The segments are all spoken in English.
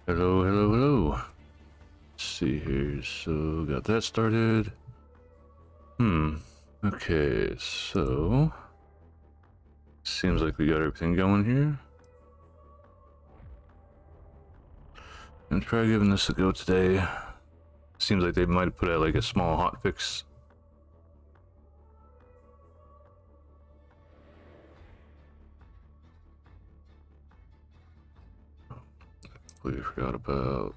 Hello, hello, hello. Let's see here. So, got that started. Okay, so seems like we got everything going here. I'm gonna try giving this a go today. Seems like they might have put out like a small hotfix. Completely forgot about.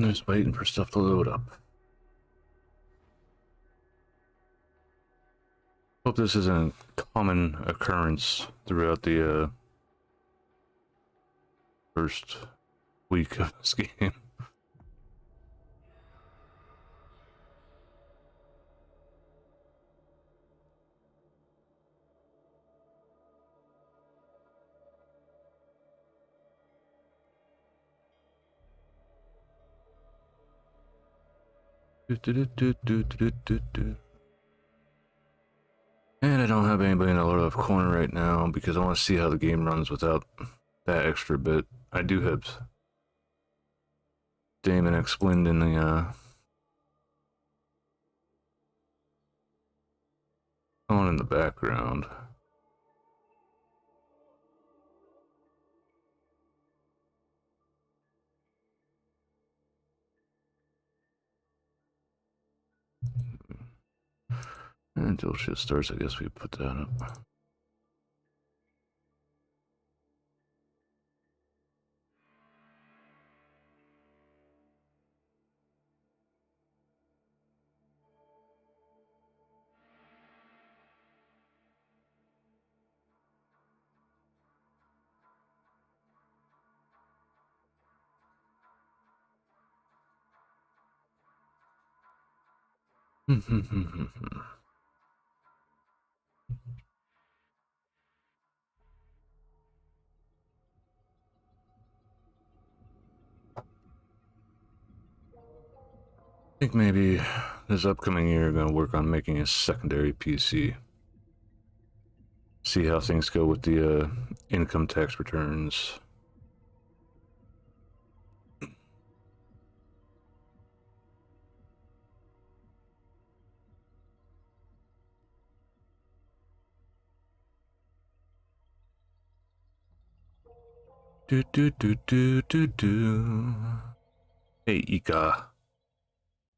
Just waiting for stuff to load up. Hope this isn't a common occurrence throughout the first week of this game. And I don't have anybody in the load off corner right now because I want to see how the game runs without that extra bit. I do have Damon explained in the on in the background. Until shit starts, I guess we put that up. I think maybe this upcoming year I'm gonna work on making a secondary PC. See how things go with the income tax returns. Do do do do do do. Hey Ika,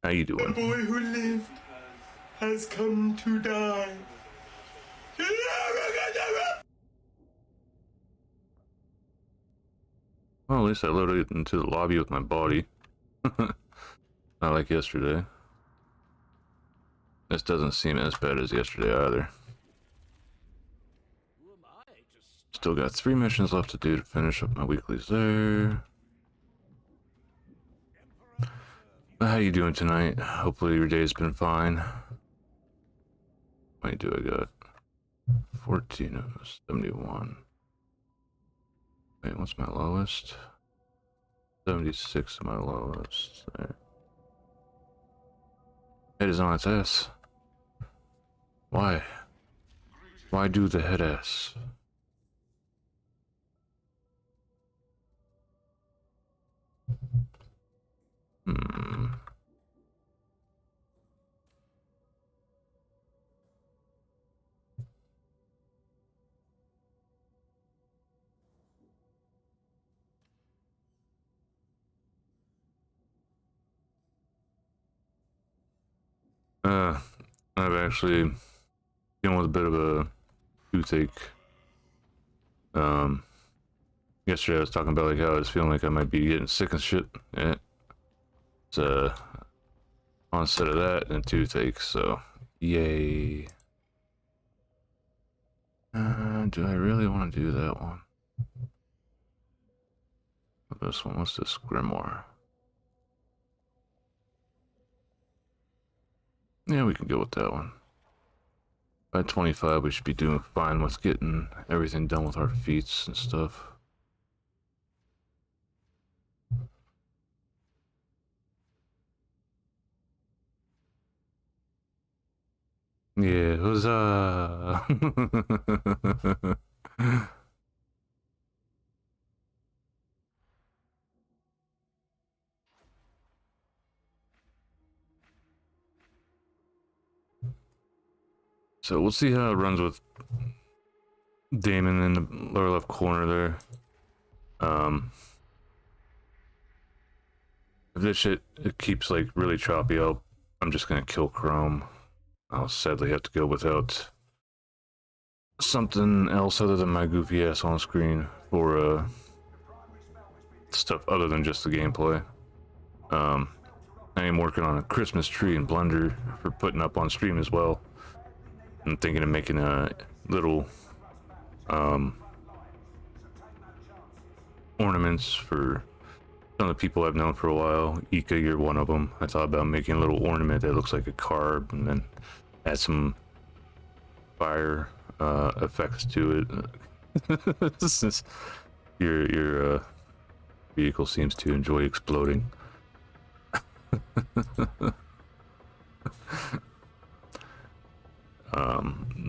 how you doing? The boy who lived has come to die. Well, at least I loaded into the lobby with my body. Not like yesterday. This doesn't seem as bad as yesterday either. Still got 3 missions left to do to finish up my weeklies there. But how you doing tonight? Hopefully your day's been fine. How many do I got? 14 of 71. Wait, what's my lowest? 76 is my lowest. There. Head is on its ass. Why? Why do the head ass? I've actually dealing with a bit of a toothache. Yesterday I was talking about like how I was feeling like I might be getting sick and shit. Yeah. It's onset of that and toothache, so yay. Do I really want to do that one? This one, what's this? Grimoire. Yeah, we can go with that one. By 25, we should be doing fine with getting everything done with our feats and stuff. Yeah, huzzah! So we'll see how it runs with Damon in the lower left corner there. If this shit it keeps like really choppy, I'm just gonna kill Chrome. I'll sadly have to go without something else other than my goofy ass on screen for stuff other than just the gameplay. I am working on a Christmas tree in Blender for putting up on stream as well. I'm thinking of making a little ornaments for some of the people I've known for a while. Ika, you're one of them. I thought about making a little ornament that looks like a card and then add some fire effects to it. Since your vehicle seems to enjoy exploding.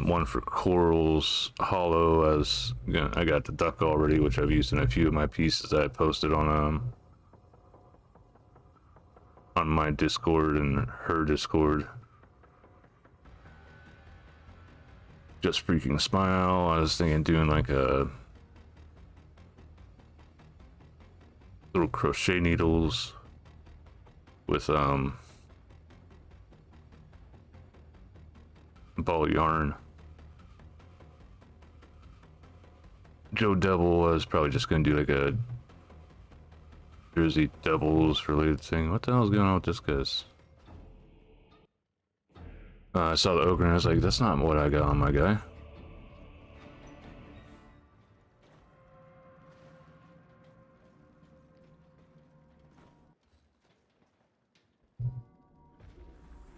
One for corals hollow, as you know, I got the duck already, which I've used in a few of my pieces that I posted on my Discord and her Discord. Just freaking smile. I was thinking doing like a little crochet needles with a ball of yarn. Joe Devil was probably just gonna do like a Jersey Devils related thing. What the hell's going on with this guys? I saw the ogre and I was like, that's not what I got on my guy.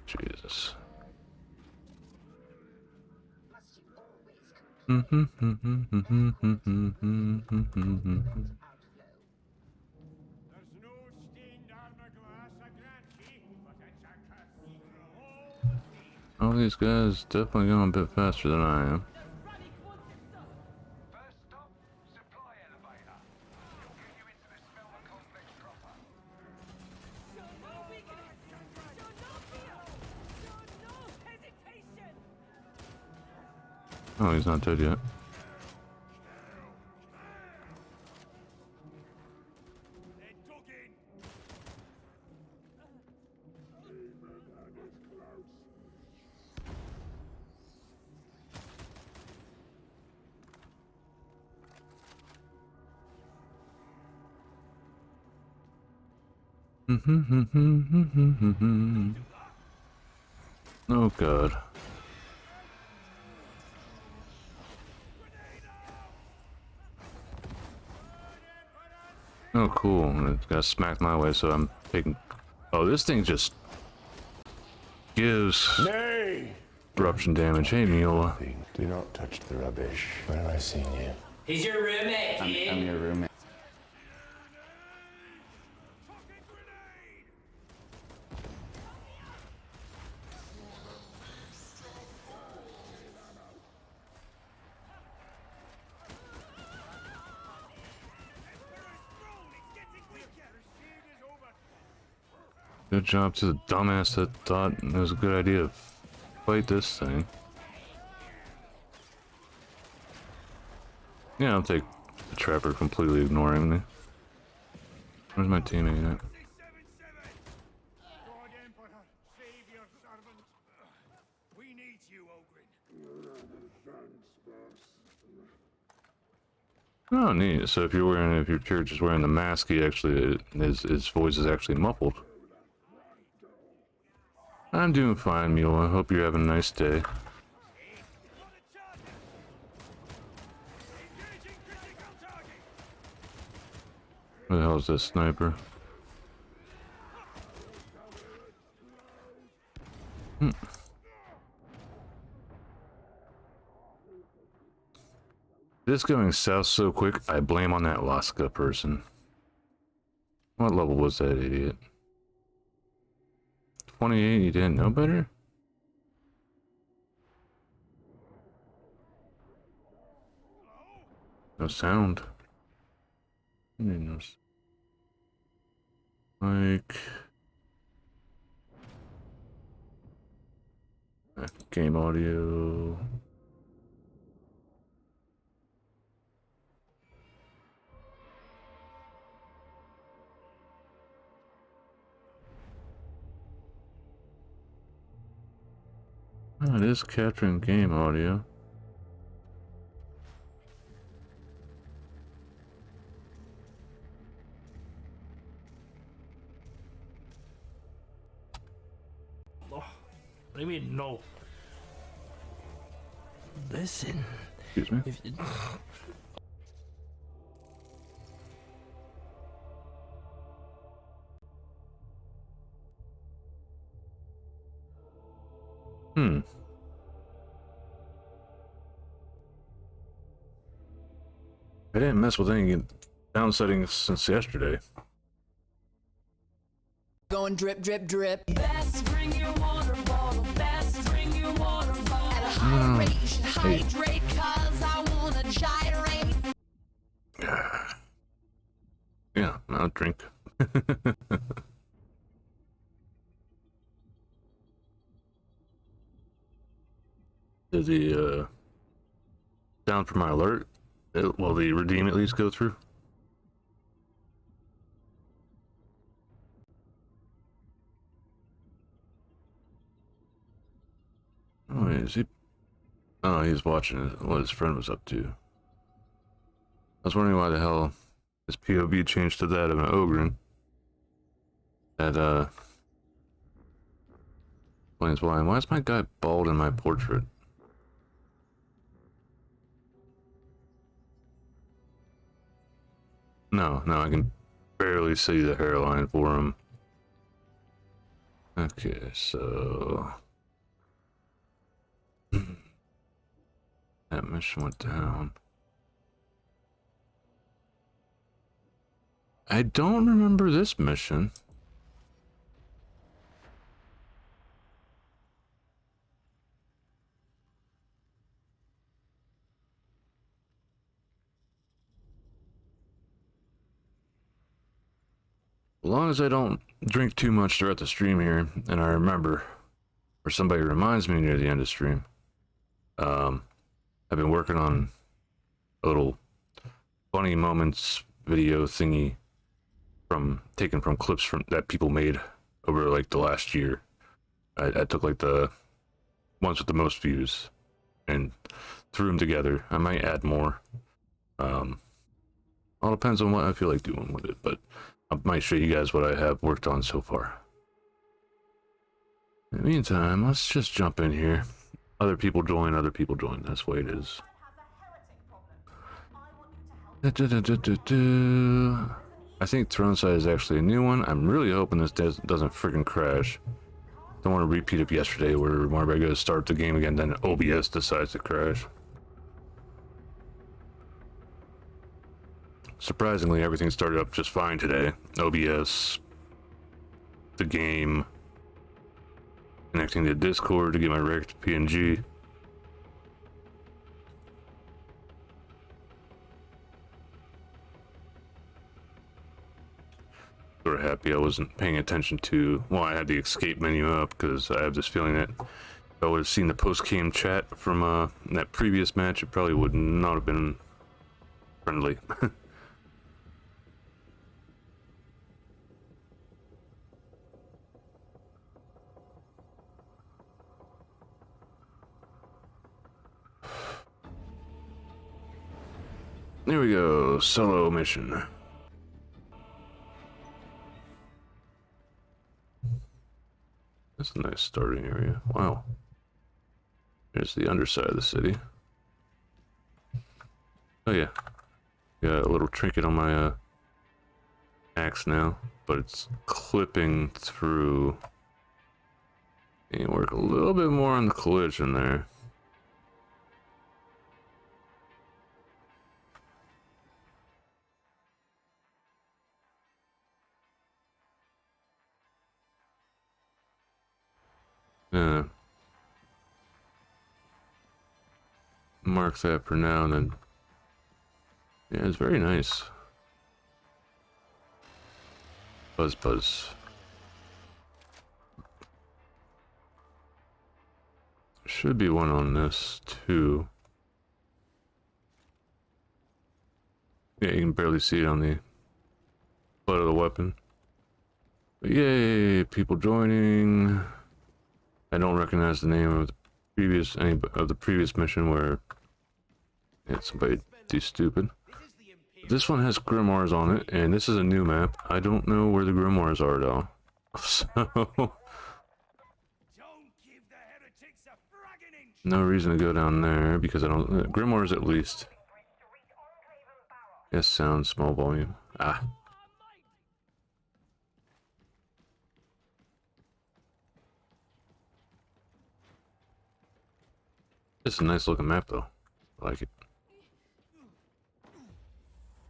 Jesus. All these guys definitely going a bit faster than I am. Oh, he's not dead yet. Oh god. Oh cool, it got smacked my way, so I'm taking... Oh, this thing just gives corruption damage. Hey, Miola. Do not touch the rubbish. Where have I seen you? He's your roommate, kid. I'm your roommate. Good job to the dumbass that thought it was a good idea to fight this thing. Yeah, I'll take the trapper completely ignoring me. Where's my teammate at? We need you, Ogrin. Oh, neat. So if your church is wearing the mask, he actually, his voice is actually muffled. I'm doing fine, Mule. I hope you're having a nice day. Where the hell is this sniper? This going south so quick, I blame on that Laska person. What level was that idiot? 28, you didn't know better? No sound. No like game audio. Oh, it is capturing game audio. Oh, what do you mean, no? Listen. Excuse me. If it... I didn't mess with any sound settings since yesterday. Going drip, drip, drip. Best bring your water bottle. Best bring your water bottle. At a higher rate, you should hydrate, cause I wanna gyrate. Yeah, I'll drink. Did the sound for my alert? Will the redeem at least go through? Oh, is he? Oh, he's watching what his friend was up to. I was wondering why the hell his POV changed to that of an Ogrin. That, explains why. Why is my guy bald in my portrait? No, I can barely see the hairline for him. Okay, so... that mission went down. I don't remember this mission. As long as I don't drink too much throughout the stream here, and I remember, or somebody reminds me near the end of stream, I've been working on a little funny moments video thingy taken from clips that people made over like the last year. I took like the ones with the most views and threw them together. I might add more. All depends on what I feel like doing with it, but I might show you guys what I have worked on so far. In the meantime, let's just jump in here. Other people join. That's the way it is. I think Throneside is actually a new one. I'm really hoping this doesn't freaking crash. Don't want to repeat of yesterday where I go to start the game again, then OBS decides to crash. Surprisingly, everything started up just fine today. OBS, the game, connecting to Discord to get my rect PNG. Sort of happy I wasn't paying attention to. Well, I had the escape menu up because I have this feeling that if I would have seen the post-game chat from that previous match, it probably would not have been friendly. There we go. Solo mission. That's a nice starting area. Wow. There's the underside of the city. Oh yeah. Got a little trinket on my axe now, but it's clipping through. And work a little bit more on the collision there. Yeah. Mark that for now, and then yeah, it's very nice. Buzz buzz. There should be one on this too. Yeah, you can barely see it on the butt of the weapon. But yay, people joining. I don't recognize the name of the previous mission where somebody too stupid. This one has grimoires on it, and this is a new map. I don't know where the grimoires are though. So no reason to go down there because I don't grimoires at least. Yes, sound small volume. Ah. It's a nice looking map though. I like it.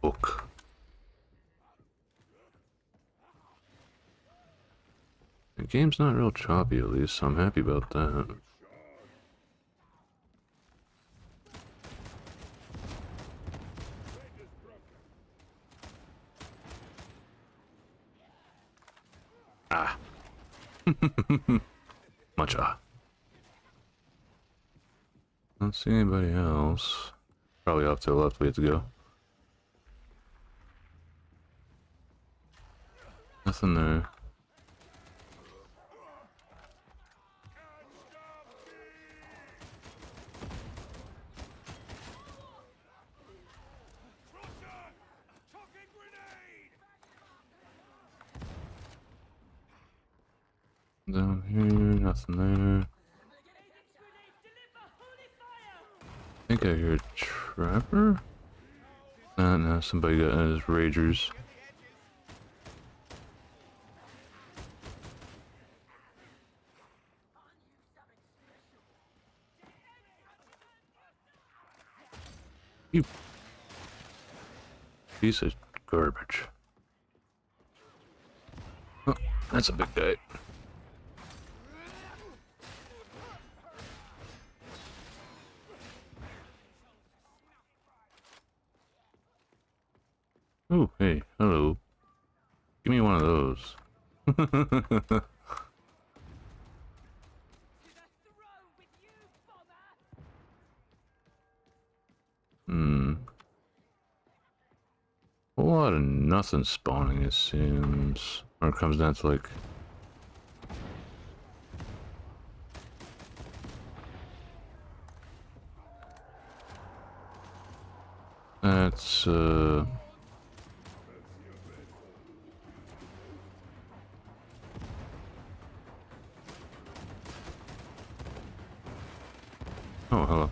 Book. The game's not real choppy at least, so I'm happy about that. Ah. Much ah. Don't see anybody else. Probably off to the left we have to go. Nothing there. Down here, nothing there. I think I hear a trapper? No, somebody got his ragers. You piece of garbage. Oh, that's a big guy. Oh, hey, hello. Give me one of those. A lot of nothing spawning, it seems. Or it comes down to like... That's, Oh, hello.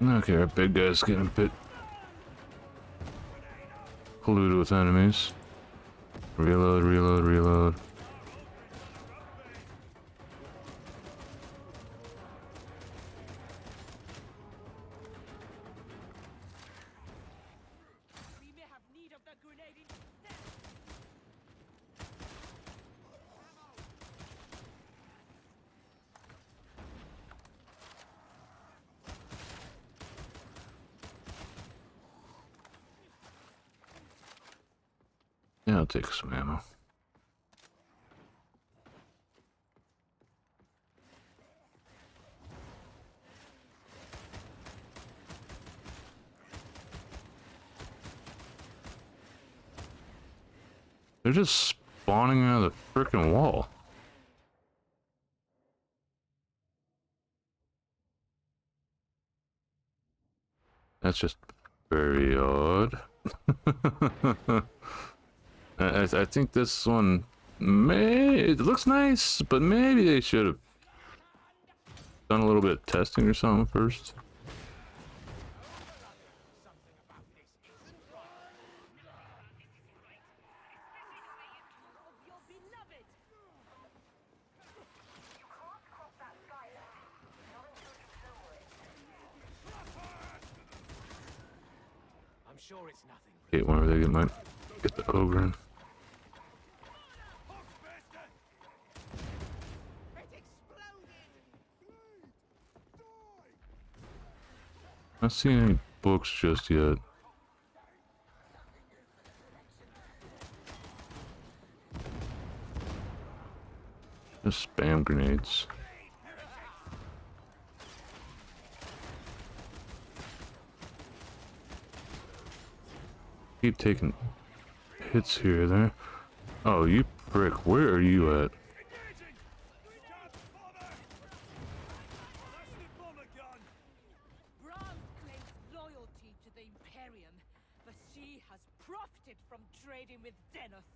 Okay, our big guy's getting a bit polluted with enemies. Reload, reload, reload. Yeah, I'll take some ammo. They're just spawning out of the freaking wall. That's just very odd. I think this one it looks nice, but maybe they should have done a little bit of testing or something first. I'm sure it's nothing. Hate whenever they might get the ogre in. Not seeing any books just yet. Just spam grenades. Keep taking hits here, there. Oh, you prick! Where are you at? Bronze claims loyalty to the Imperium, but she has profited from trading with Xenos.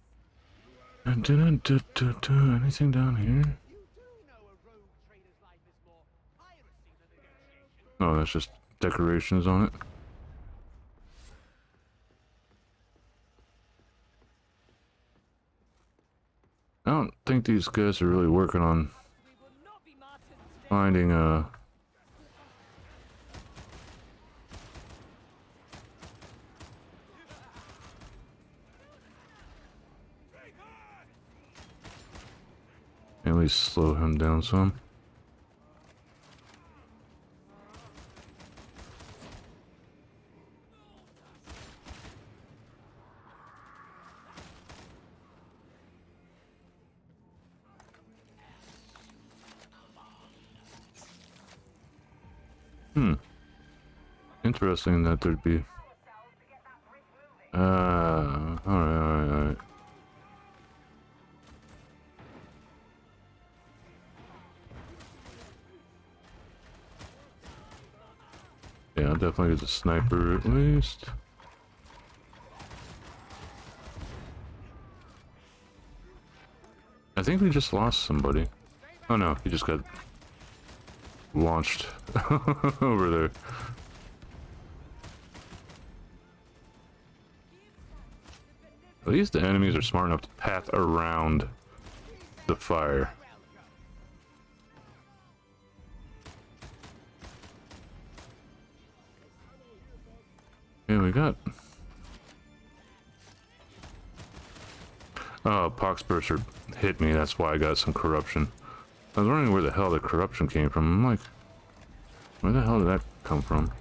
Anything down here? Oh, that's just decorations on it. I don't think these guys are really working on finding at least slow him down some. Interesting that there'd be alright. Yeah, I'll definitely get the sniper at least. I think we just lost somebody. Oh no, he just got launched over there. At least the enemies are smart enough to path around the fire. Yeah, we got... Oh, Poxburster hit me, that's why I got some corruption. I was wondering where the hell the corruption came from. I'm like, where the hell did that come from?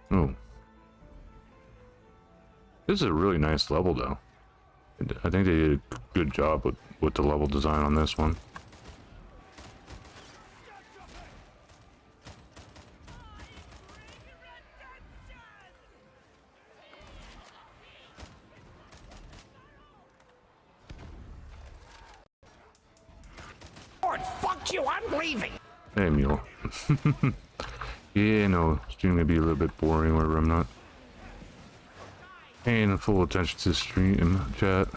Oh. This is a really nice level, though. I think they did a good job with the level design on this one. Lord, fuck you, I'm leaving! Hey, mule. Yeah, no, it's gonna be a little bit boring wherever I'm not paying full attention to the stream chat.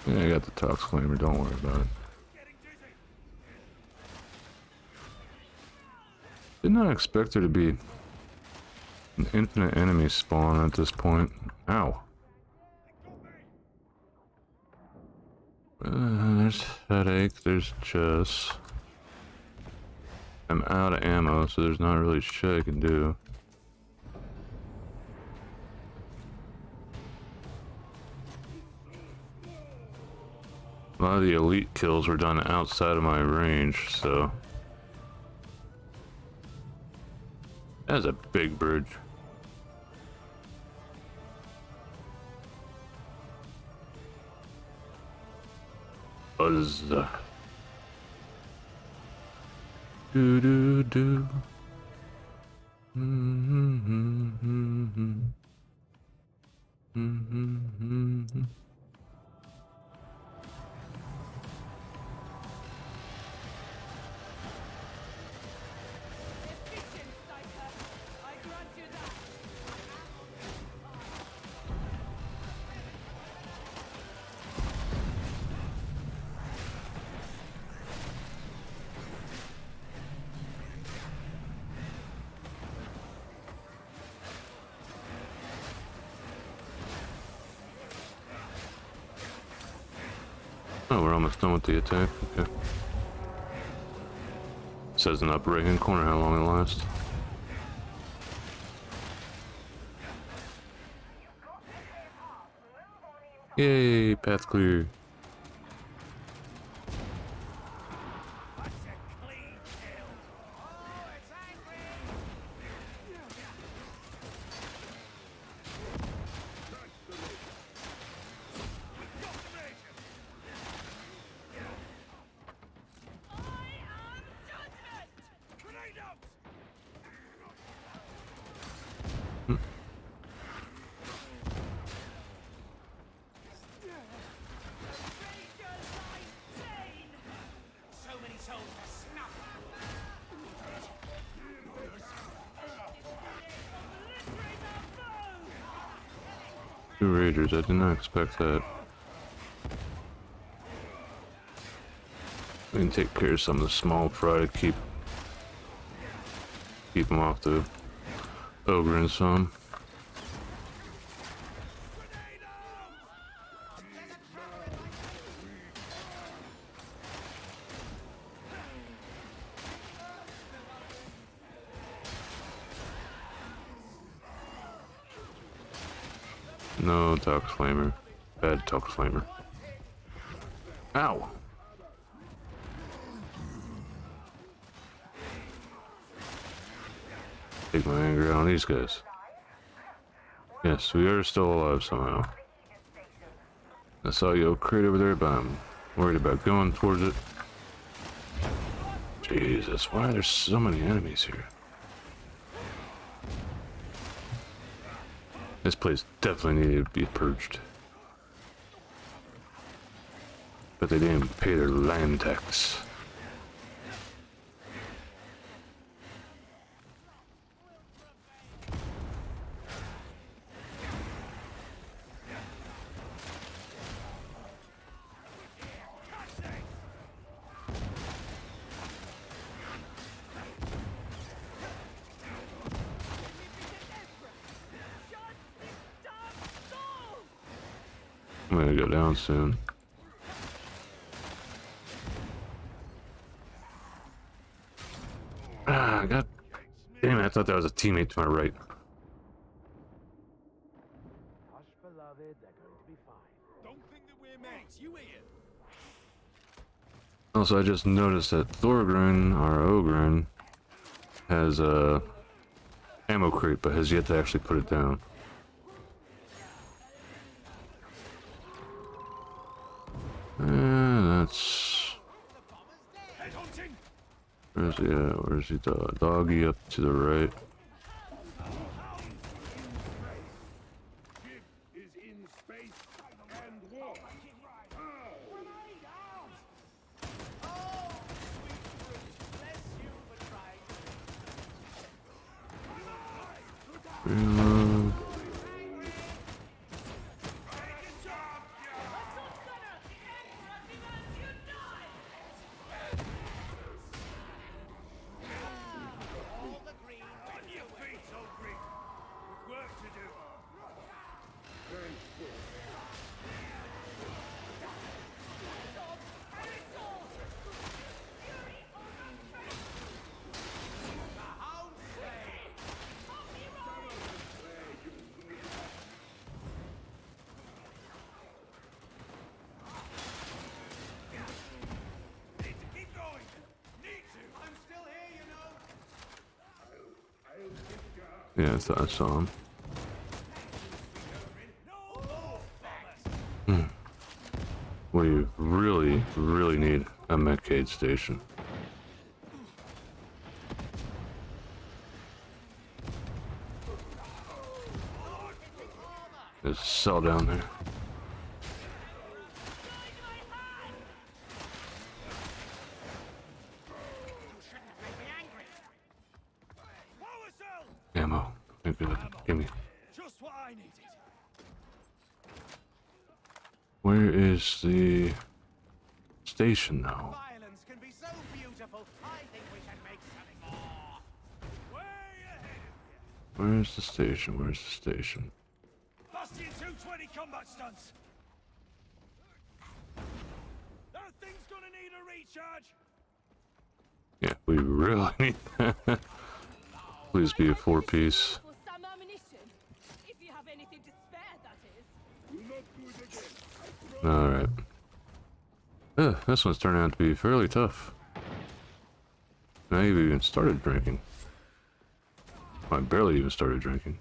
Yeah, I got the tox flamer, don't worry about it. Did not expect there to be an infinite enemy spawn at this point. Ow. There's headache, there's chest. I'm out of ammo, so there's not really shit I can do. A lot of the elite kills were done outside of my range, so... That's a big bridge. Buzz. Do do do. Efficient, Psyker. I grant you that. Oh, we're almost done with the attack. Okay. Says in the upper right hand corner how long it lasts. Yay, path clear. So many souls to snuff. Two raiders, I did not expect that. We can take care of some of the small fry to keep them off the ogre and some. No Tox Flamer. Bad Tox Flamer. Ow! Take my anger out on these guys. Yes, we are still alive somehow. I saw you crate over there, but I'm worried about going towards it. Jesus, why are there so many enemies here? This place definitely needed to be purged. But they didn't pay their land tax. I'm gonna go down soon. Ah, god damn it, I thought that was a teammate to my right. Hush, beloved, they're going to be fine. Don't think that we're mates, you hear? Also, I just noticed that Thorgrin, our Ogrin, has a ammo crate, but has yet to actually put it down. That's... Where's he at? Where's he? Doggy up to the right. Is in space and war. Reload. Yeah, I thought I saw him. What we really, really need a Medcade station. There's a cell down there. Ammo. Thank you. Give me. Just what I needed. Where is the station now? Violence can be so beautiful. I think we should make something more. Way ahead of you. Where's the station? Where's the station? Bastion 220 combat stunts. That thing's gonna need a recharge. Yeah, we really need that. Please be a 4-piece. For some ammunition. If you have anything to spare, that is. Alright. This one's turning out to be fairly tough. I even started drinking. I barely even started drinking.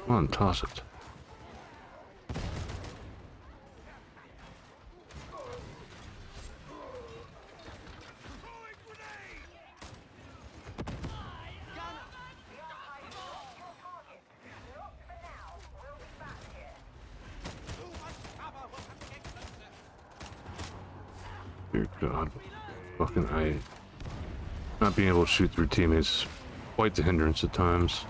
Come on, toss it. Dear God. Fucking not being able to shoot through teammates, quite the hindrance at times.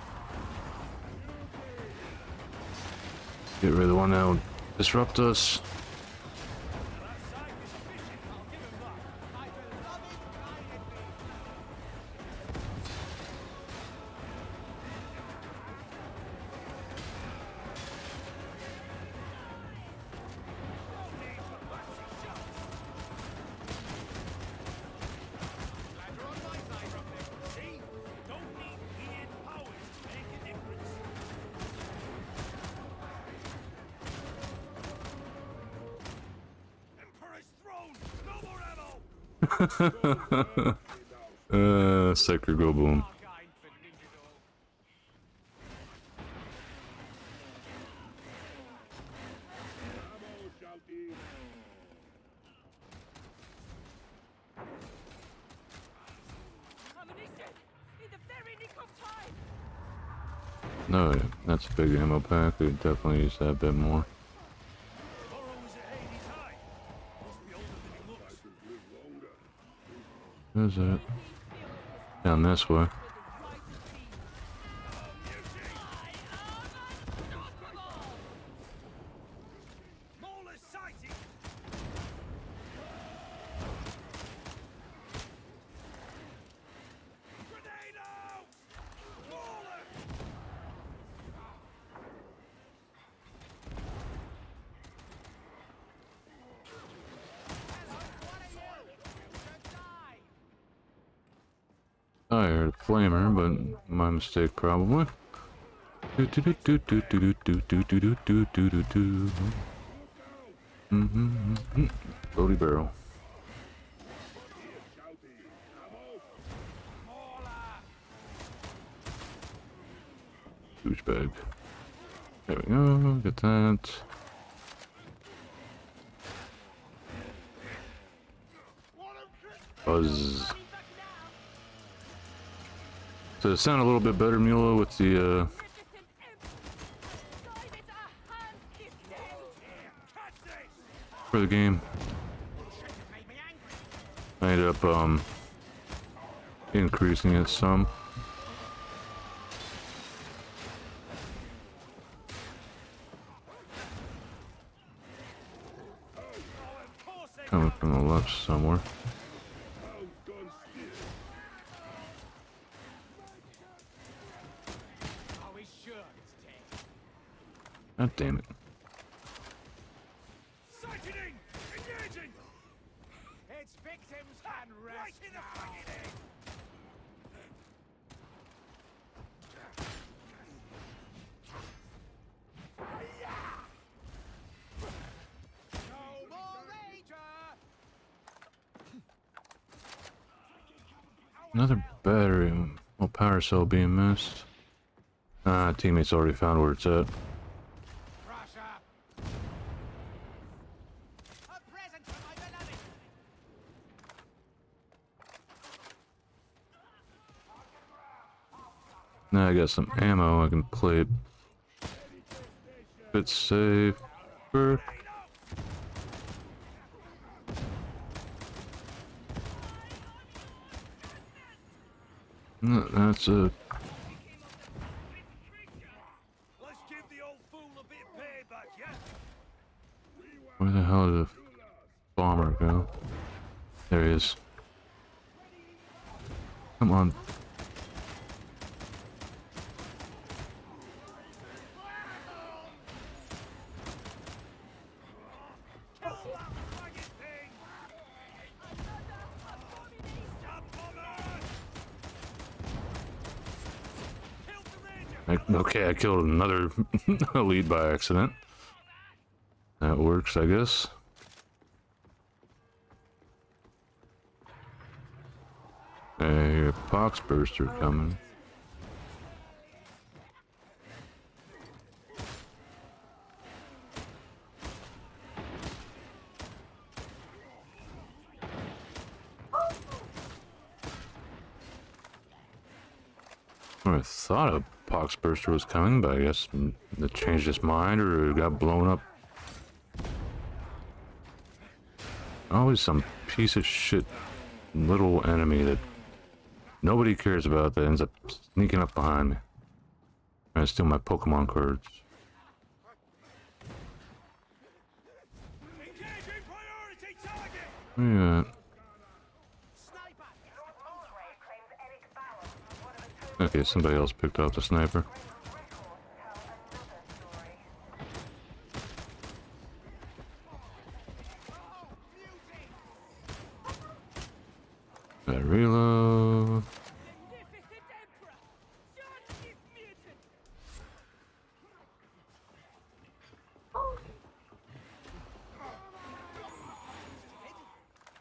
Get rid of the one that would disrupt us. Sector go boom. Ammunition! In the very nick of time! No, yeah, that's a big ammo pack. We could definitely use that a bit more. Where's that? Down this way. I heard a flamer, but my mistake probably. Loady barrel. Douchebag. There we go, get that. Buzz. Does it sound a little bit better, Mula, with the, for the game? I ended up, increasing it some. Coming from the left somewhere. God damn it. Sickening! Engaging! Its victims can rest right in the fucking Another battery. Well, power cell being missed. Teammates already found where it's at. Russia! A present for my beloved! Now I got some ammo. I can play it a bit safer. No, that's it. Let's give the old fool a bit of payback, yeah? Where the hell did the bomber go? There he is. Come on. Kill that faggot thing! Stop bombers! Killed the ranger! Okay, I killed another elite by accident. That works, I guess. A pox burster coming. I thought a pox burster was coming, but I guess it changed its mind or it got blown up. Always some piece of shit little enemy that nobody cares about that ends up sneaking up behind me. Trying to steal my Pokemon cards. Engaging priority target! Yeah. Sniper! Okay, somebody else picked up the sniper. Gotta reload. Magnificent Emperor! John is mutant!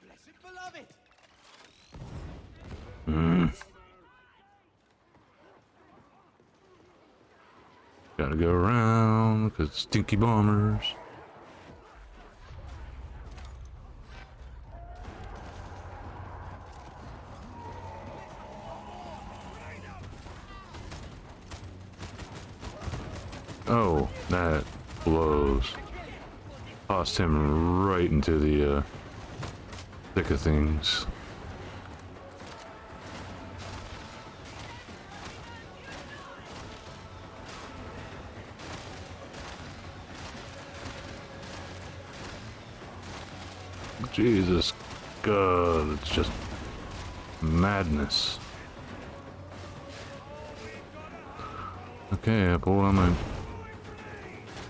Blessed beloved! Gotta go around because stinky bombers. Oh, that blows. Tossed him right into the thick of things. Jesus God, it's just madness. Okay, I pulled on my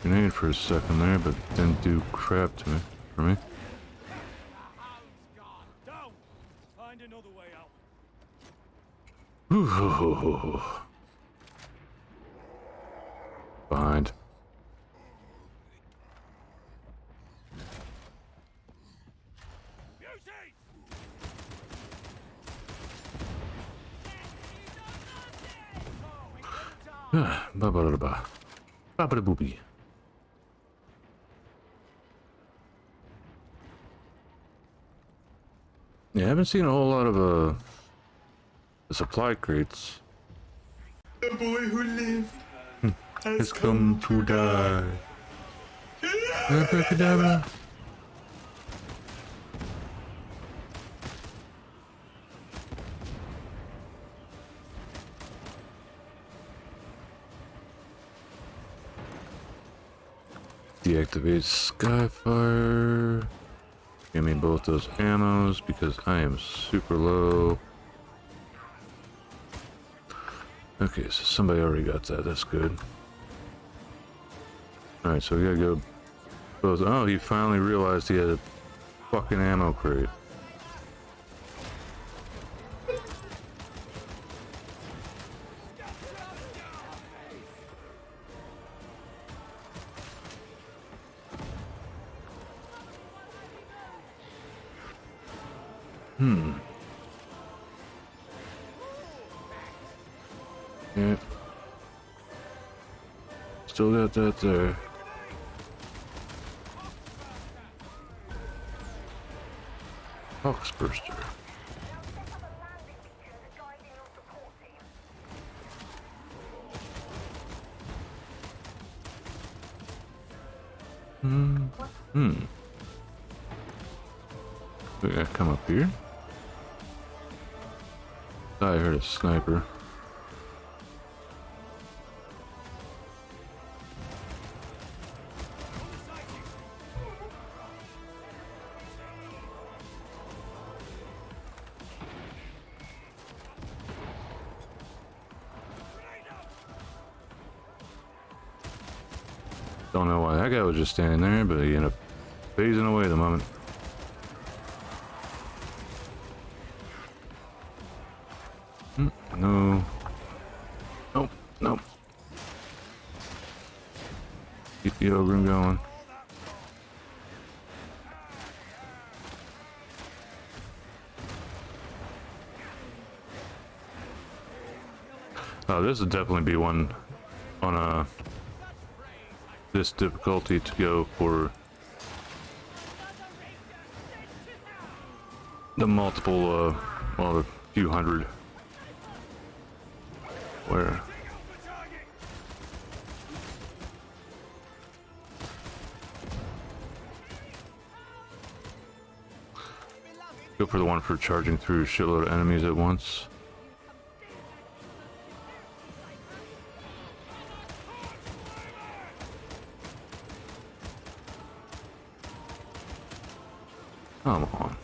grenade for a second there, but didn't do crap to me. For me. Down! Find another way out. Ooh. Behind. Beauty! Ba-ba-da-ba. Ba-ba-da-boopy. Yeah, I haven't seen a whole lot of supply crates. The boy who lived Has come to die. Abracadabra. Deactivate Skyfire. Give me both those ammos because I am super low. Okay, so somebody already got that. That's good. Alright, so we gotta go. Both. Oh, he finally realized he had a fucking ammo crate. Yeah. Still got that there. Hawksburster. We gotta come up here. Thought I heard a sniper. Don't know why that guy was just standing there, but he ended up phasing away the moment. No. Nope. Nope. Keep the ogre going. Oh, this would definitely be one on this difficulty to go for the multiple, well, the few hundred. Where? Go for the one for charging through a shitload of enemies at once. Come on.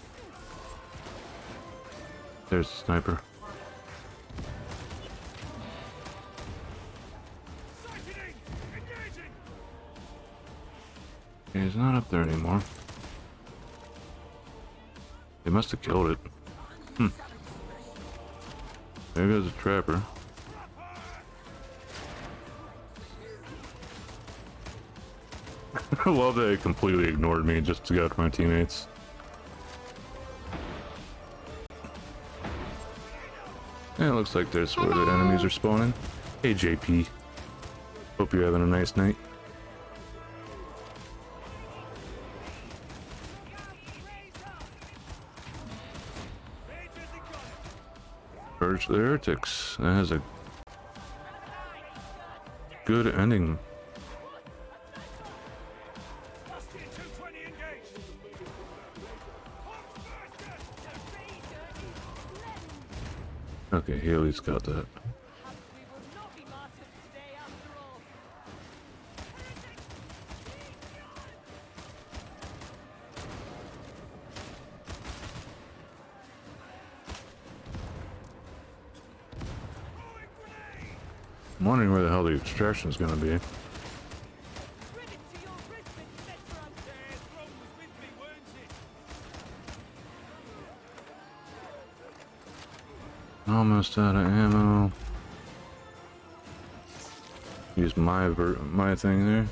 There's the sniper. He's not up there anymore. They must have killed it. There goes a trapper. I love that it completely ignored me just to go to my teammates. Yeah, it looks like there's where the enemies are spawning. Hey JP. Hope you're having a nice night. Purge the heretics. That has a good ending. Okay, Haley's got that. We will not be martyrs today after all. I'm wondering where the hell the extraction is going to be. Rivet to your wristlet, veteran. Throne was with me, weren't it? Almost out of ammo. Use my thing there.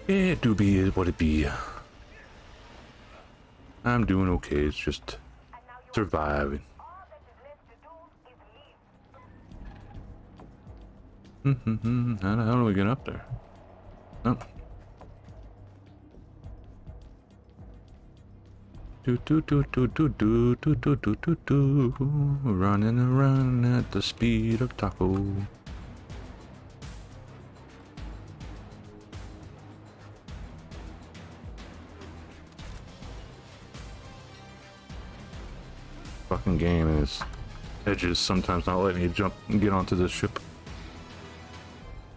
It do be what it be. I'm doing okay. It's just surviving. How the hell do we get up there? Nope. Running around at the speed of taco. Fucking game is edges sometimes not letting you jump and get onto this ship.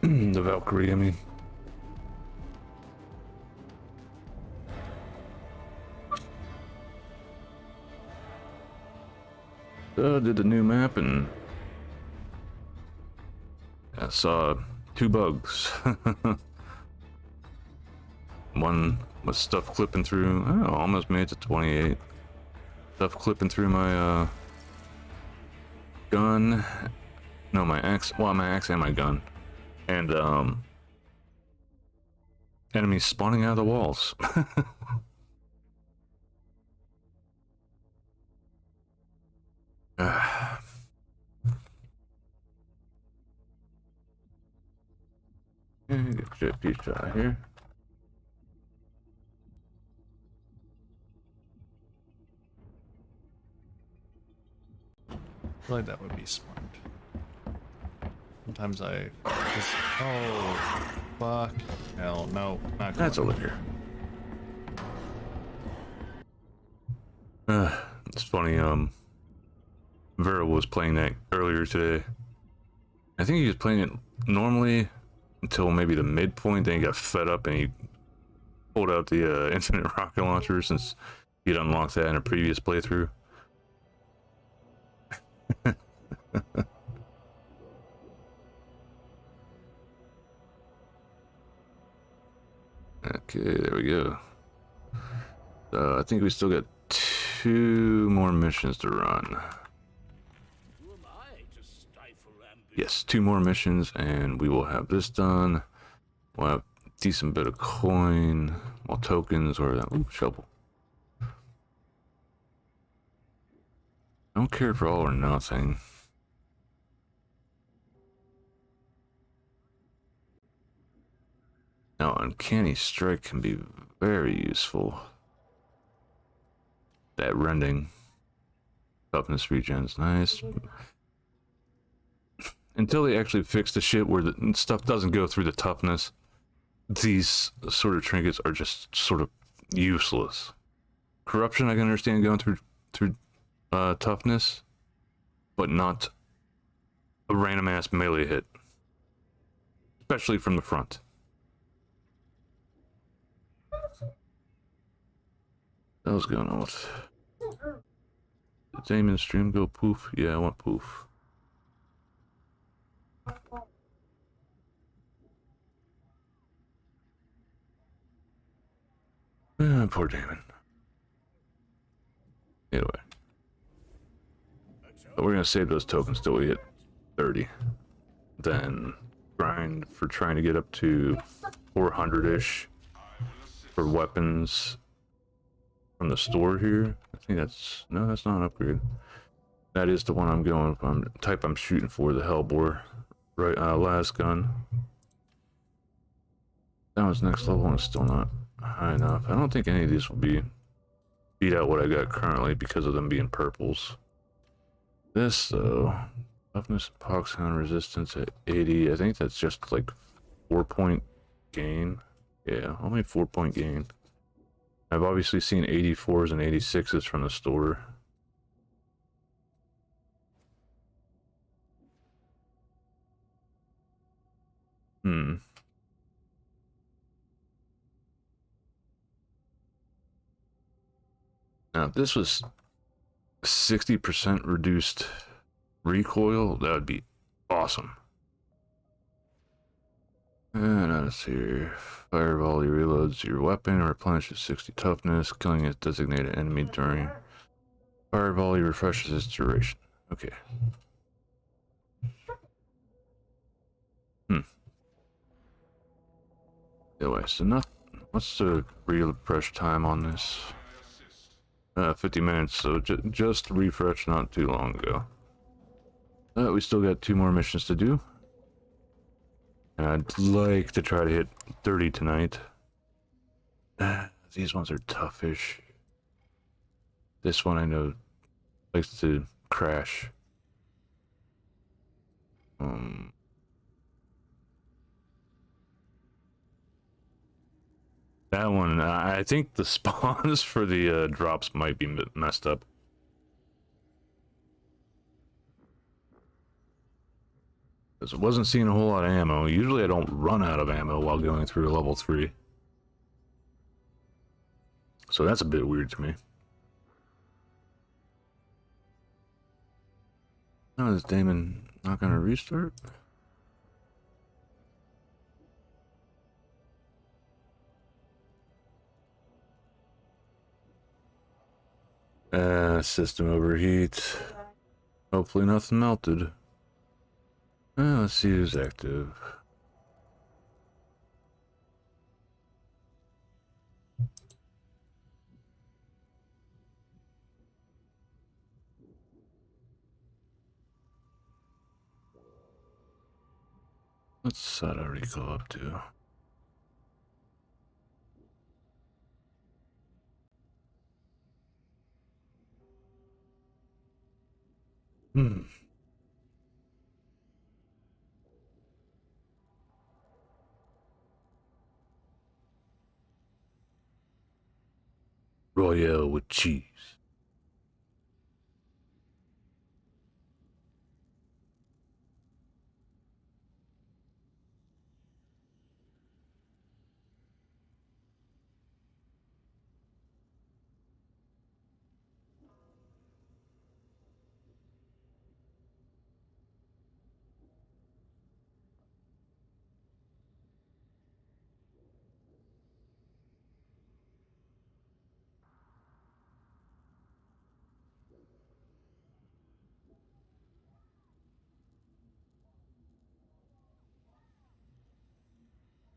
The Valkyrie, I mean. So I did the new map and I saw 2 bugs. One was stuff clipping through. Oh, almost made it to 28. Stuff clipping through my gun. No, my axe. Well, my axe and my gun. And enemies spawning out of the walls. JP shot here. I feel like that would be smart. Sometimes I just, oh fuck hell no, not That's going. over here. It's funny, Vera was playing that earlier today. I think he was playing it normally until maybe the midpoint, then he got fed up and he pulled out the infinite rocket launcher since he'd unlocked that in a previous playthrough. Okay, there we go. I think we still got 2 more missions to run. Who am I to stifle ambition? Yes, 2 more missions and we will have this done. We'll have a decent bit of coin, well, tokens, or that. Ooh, shovel. I don't care for all or nothing. Now, Uncanny Strike can be very useful. That rending. Toughness regen's nice. Until they actually fix the shit where the stuff doesn't go through the toughness, these sort of trinkets are just sort of useless. Corruption, I can understand going through toughness, but not a random ass melee hit, especially from the front. What was going on with? Did Damon's stream go poof? Yeah, I went poof. Poor Damon. Anyway. But we're gonna save those tokens till we hit 30. Then grind for trying to get up to 400-ish for weapons from the store here. I think that's... no, that's not an upgrade. That is the one I'm going for. Type I'm shooting for, the Hellbore. Right, last gun. That was next level and it's still not high enough. I don't think any of these will beat out what I got currently because of them being purples. This though, toughness and poxhound resistance at 80. I think that's just like 4-point gain. Yeah, only 4-point gain. I've obviously seen 84s and 86s from the store. Now, if this was 60% reduced recoil, that would be awesome. And let's see here. Fire volley reloads your weapon and replenishes 60 toughness, killing a designated enemy during. Fire volley refreshes its duration. Okay. Anyway, so what's the refresh time on this? 50 minutes, so just refresh not too long ago. We still got 2 more missions to do. And I'd like to try to hit 30 tonight. These ones are toughish. This one I know likes to crash. That one, I think the spawns for the drops might be messed up. Because I wasn't seeing a whole lot of ammo. Usually I don't run out of ammo while going through level 3. So that's a bit weird to me. Oh, is Damon not gonna restart? System overheat. Hopefully nothing melted. Let's see who's active. What's that already go up to? Hmm. Royale with cheese.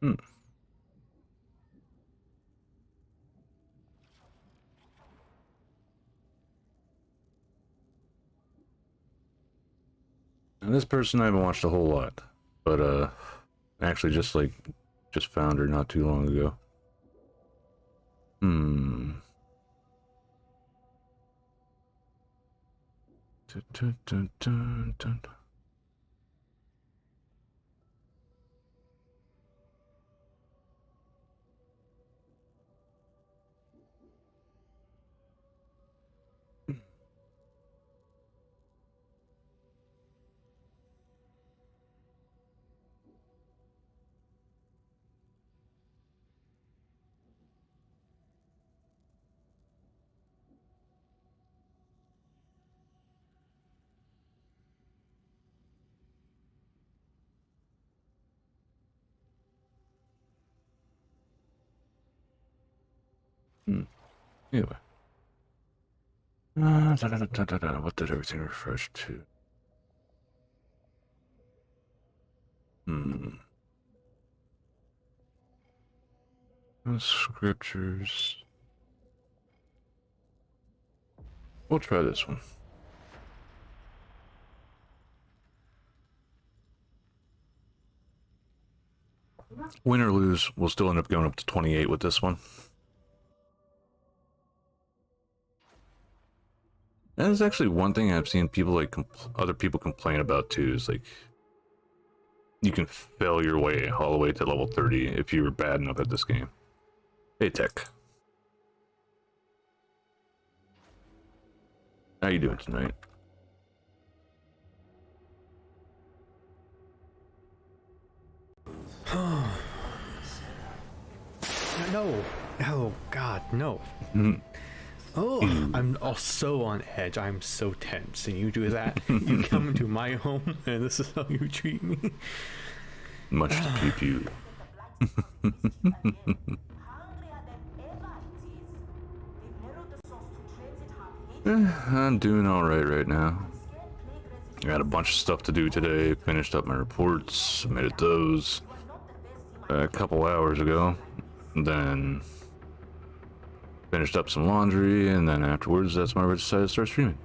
Hmm. And this person I haven't watched a whole lot, but actually just found her not too long ago. Hmm. Dun, dun, dun, dun, dun. Hmm. Anyway. What did everything refresh to? Hmm. Scriptures. We'll try this one. Win or lose, we'll still end up going up to 28 with this one. And there's actually one thing I've seen people like other people complain about too is like you can fail your way all the way to level 30 if you were bad enough at this game. Hey Tech. How you doing tonight? No. Oh God, no. Oh, I'm so on edge. I'm so tense. And you do that. You come into my home, and this is how you treat me. Much to keep you. I'm doing alright right now. I got a bunch of stuff to do today. Finished up my reports, submitted those a couple hours ago. Then finished up some laundry, and then afterwards, that's when I decided to start streaming.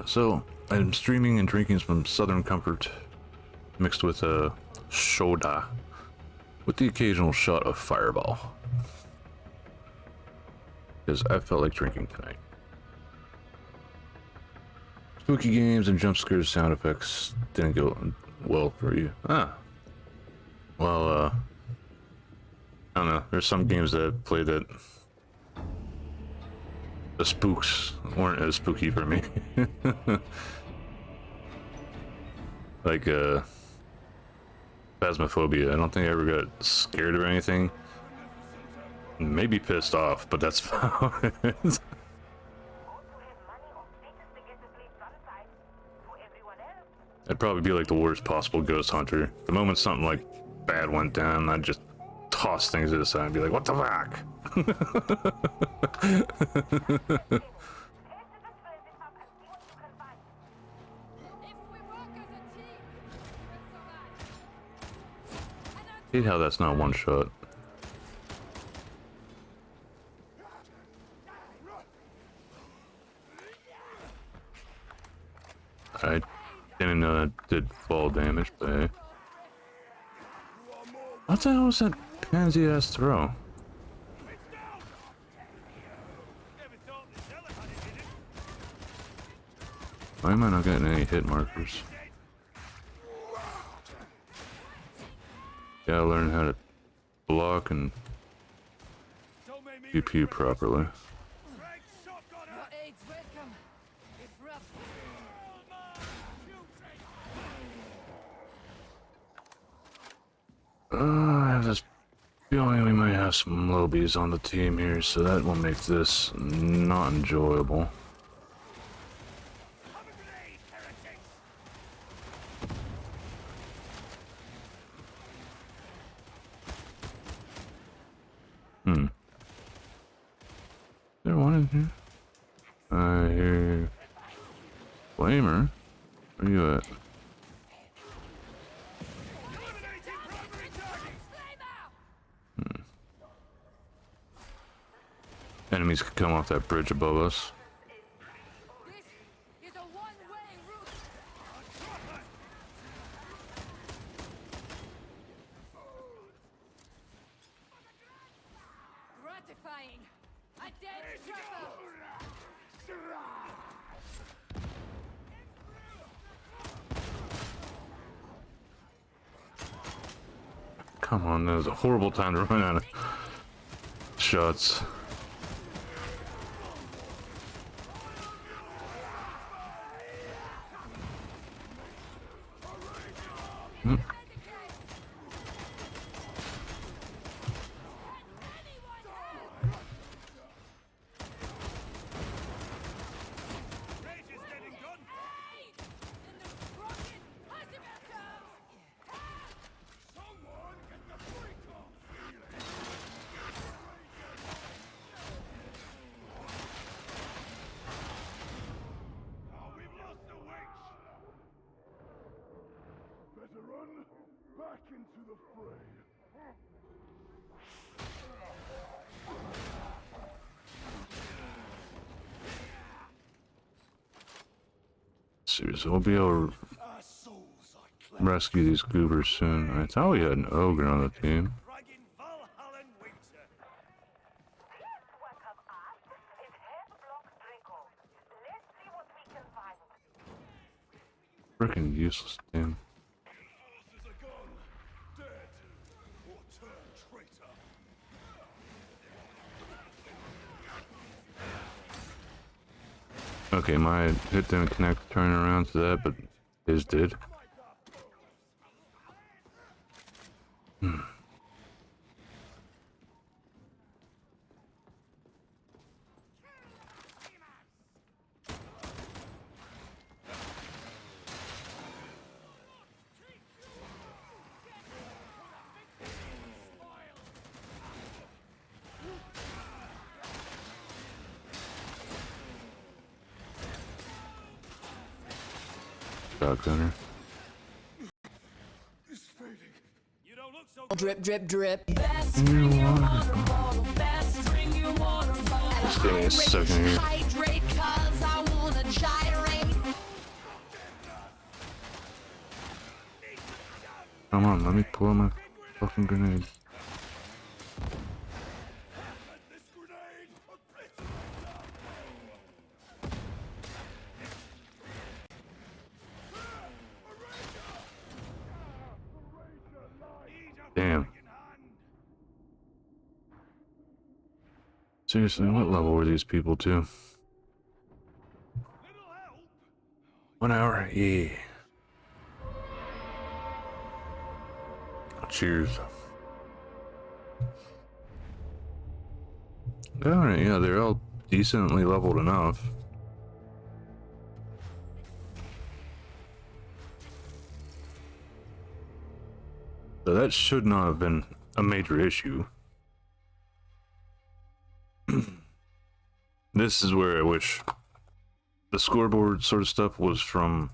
So, I'm streaming and drinking some Southern Comfort mixed with a soda with the occasional shot of Fireball. Because I felt like drinking tonight. Spooky games and jump scares sound effects didn't go well for you. Well, I don't know. There's some games that play that the spooks weren't as spooky for me. Like, Phasmophobia. I don't think I ever got scared or anything. Maybe pissed off, but that's about it. I'd probably be like the worst possible ghost hunter. The moment something like bad went down, I'd just toss things to the side and be like, what the fuck? Hate how that's not one shot. I didn't know that did fall damage, but hey. What the hell was that pansy ass throw? Why am I not getting any hit markers? Gotta learn how to block and pew pew properly. Your aid's welcome. It's rough. I have this feeling we might have some lobies on the team here, so that will make this not enjoyable. Hmm. Is there one in here? I hear Flamer. Where you at? Enemies could come off that bridge above us. This is a one-way route. Gratifying. A dead truffle. Come on, that was a horrible time to run out of shots. Hmm. Seriously, we'll be able to rescue these goobers soon. I thought we had an ogre on the team. Freaking useless team. Okay, my hit didn't connect turning around to that, but his did. Shotgunner. Drip, drip, drip. Just give me a second here. Come on, let me pull out my fucking grenade. Damn. Seriously, what level were these people to? 1 hour? Yeah. Cheers. Alright, yeah, they're all decently leveled enough. So that should not have been a major issue. This is where I wish the scoreboard sort of stuff was from.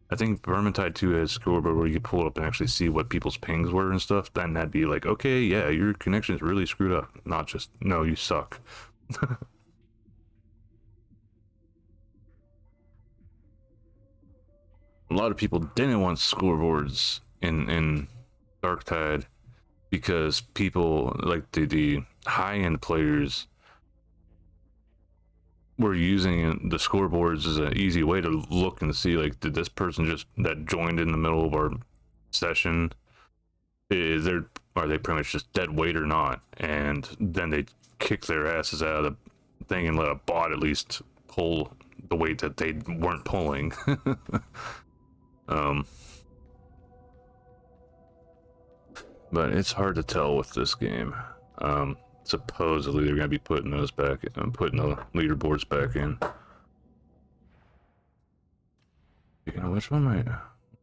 I think Darktide 2 has scoreboard where you could pull it up and actually see what people's pings were and stuff. Then that'd be like, okay, yeah, your connection is really screwed up. Not just, no, you suck. A lot of people didn't want scoreboards in Darktide because people like the high-end players we're using the scoreboards as an easy way to look and see, like, did this person just that joined in the middle of our session, are they pretty much just dead weight or not? And then they kick their asses out of the thing and let a bot at least pull the weight that they weren't pulling. But it's hard to tell with this game. Supposedly they're gonna be putting those back, putting the leaderboards back in. Speaking of which, one am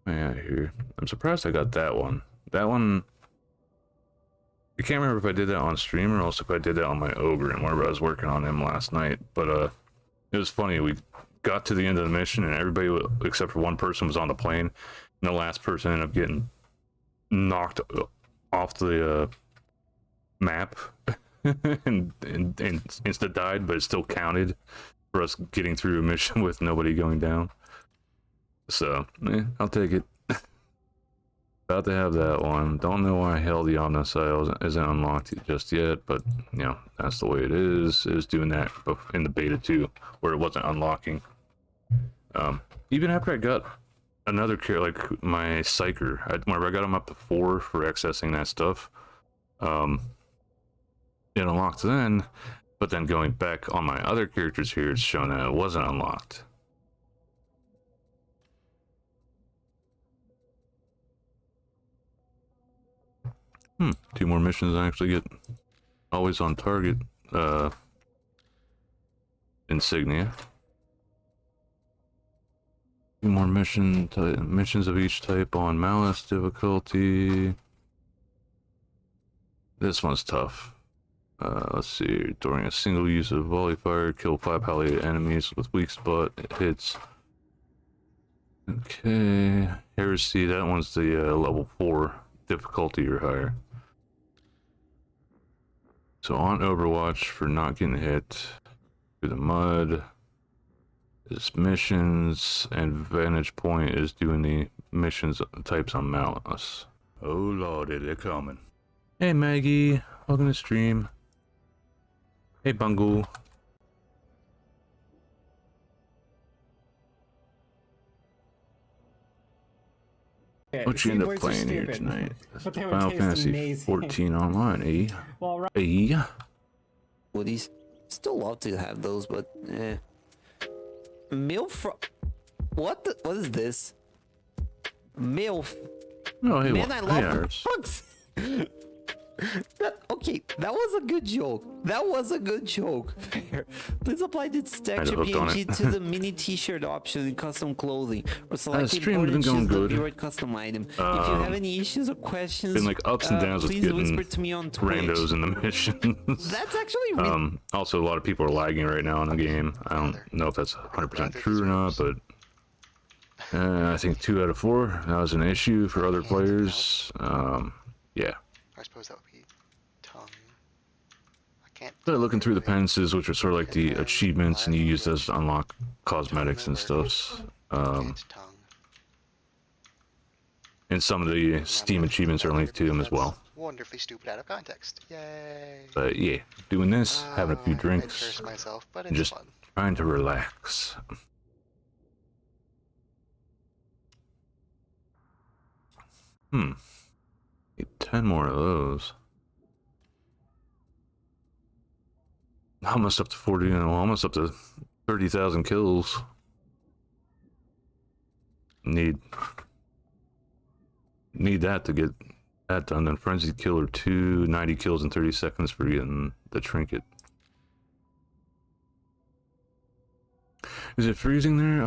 I at here? I'm surprised I got that one. That one, I can't remember if I did that on stream or else if I did that on my ogre and wherever I was working on him last night. But it was funny. We got to the end of the mission and everybody except for one person was on the plane, and the last person ended up getting knocked off the map and insta died, but it still counted for us getting through a mission with nobody going down. So I'll take it. About to have that one. Don't know why hell the Omnicile isn't unlocked just yet, but you know, that's the way it is. It was doing that in the beta too, where it wasn't unlocking. Even after I got another character, like my Psyker, whenever I got him up to 4 for accessing that stuff, it unlocked then, but then going back on my other characters here, it's showing that it wasn't unlocked. Two more missions I actually get always on target insignia. Two more missions of each type on Malice difficulty. This one's tough. Let's see. During a single use of volley fire, kill 5 palliated enemies with weak spot hits. Okay. Heresy, that one's the level 4 difficulty or higher. So on Overwatch for not getting hit through the mud is missions, and Vantage Point is doing the missions types on Malice. Oh lordy, they're coming. Hey Maggie, welcome to stream. Hey Bungle. What you end up playing here tonight? Final Fantasy 14 online, eh? Well, right. Eh? Woodies. Still love to have those, but eh. MILF. What is this? MILF. Oh, hey, Man, I love Iris. bugs. Okay, that was a good joke. That was a good joke. Fair. Please apply this texture PNG to the mini t-shirt option in custom clothing, or select the important choose the viewer custom item. If you have any issues or questions, been like ups and downs with please getting whisper to me on Twitch. randos in the missions. That's actually really also a lot of people are lagging right now in the game. I don't know if that's 100% true or not, but I think 2 out of 4 that was an issue for other players. Yeah. I suppose that would be tongue. I can't. Started looking through the penances, which are sort of like the achievements, and you use those to unlock cosmetics and stuff. And some of the Steam achievements are linked to them as well. Wonderfully stupid out of context. Yay! But yeah, doing this, having a few I drinks, curse myself, but and it's just fun. trying to relax. Need 10 more of those. Almost up to 40, you know, almost up to 30,000 kills. Need that to get that done. Then Frenzied Killer 2, 90 kills in 30 seconds for getting the trinket. Is it freezing there?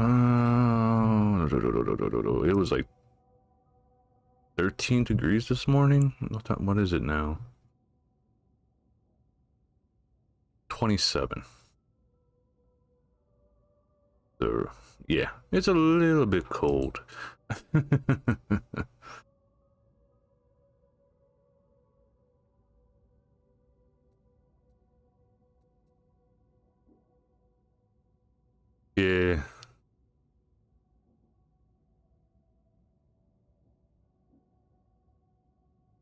It was like 13 degrees this morning. What is it now? 27. So yeah, it's a little bit cold. Yeah.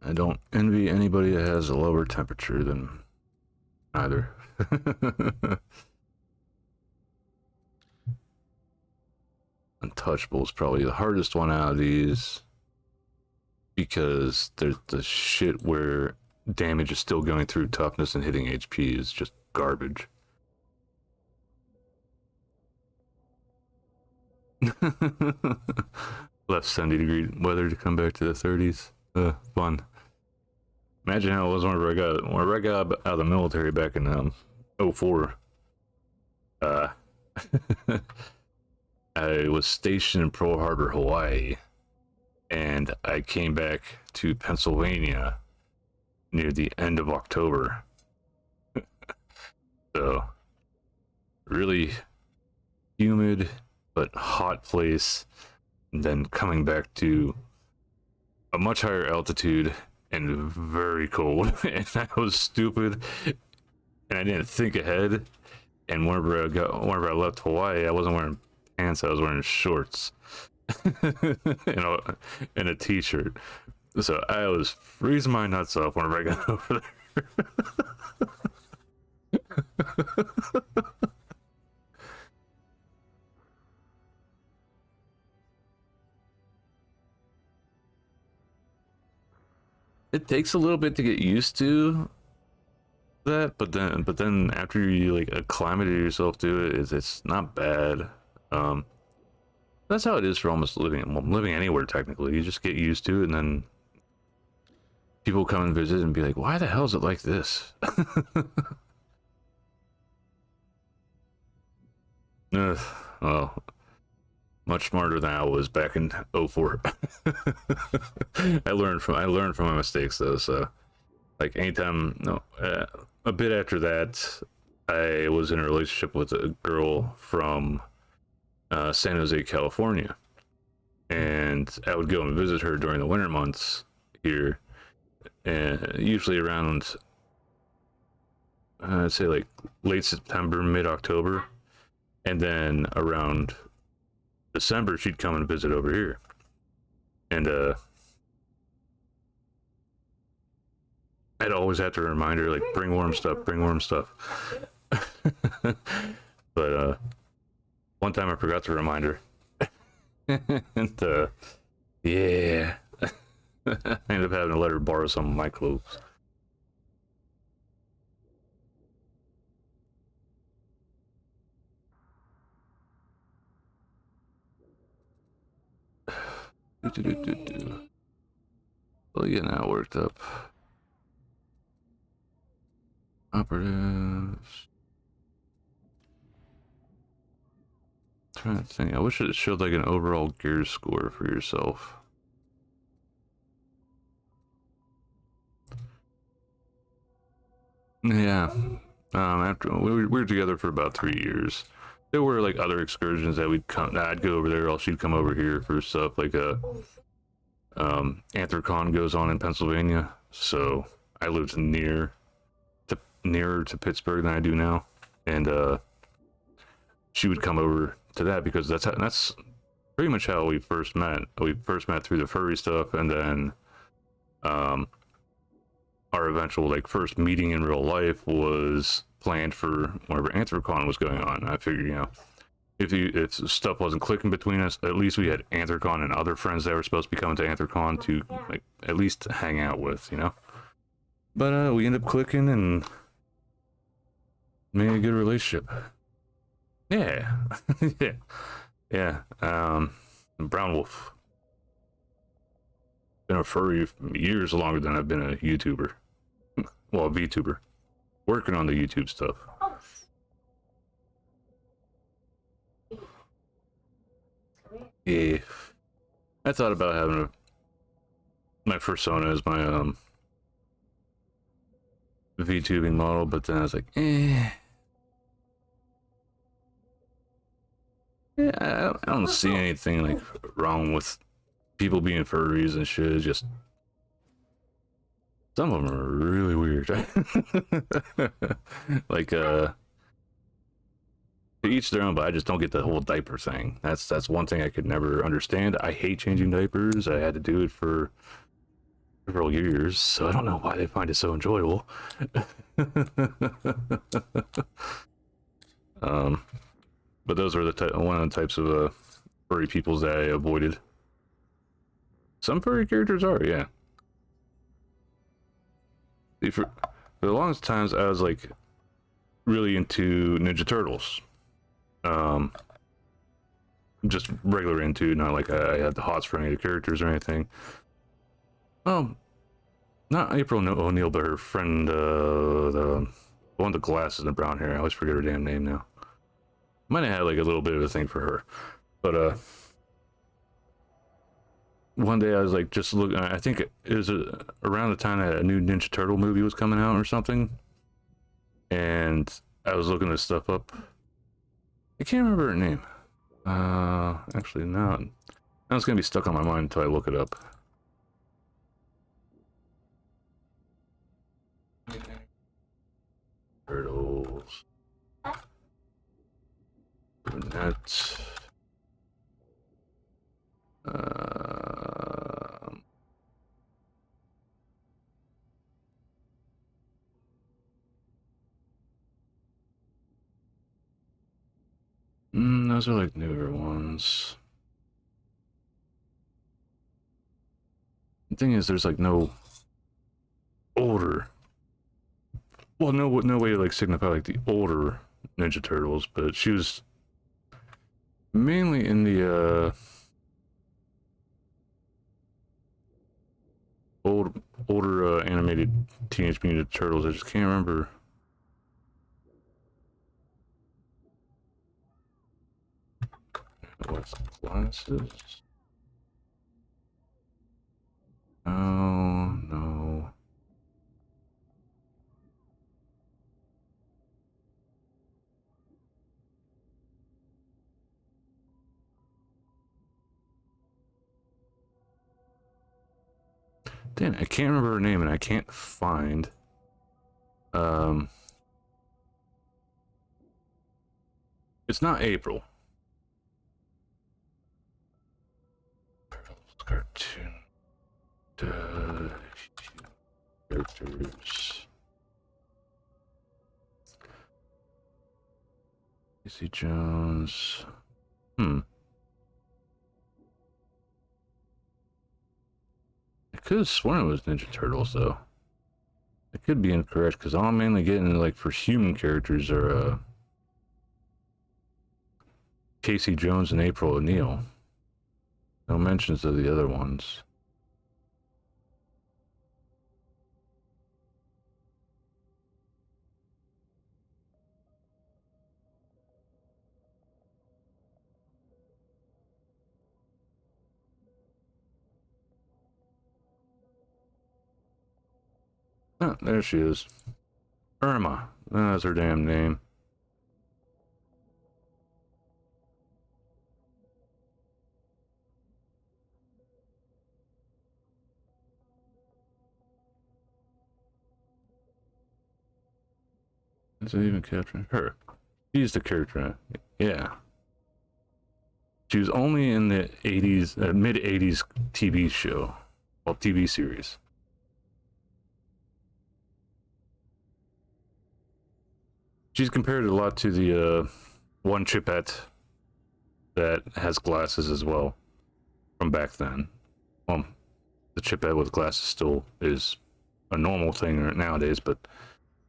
I don't envy anybody that has a lower temperature than either. Untouchable is probably the hardest one out of these because there's the shit where damage is still going through toughness and hitting HP is just garbage. Left 70-degree weather to come back to the 30s. Fun. Imagine how it was whenever I got out of the military back in 04. I was stationed in Pearl Harbor, Hawaii, and I came back to Pennsylvania near the end of October. So, really humid but hot place, and then coming back to a much higher altitude and very cold. And I was stupid, and I didn't think ahead. And whenever I left Hawaii, I wasn't wearing pants, I was wearing shorts and a t-shirt. So I was freezing my nuts off whenever I got over there. It takes a little bit to get used to that, but then after you like acclimated yourself to it, it's not bad. That's how it is for almost living anywhere technically. You just get used to it, and then people come and visit and be like, why the hell is it like this? Well, much smarter than I was back in 04. I learned from my mistakes though. So like anytime, a bit after that, I was in a relationship with a girl from San Jose, California, and I would go and visit her during the winter months here, and usually around I'd say like late September, mid-October, and then around December she'd come and visit over here, and I'd always have to remind her like, bring warm stuff. But one time I forgot to remind her, and yeah, I ended up having to let her borrow some of my clothes. Well, yeah, now worked up. Operatives. Trying to think. I wish it showed like an overall gear score for yourself. Yeah. After we were together for about 3 years. There were like other excursions that I'd go over there, or she'd come over here for stuff like Anthrocon goes on in Pennsylvania, so I lived nearer to Pittsburgh than I do now, and she would come over to that because that's pretty much how we first met. We first met through the furry stuff, and then our eventual like first meeting in real life was planned for whenever Anthrocon was going on. I figured, if stuff wasn't clicking between us, at least we had Anthrocon and other friends that were supposed to be coming to Anthrocon to like at least hang out with, But we ended up clicking and made a good relationship. Yeah. yeah. Brown Wolf. Been a furry years longer than I've been a YouTuber. Well, a VTuber. Working on the YouTube stuff. Yeah. I thought about having my persona as my VTubing model, but then I was like, Yeah, I don't see anything like wrong with people being furries and shit. It's just some of them are really weird. Like to each their own, but I just don't get the whole diaper thing. That's one thing I could never understand. I hate changing diapers. I had to do it for several years, so I don't know why they find it so enjoyable. But those are one of the types of furry peoples that I avoided. Some furry characters are, yeah. See, for the longest times, I was like really into Ninja Turtles. Just regular into, not like I had the hots for any of the characters or anything. Not April O'Neil, but her friend, the one with the glasses and the brown hair. I always forget her damn name now. Might have had like a little bit of a thing for her, but one day I was like just looking. I think it was around the time that a new Ninja Turtle movie was coming out or something, and I was looking this stuff up. I can't remember her name. Actually, no. Now it's gonna be stuck on my mind until I look it up. Turtles. Brunette. Those are like newer ones. The thing is, there's like no older. Well, no way to like signify like the older Ninja Turtles, but she was mainly in the older animated Teenage Mutant Ninja Turtles. I just can't remember. What's glasses? Oh no. Damn, I can't remember her name and I can't find it's not April. Turtles cartoon. Characters. Casey Jones. I could have sworn it was Ninja Turtles, though. I could be incorrect, because all I'm mainly getting, like, for human characters are, Casey Jones and April O'Neil. No mentions of the other ones. Oh, there she is. Irma. That's her damn name. Is it even capturing her? She's the character. Yeah. She was only in the 80s, mid 80s TV show. Well, TV series. She's compared a lot to the one Chipette that has glasses as well from back then. Well, the Chipette with glasses still is a normal thing nowadays, but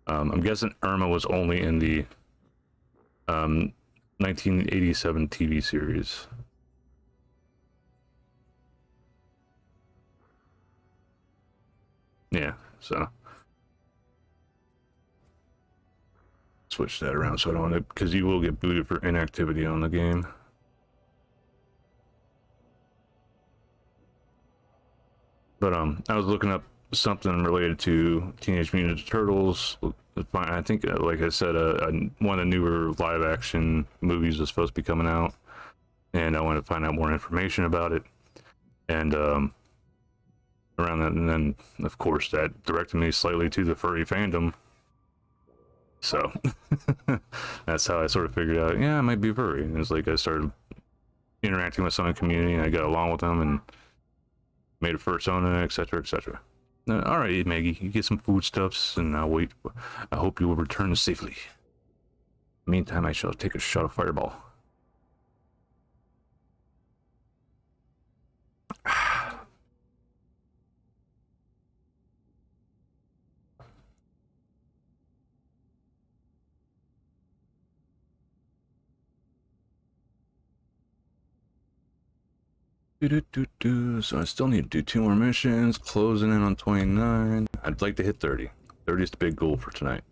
I'm guessing Irma was only in the 1987 TV series. Yeah, so switch that around so I don't want to, because you will get booted for inactivity on the game. But I was looking up something related to Teenage Mutant Ninja Turtles. I think, like I said, one of the newer live action movies was supposed to be coming out, and I wanted to find out more information about it. And around that, and then of course that directed me slightly to the furry fandom. So that's how I sort of figured out, yeah, I might be furry. And it's like I started interacting with some in the community, and I got along with them, and made a persona, etc., etc. All right, Maggie, you get some foodstuffs, and I'll wait. I hope you will return safely. Meantime, I shall take a shot of Fireball. So I still need to do 2 more missions, closing in on 29. I'd like to hit 30. 30 is the big goal for tonight.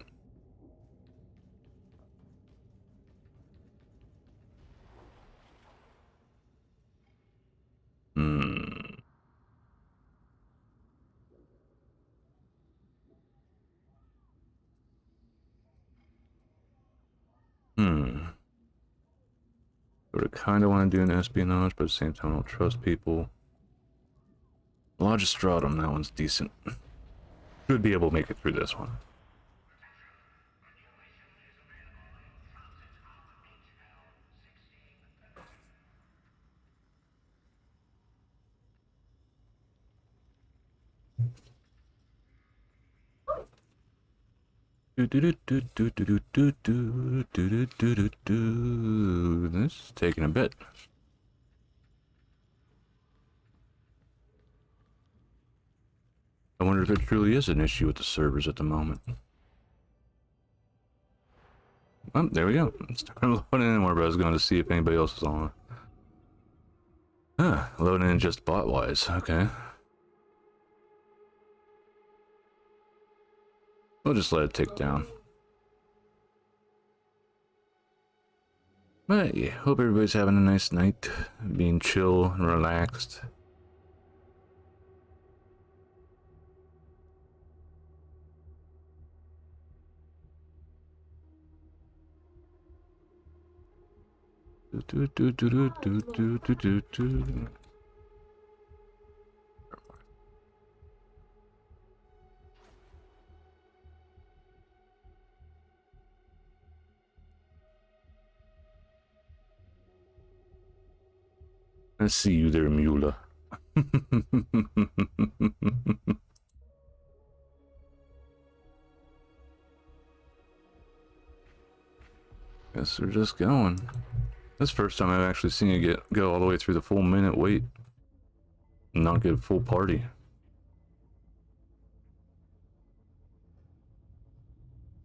Sort of kind of want to do an espionage, but at the same time I don't trust people. Logistratum, that one's decent. Should be able to make it through this one. This is taking a bit. I wonder if there truly is an issue with the servers at the moment. Oh, there we go. It's starting to load in more, but I was going to see if anybody else is on. Huh, loading in just bot-wise. Okay. We'll just let it tick down. But yeah, hope everybody's having a nice night, being chill and relaxed. I see you there, Mula. Guess we're just going. This is the first time I've actually seen it go all the way through the full minute wait and not get a full party.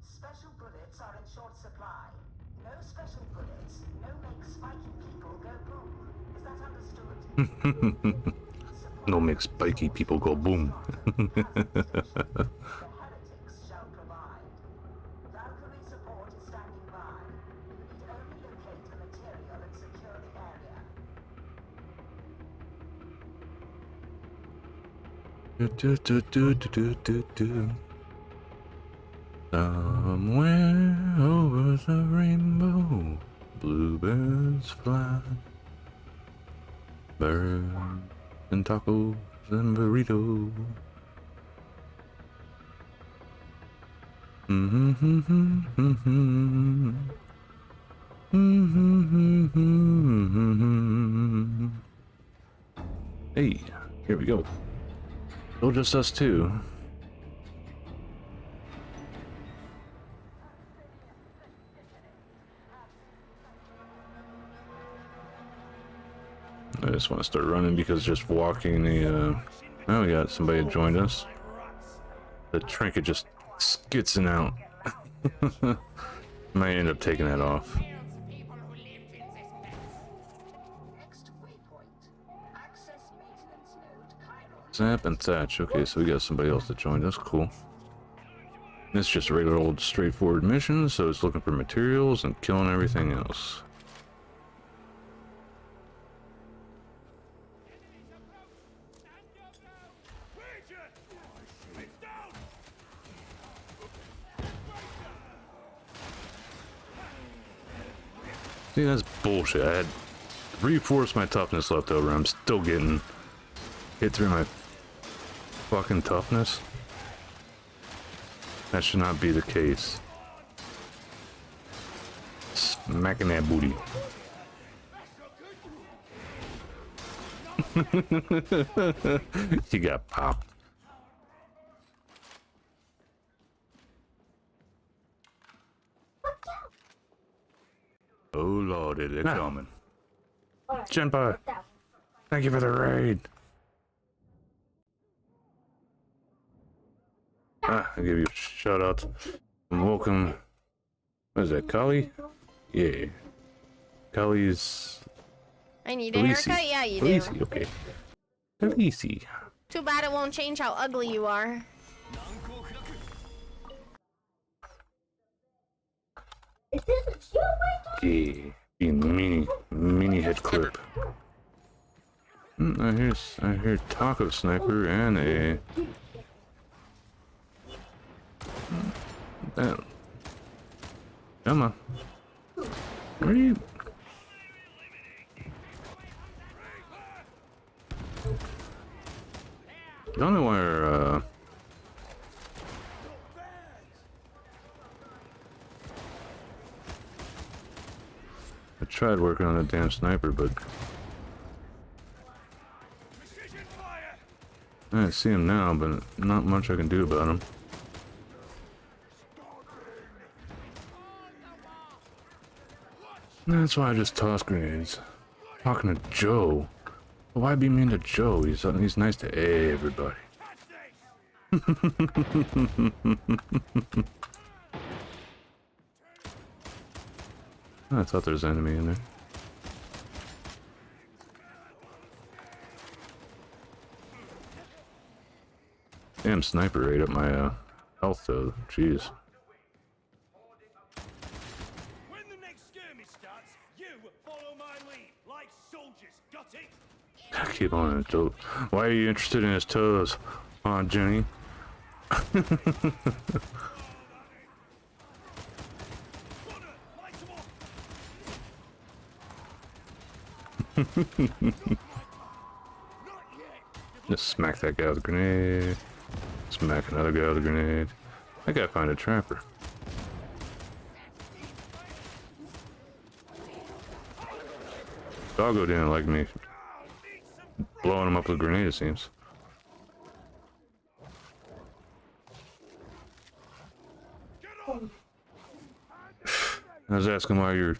Special bullets are in short supply. No special bullets, no make spiky people go boom. Is that understood? No make spiky people go boom. The heretics shall provide. Valkyrie support is standing by. You need only locate the material and secure the area. Somewhere over the rainbow, bluebirds fly. Birds and tacos and burritos. Hey, here we go. Still just us two. I just want to start running because just walking the, oh, we got somebody that joined us. The trinket just skitzing out. Might end up taking that off. Zap and Thatch. Okay, so we got somebody else that joined us. Cool. This is just a regular old straightforward mission, so it's looking for materials and killing everything else. See, that's bullshit. I had reinforced my toughness left over. I'm still getting hit through my fucking toughness. That should not be the case. Smacking that booty. You got popped. Oh lordy, they're coming. Genpai, thank you for the raid. I give you a shout out and welcome. What is that, Kali? Yeah. Kali's. I need a haircut? Yeah, you do. Khaleesi, okay. Khaleesi. Too bad it won't change how ugly you are. Yeah. Being mini head clip. I hear taco sniper and a. Damn. Come on. Where are you? Don't know where, I tried working on a damn sniper, but I see him now, but not much I can do about him. That's why I just toss grenades. Talking to Joe. Why be mean to Joe? He's nice to everybody. I thought there was an enemy in there. Damn sniper ate up my health though. Jeez. When the next skirmish starts, you follow my lead, like soldiers. Got it? I keep on his toes. Why are you interested in his toes, Aunt Jenny? Just smack that guy with a grenade. Smack another guy with a grenade. I gotta find a trapper. Doggo didn't like me blowing him up with a grenade, it seems. I was asking why you're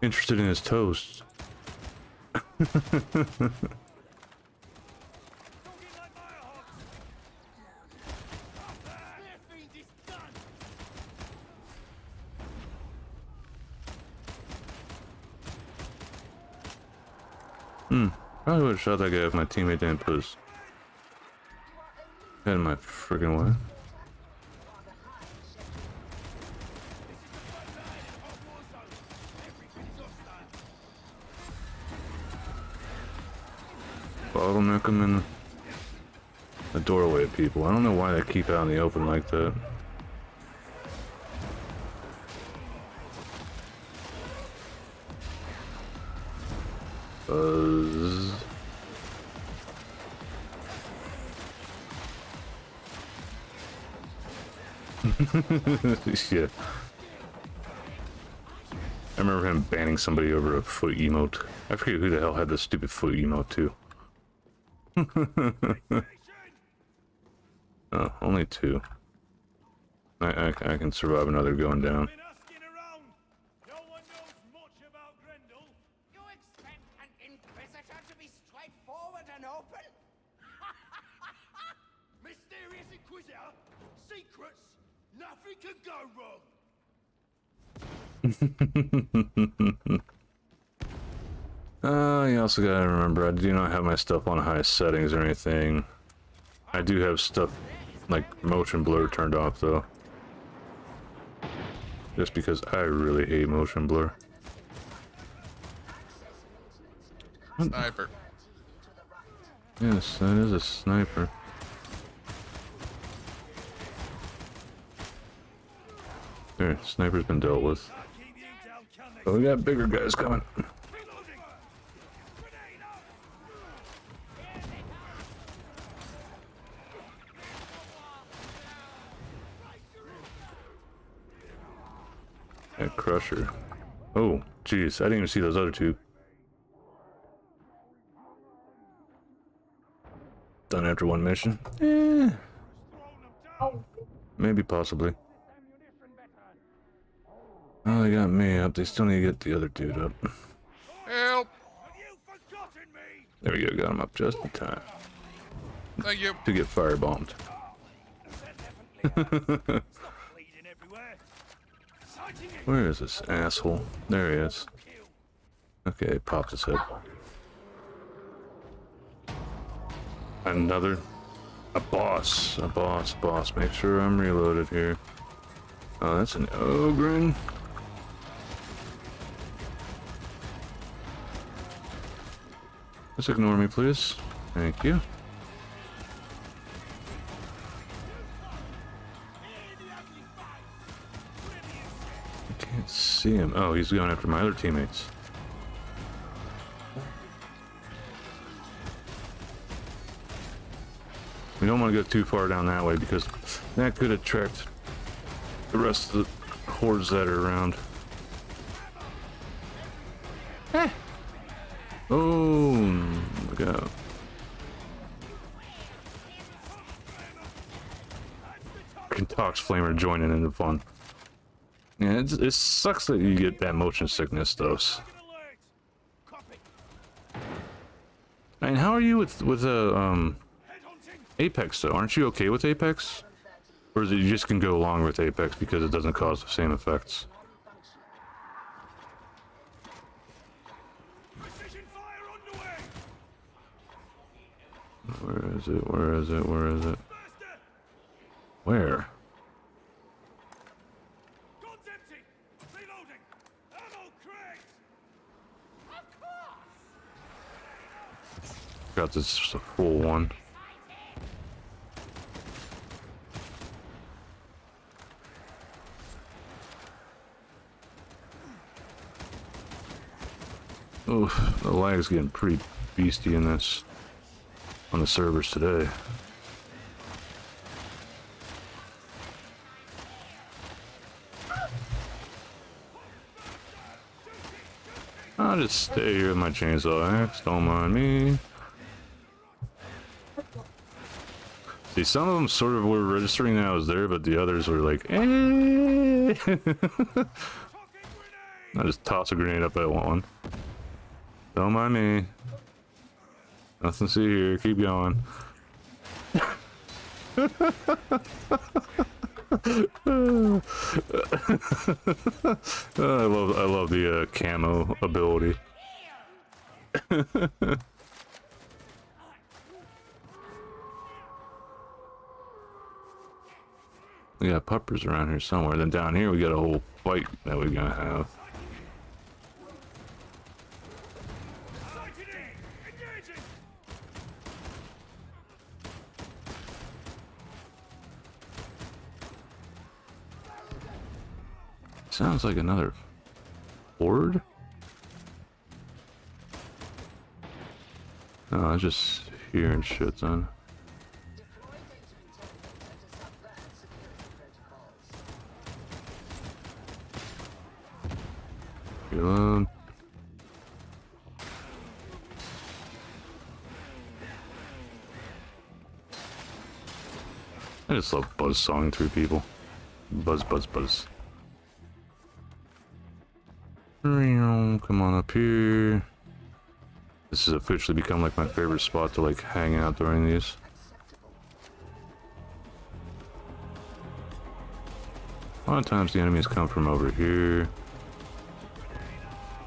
interested in his toast. Probably would have shot that guy if my teammate didn't put his head in my friggin' way. Bottleneck them in the doorway, people. I don't know why they keep out in the open like that. Buzz. Yeah. I remember him banning somebody over a foot emote. I forget who the hell had this stupid foot emote too. Oh, only two. I can survive another going down. Mysterious Inquisitor, secrets, nothing can go wrong. You also gotta remember, I do not have my stuff on high settings or anything. I do have stuff like motion blur turned off though. Just because I really hate motion blur. Sniper. Yes, that is a sniper. There, sniper's been dealt with. But we got bigger guys coming. That crusher. Oh, jeez, I didn't even see those other two. Done after one mission? Maybe, possibly. Oh, they got me up. They still need to get the other dude up. Help! There we go, got him up just in time. Thank you. To get firebombed. Where is this asshole? There he is. Okay, popped his head. Another. A boss. A boss. Boss. Make sure I'm reloaded here. Oh, that's an ogre. Just ignore me, please. Thank you. I can't see him. Oh, he's going after my other teammates. We don't want to go too far down that way because that could attract the rest of the hordes that are around. Oh, look out. Contox Flamer joining in the fun. Yeah, it sucks that you get that motion sickness though. I mean, how are you with Apex though? Aren't you okay with Apex? Or is it you just can go along with Apex because it doesn't cause the same effects? Where is it? Where is it? Where is it? Where? Got this just a full one. Oof, the lag's getting pretty beastie in this on the servers today. I'll just stay here with my chainsaw axe, don't mind me. See, some of them sort of were registering that I was there, but the others were like, eh. I just toss a grenade up at one. Don't mind me. Nothing to see here, keep going. I love the camo ability. We got puppers around here somewhere. Then down here we got a whole fight that we're gonna have. Sounds like another horde? No, I was just hearing shit then. Reload. I just love buzzsawing through people. Buzz, buzz, buzz. Come on up here. This has officially become like my favorite spot to like hang out during these. A lot of times the enemies come from over here.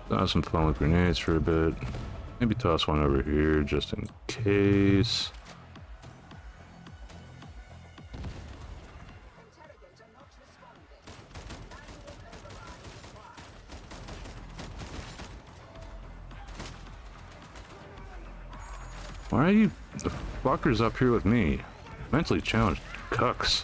Toss some fun with grenades for a bit. Maybe toss one over here just in case. Why are you the fuckers up here with me? Mentally challenged cucks.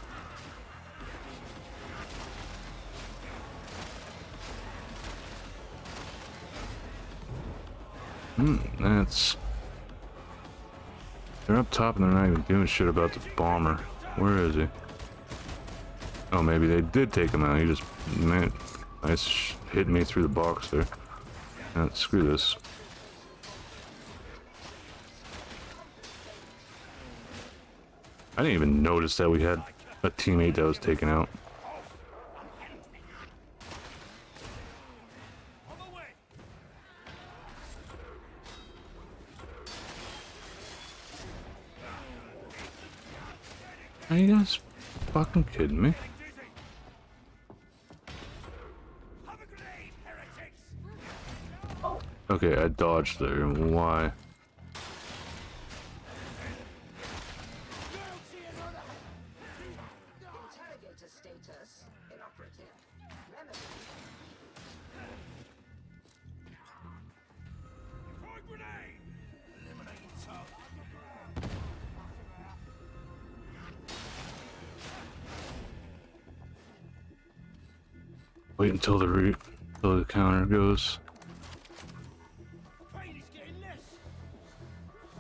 That's... They're up top and they're not even doing shit about the bomber. Where is he? Oh, maybe they did take him out. He just, man, nice hit me through the box there. Screw this. I didn't even notice that we had a teammate that was taken out. Are you guys Fucking kidding me? Okay, I dodged there. Why? Interrogator status inoperative. Remedy. Wait until the counter goes.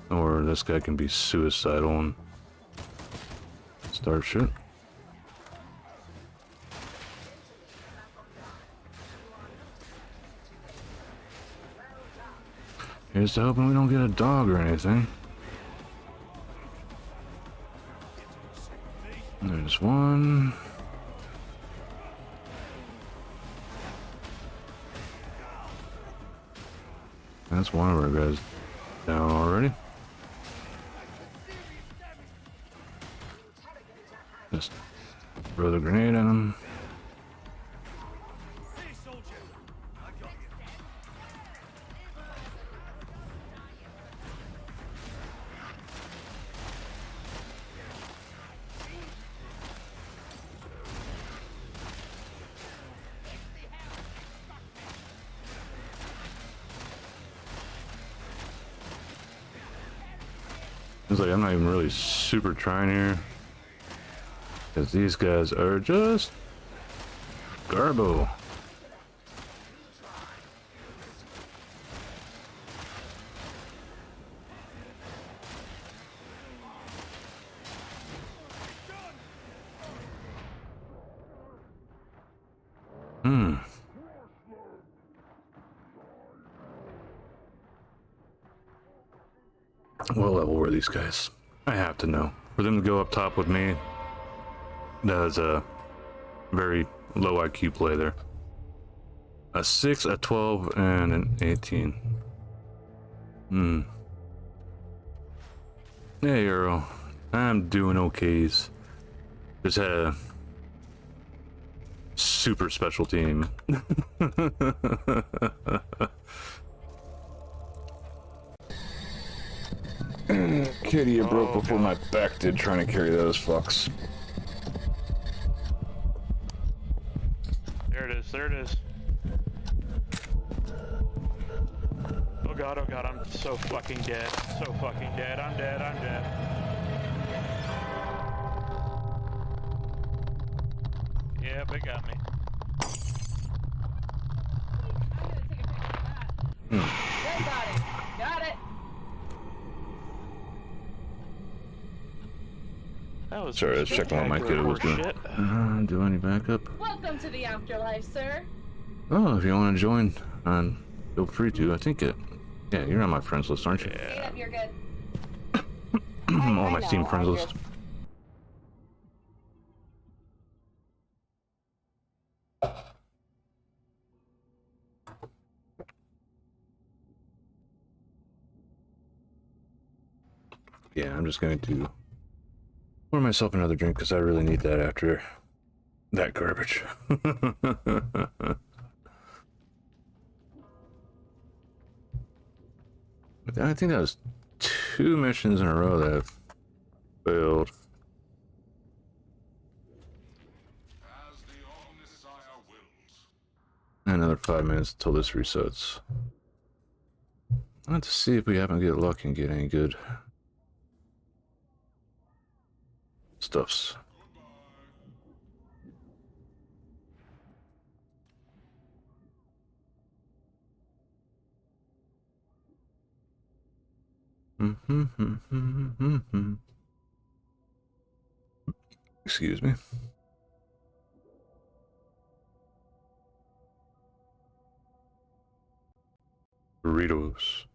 Or this guy can be suicidal and start shit. Here's to hoping we don't get a dog or anything. There's one. That's one of our guys down already. Just throw the grenade at him. It's like I'm not even really super trying here. Because these guys are just garbo. What level were these guys? I have to know. For them to go up top with me, that is a very low IQ play there. A 6, a 12, and an 18. Hey, Earl. I'm doing okays. Just had a super special team. Kitty, you broke before my back did trying to carry those fucks. There it is, there it is. Oh god, I'm so fucking dead. So fucking dead, I'm dead, I'm dead. Yep, it got me. Got it. Got it. That was sorry, I was checking what my kid was doing. Do any backup? Welcome to the afterlife, sir. Oh, if you want to join, feel free to. I think yeah, you're on my friends list, aren't you? Yeah. You're good. On my Steam friends list. Yeah, I'm just going to pour myself another drink because I really need that after that garbage. I think that was 2 missions in a row that have failed. Another 5 minutes till this resets. I want to see if we happen to get lucky and get any good stuffs. Excuse me. Burritos.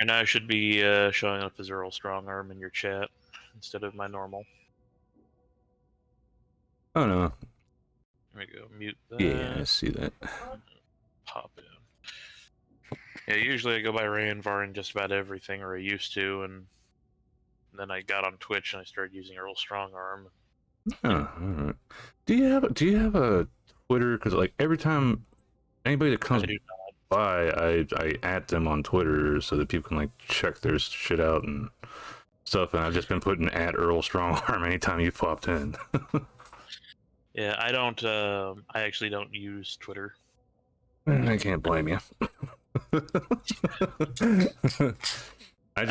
And I should be showing up as Earl Strongarm in your chat instead of my normal. Oh no, mute that. Yeah, I see that. Pop in. Yeah, usually I go by Ranvar in just about everything, or I used to, and then I got on Twitch and I started using Earl Strongarm. Oh, all right. Do you have a Twitter? Because like every time anybody that comes by, I at them on Twitter so that people can like check their shit out and stuff. And I've just been putting at Earl Strongarm anytime you popped in. Yeah, I don't. I actually don't use Twitter. I can't blame you. I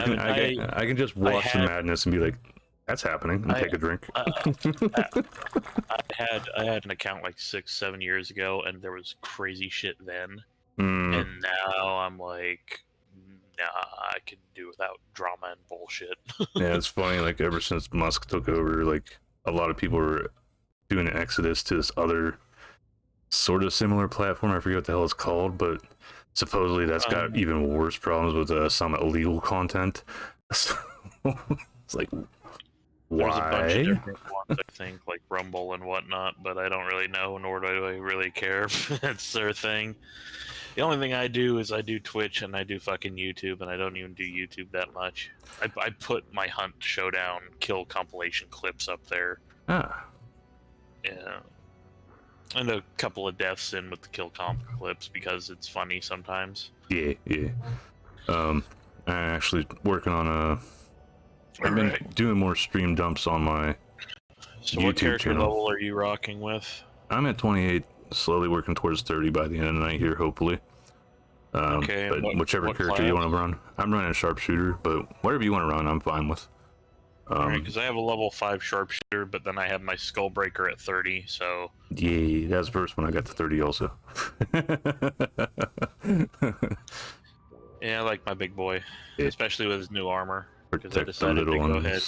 can just watch the madness and be like, "That's happening," and take a drink. I had an account like 6-7 years ago, and there was crazy shit then. And now I'm like, nah, I can do without drama and bullshit. Yeah, it's funny. Like ever since Musk took over, like a lot of people were doing an exodus to this other sort of similar platform. I forget what the hell it's called, but supposedly that's got even worse problems with some illegal content. So, it's like, why? There's a bunch of different ones, I think, like Rumble and whatnot, but I don't really know, nor do I really care. It's their thing. The only thing I do is I do Twitch and I do fucking YouTube, and I don't even do YouTube that much. I put my Hunt Showdown kill compilation clips up there. Ah. Yeah. And a couple of deaths in with the kill comp clips because it's funny sometimes. Yeah. I'm actually working on I've been doing more stream dumps on my So YouTube what character channel. level are you rocking with? I'm at 28, slowly working towards 30 by the end of the night here, hopefully. Okay, but whichever character you want to run. I'm running a sharpshooter, but whatever you want to run, I'm fine with. Alright, because I have a level 5 sharpshooter, but then I have my Skullbreaker at 30, so... Yeah, that's the first one I got to 30 also. Yeah, I like my big boy, especially with his new armor. Because I Protect the decided to little go ones. ahead,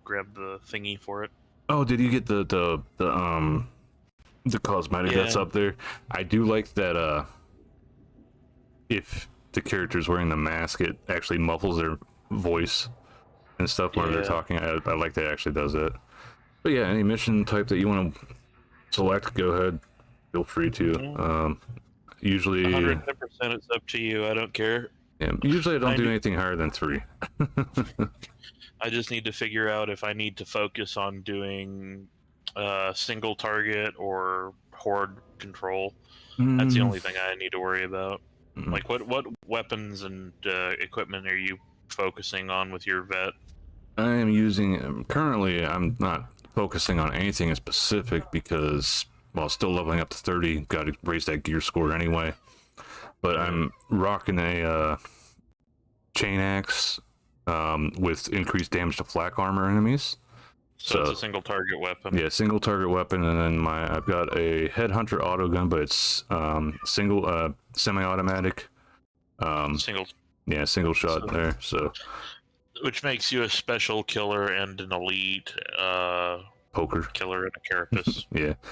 grab the thingy for it. Oh, did you get the cosmetic that's up there? I do like that. If the character's wearing the mask, it actually muffles their voice and stuff when they're talking. I like that it actually does that. But yeah, any mission type that you want to select, go ahead. Feel free to. Usually 110%, it's up to you. I don't care. Yeah, usually I don't do anything higher than 3. I just need to figure out if I need to focus on doing single target or horde control. That's the only thing I need to worry about. Like, what weapons and equipment are you focusing on with your vet? I am using currently. I'm not focusing on anything in specific because, well, still leveling up to 30. Got to raise that gear score anyway. But I'm rocking a chain axe with increased damage to flak armor enemies. So it's a single target weapon. Yeah, single target weapon, and then I've got a headhunter auto gun, but it's single semi-automatic. Single shot there. So, which makes you a special killer and an elite poker killer and a carapace.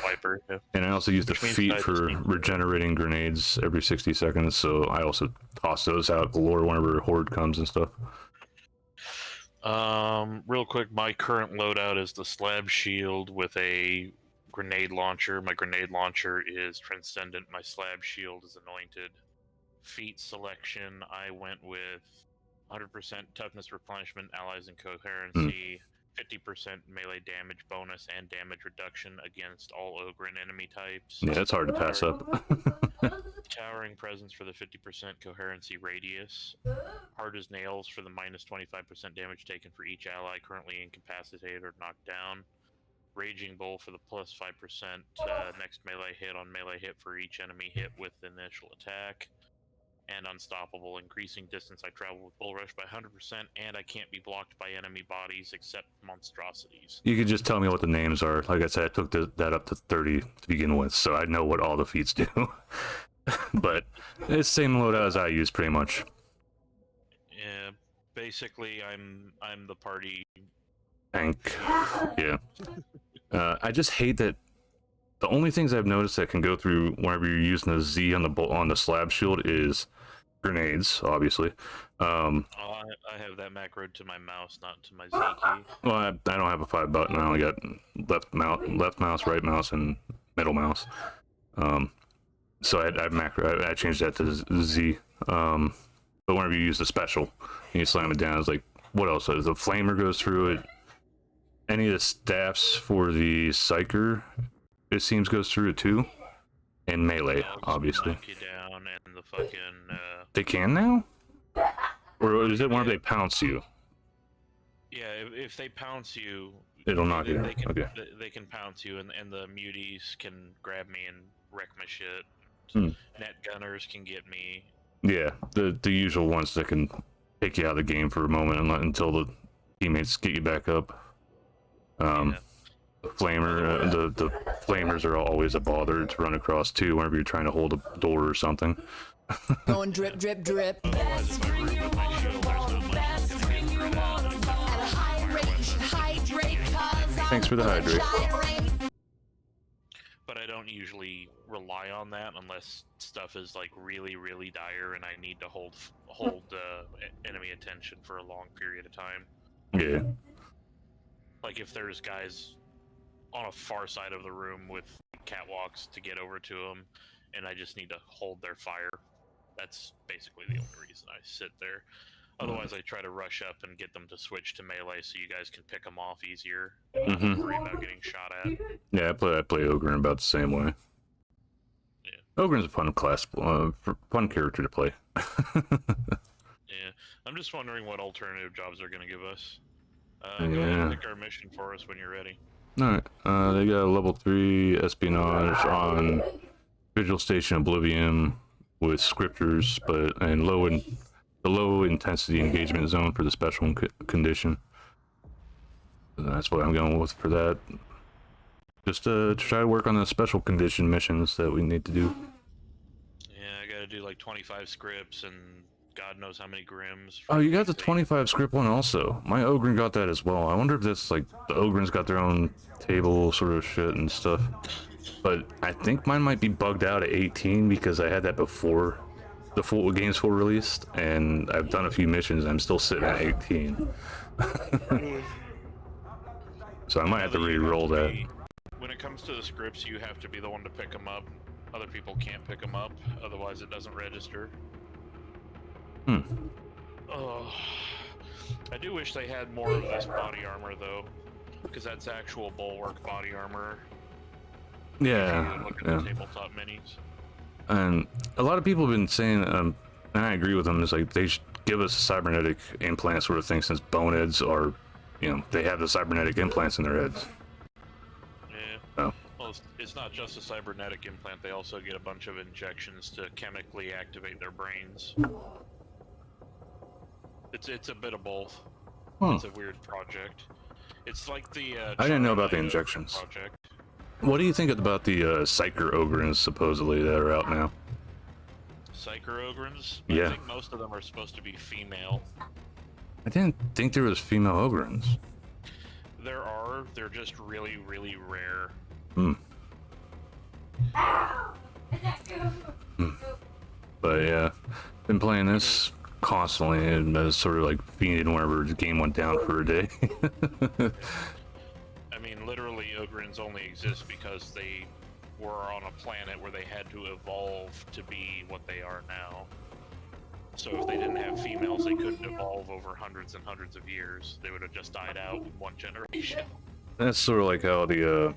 Wiper. Yeah. And I also use the feet for regenerating grenades every 60 seconds, so I also toss those out galore whenever a horde comes and stuff. Real quick, my current loadout is the slab shield with a grenade launcher. My grenade launcher is transcendent. My slab shield is anointed. Feat selection, I went with 100% toughness replenishment, allies and coherency, 50% melee damage bonus and damage reduction against all Ogren enemy types. Yeah, that's hard to pass up. Towering presence for the 50% coherency radius. Hard as nails for the minus 25% damage taken for each ally currently incapacitated or knocked down. Raging Bull for the plus 5% next melee hit on melee hit for each enemy hit with the initial attack. And Unstoppable, increasing distance I travel with Bull Rush by 100%, and I can't be blocked by enemy bodies except monstrosities. You could just tell me what the names are. Like I said, I took that up to 30 to begin with, so I know what all the feats do. But it's the same loadout as I use, pretty much. Yeah, basically, I'm the party tank. Yeah. I just hate that. The only things I've noticed that can go through whenever you're using a Z on the slab shield is grenades, obviously. I have that macro to my mouse, not to my Z key. Well, I don't have a 5 button. I only got left mouse, right mouse, and middle mouse. So I changed that to Z. But whenever you use the special and you slam it down, it's like, what else? The flamer goes through it. Any of the staffs for the psyker, it seems, goes through it too. And melee, obviously. Knock you down and the fucking, They can now? Or is it whenever they pounce you? Yeah, if they pounce you, It'll knock you. Okay. They can pounce you, and the muties can grab me and wreck my shit. Net gunners can get me. Yeah, the usual ones that can take you out of the game for a moment until the teammates get you back up. The flamer, the flamers are always a bother to run across too whenever you're trying to hold a door or something. Going drip, drip, drip. Thanks for the hydrate. But I don't usually rely on that unless stuff is like really, really dire and I need to hold enemy attention for a long period of time. Yeah. Like if there's guys on a far side of the room with catwalks to get over to them, and I just need to hold their fire. That's basically the only reason I sit there. Otherwise, I try to rush up and get them to switch to melee so you guys can pick them off easier. Don't worry about getting shot at. Yeah, I play Ogren about the same way. Yeah. Ogren's a fun class, fun character to play. Yeah, I'm just wondering what alternative jobs they're going to give us. Go ahead and pick our mission for us when you're ready. Alright, they got a level 3 espionage on Visual Station Oblivion with scripters, and the low intensity engagement zone for the special condition. So that's what I'm going with for that. Just to try to work on the special condition missions that we need to do. Yeah, I gotta do like 25 scripts and God knows how many Grims. Oh, you got the 25 script one also. My Ogren got that as well. I wonder if that's like the Ogren's got their own table sort of shit and stuff. But I think mine might be bugged out at 18 because I had that before the game's full released, and I've done a few missions and I'm still sitting at 18. So I might have to re-roll that. When it comes to the scripts, you have to be the one to pick them up. Other people can't pick them up, otherwise it doesn't register. Oh, I do wish they had more of this body armor though, because that's actual bulwark body armor. Yeah, look at the tabletop minis. And a lot of people have been saying, and I agree with them, is like they should give us a cybernetic implant sort of thing, since boneheads are, they have the cybernetic implants in their heads. Yeah. Oh. Well, it's not just a cybernetic implant, they also get a bunch of injections to chemically activate their brains. It's a bit of both. It's a weird project. It's like the I didn't know about the injections. Project. What do you think about the Psyker Ogrens supposedly that are out now? Psyker Ogrens? Yeah. I think most of them are supposed to be female. I didn't think there was female Ogrens. There are. They're just really, really rare. But yeah, been playing this constantly, and I was sort of like fiending whenever the game went down for a day. I mean, literally, Ogrens only exist because they were on a planet where they had to evolve to be what they are now. So if they didn't have females, they couldn't evolve over hundreds and hundreds of years. They would have just died out in one generation. That's sort of like how the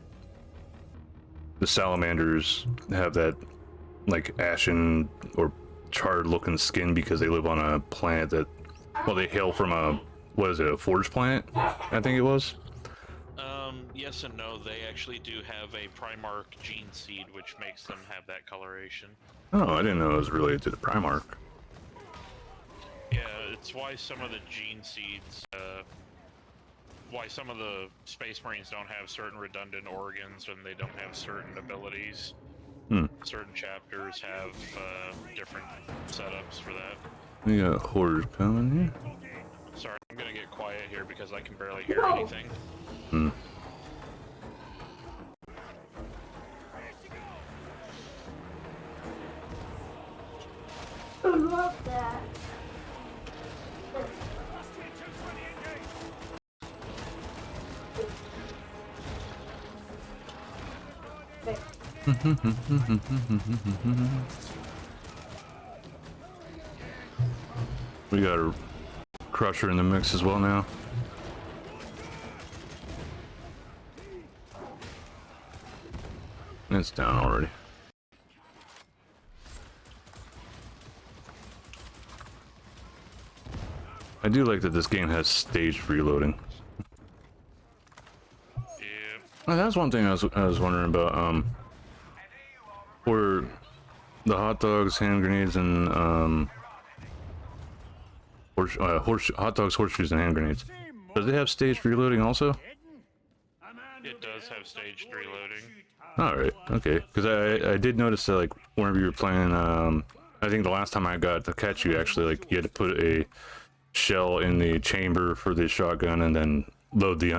salamanders have that like ashen or charred looking skin because they live on a planet that, well, they hail from a, what is it, a forge planet, I think it was? Yes and no. They actually do have a Primarch gene seed, which makes them have that coloration. Oh, I didn't know it was related to the Primarch. Yeah, it's why some of the gene seeds, why some of the Space Marines don't have certain redundant organs and they don't have certain abilities. Certain chapters have different setups for that. We got hordes coming here. Sorry, I'm gonna get quiet here because I can barely hear anything. I love that. We got a crusher in the mix as well now. It's down already. I do like that this game has staged reloading. Well, that's one thing I was wondering about. For the hot dogs, hand grenades, and hot dogs, horseshoes, and hand grenades. Does it have staged reloading also? It does have staged reloading. All right, okay. Because I did notice that like whenever you were playing, I think the last time I got to catch you, actually, like you had to put a shell in the chamber for the shotgun and then load the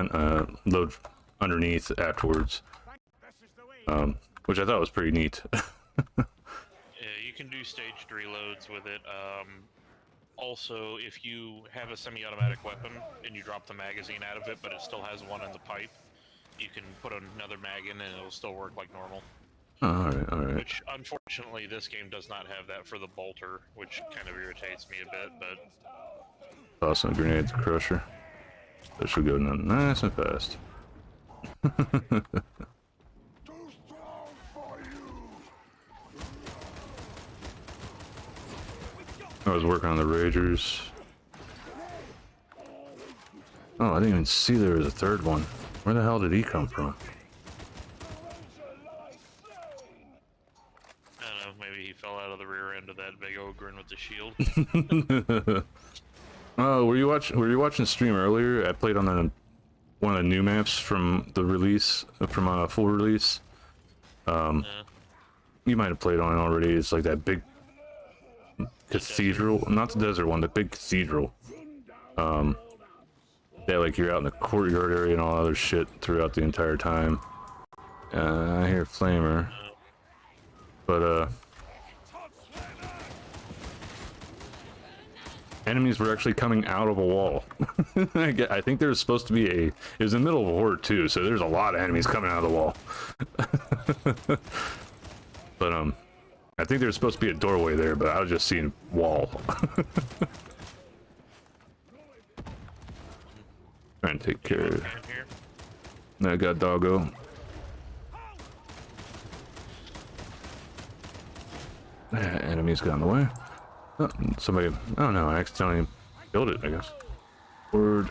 load underneath afterwards, which I thought was pretty neat. Yeah, you can do staged reloads with it. Also, if you have a semi-automatic weapon and you drop the magazine out of it, but it still has one in the pipe, you can put another mag in and it'll still work like normal. Alright, alright. Which, unfortunately, this game does not have that for the bolter, which kind of irritates me a bit, but... Toss some grenades, crusher. That should go down nice and fast. I was working on the Ragers. Oh, I didn't even see there was a third one. Where the hell did he come from? I don't know, maybe he fell out of the rear end of that big ogre with the shield. Oh, were you watching the stream earlier? I played on one of the new maps from the release, from a full release. You might have played on it already. It's like that big cathedral, not the desert one, the big cathedral. Yeah, like you're out in the courtyard area and all other shit throughout the entire time. I hear Flamer, but enemies were actually coming out of a wall. I think there's supposed to be it was in the middle of a horde too, so there's a lot of enemies coming out of the wall. But I think there's supposed to be a doorway there, but I was just seeing wall. Trying to take care of it. I got doggo. Enemies got in the way. Oh, somebody, I don't know, I accidentally killed it, I guess. Word.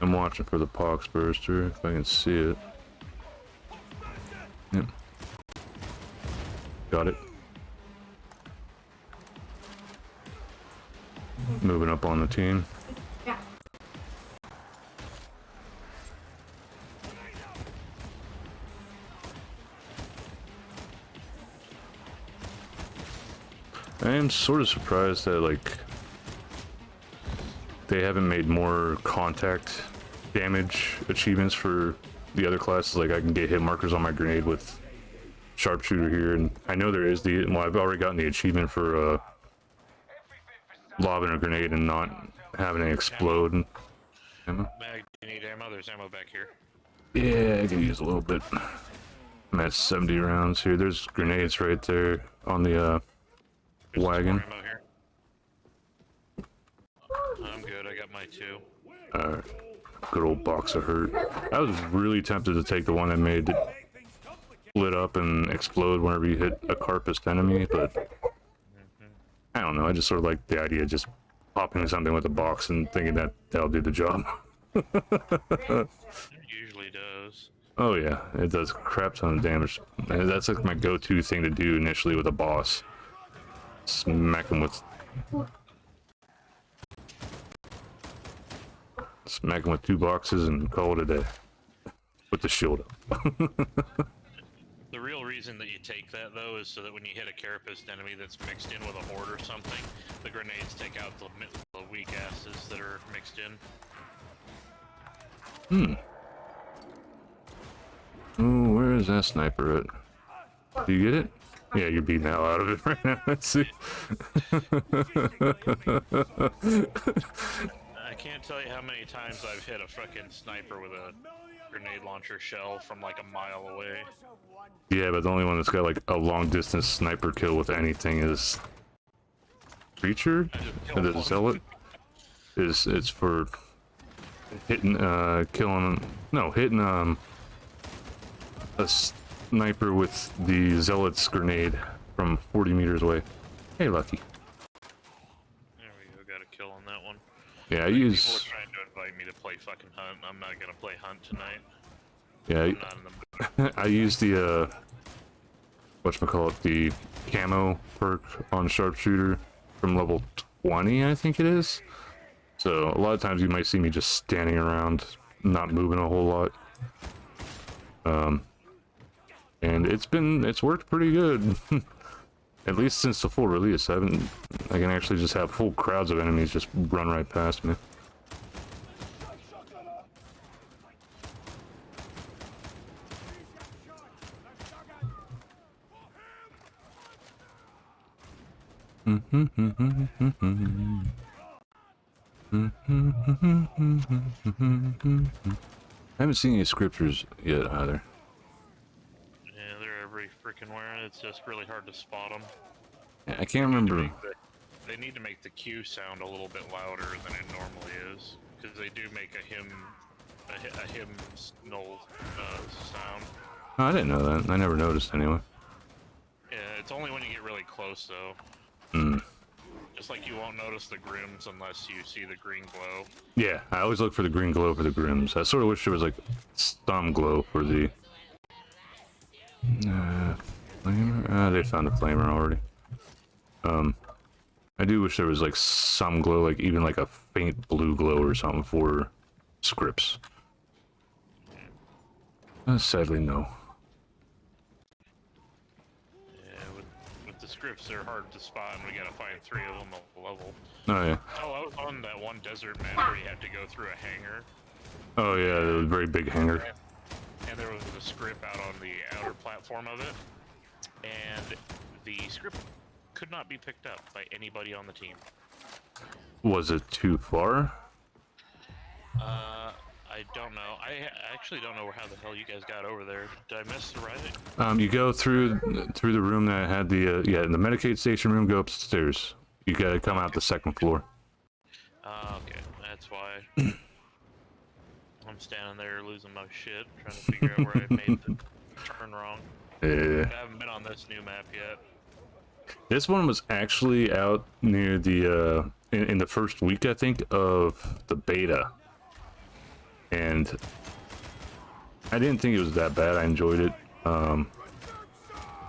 I'm watching for the pox burster, if I can see it. Yep. Got it. Moving up on the team. Yeah. I am sort of surprised that, like, they haven't made more contact damage achievements for the other classes. Like, I can get hit markers on my grenade with sharpshooter here, and I know there is well, I've already gotten the achievement for lobbing a grenade and not having it explode. Ammo? Mag, you need ammo? There's ammo back here. Yeah, I can use a little bit. I'm at 70 rounds here. There's grenades right there on the wagon. I'm good, I got my 2. Alright. Good old box of hurt. I was really tempted to take the one that made it split up and explode whenever you hit a carpus enemy, but I don't know, I just sort of like the idea of just popping something with a box and thinking that that'll do the job. It usually does. Oh yeah, it does a crap ton of damage. That's like my go-to thing to do initially with a boss. Smack him with... Smack him with 2 boxes and call it a day. With the shield up. The real reason that you take that, though, is so that when you hit a carapaced enemy that's mixed in with a horde or something, the grenades take out the weak asses that are mixed in. Oh, where is that sniper at? Do you get it? Yeah, you're beating the hell out of it right now. Let's see. I I can't tell you how many times I've hit a fucking sniper with a grenade launcher shell from like a mile away. Yeah, but the only one that's got like a long distance sniper kill with anything is Creature, the Zealot. It's for hitting, hitting a sniper with the Zealot's grenade from 40 meters away. Hey, Lucky. There we go, got a kill on that one. Yeah, I People use. were trying to invite me to play fucking Hunt. I'm not gonna play Hunt tonight. Yeah, I use the whatchamacallit, the camo perk on Sharpshooter from level 20, I think it is. So a lot of times you might see me just standing around, not moving a whole lot. And it's worked pretty good. At least since the full release. I can actually just have full crowds of enemies just run right past me. I haven't seen any scriptures yet either. Yeah, they're every freaking where. It's just really hard to spot them. Yeah, I can't remember. They need to make the Q sound a little bit louder than it normally is, because they do make a hymnal sound. Oh, I didn't know that. I never noticed anyway. Yeah, it's only when you get really close though. Just like you won't notice the Grims unless you see the green glow. Yeah, I always look for the green glow for the Grims. I sort of wish there was like some glow for the flamer. They found a flamer already. I do wish there was like some glow, like even like a faint blue glow or something for scripts. Sadly, no. The scripts are hard to spot, and we gotta find 3 of them at the level. Oh yeah. Oh, I was on that one desert map where you had to go through a hangar. Oh yeah, the very big hangar. And there was a script out on the outer platform of it, and the script could not be picked up by anybody on the team. Was it too far? I don't know. I actually don't know how the hell you guys got over there. Did I miss the right? You go through the room that had the in the Medicaid station room. Go upstairs. You gotta come out the 2nd floor. Okay, that's why. I'm standing there losing my shit, trying to figure out where I made the turn wrong. Yeah. I haven't been on this new map yet. This one was actually out near the in the first week, I think, of the beta. And I didn't think it was that bad. I enjoyed it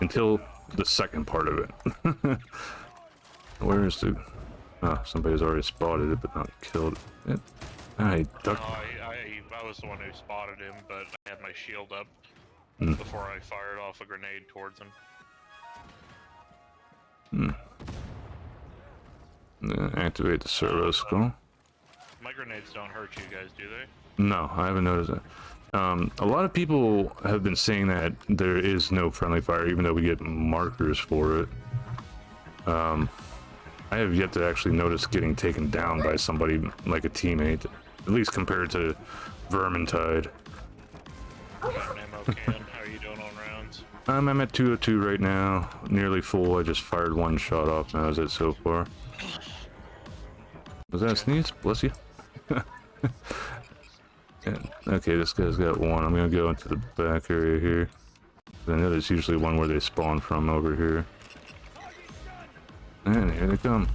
until the second part of it. Where is the... Oh, somebody's already spotted it, but not killed it. I was the one who spotted him, but I had my shield up before I fired off a grenade towards him. Activate the servo skull. My grenades don't hurt you guys, do they? No, I haven't noticed that. A lot of people have been saying that there is no friendly fire, even though we get markers for it. I have yet to actually notice getting taken down by somebody like a teammate, at least compared to Vermintide. Got an ammo can. How are you doing on rounds? I'm at 202 right now, nearly full. I just fired 1 shot off, and that was it so far. Was that a sneeze? Bless you. Yeah, okay, this guy's got 1. I'm gonna go into the back area here. I know there's usually one where they spawn from over here. And here they come.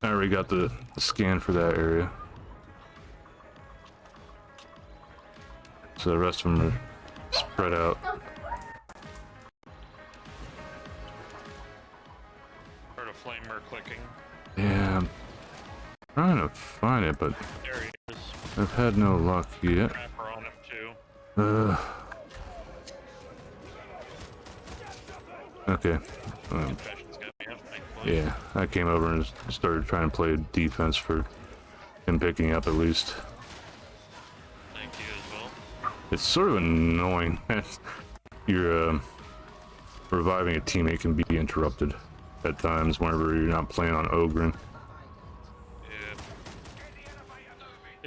I already got the scan for that area. So the rest of them are spread out. Heard a flamer clicking. Yeah, I'm trying to find it, but There he is. I've had no luck yet. Trapper on him too. Okay. Yeah, I came over and started trying to play defense for him picking up at least. Thank you as well. It's sort of annoying that you're reviving a teammate can be interrupted at times whenever you're not playing on Ogren. Yeah.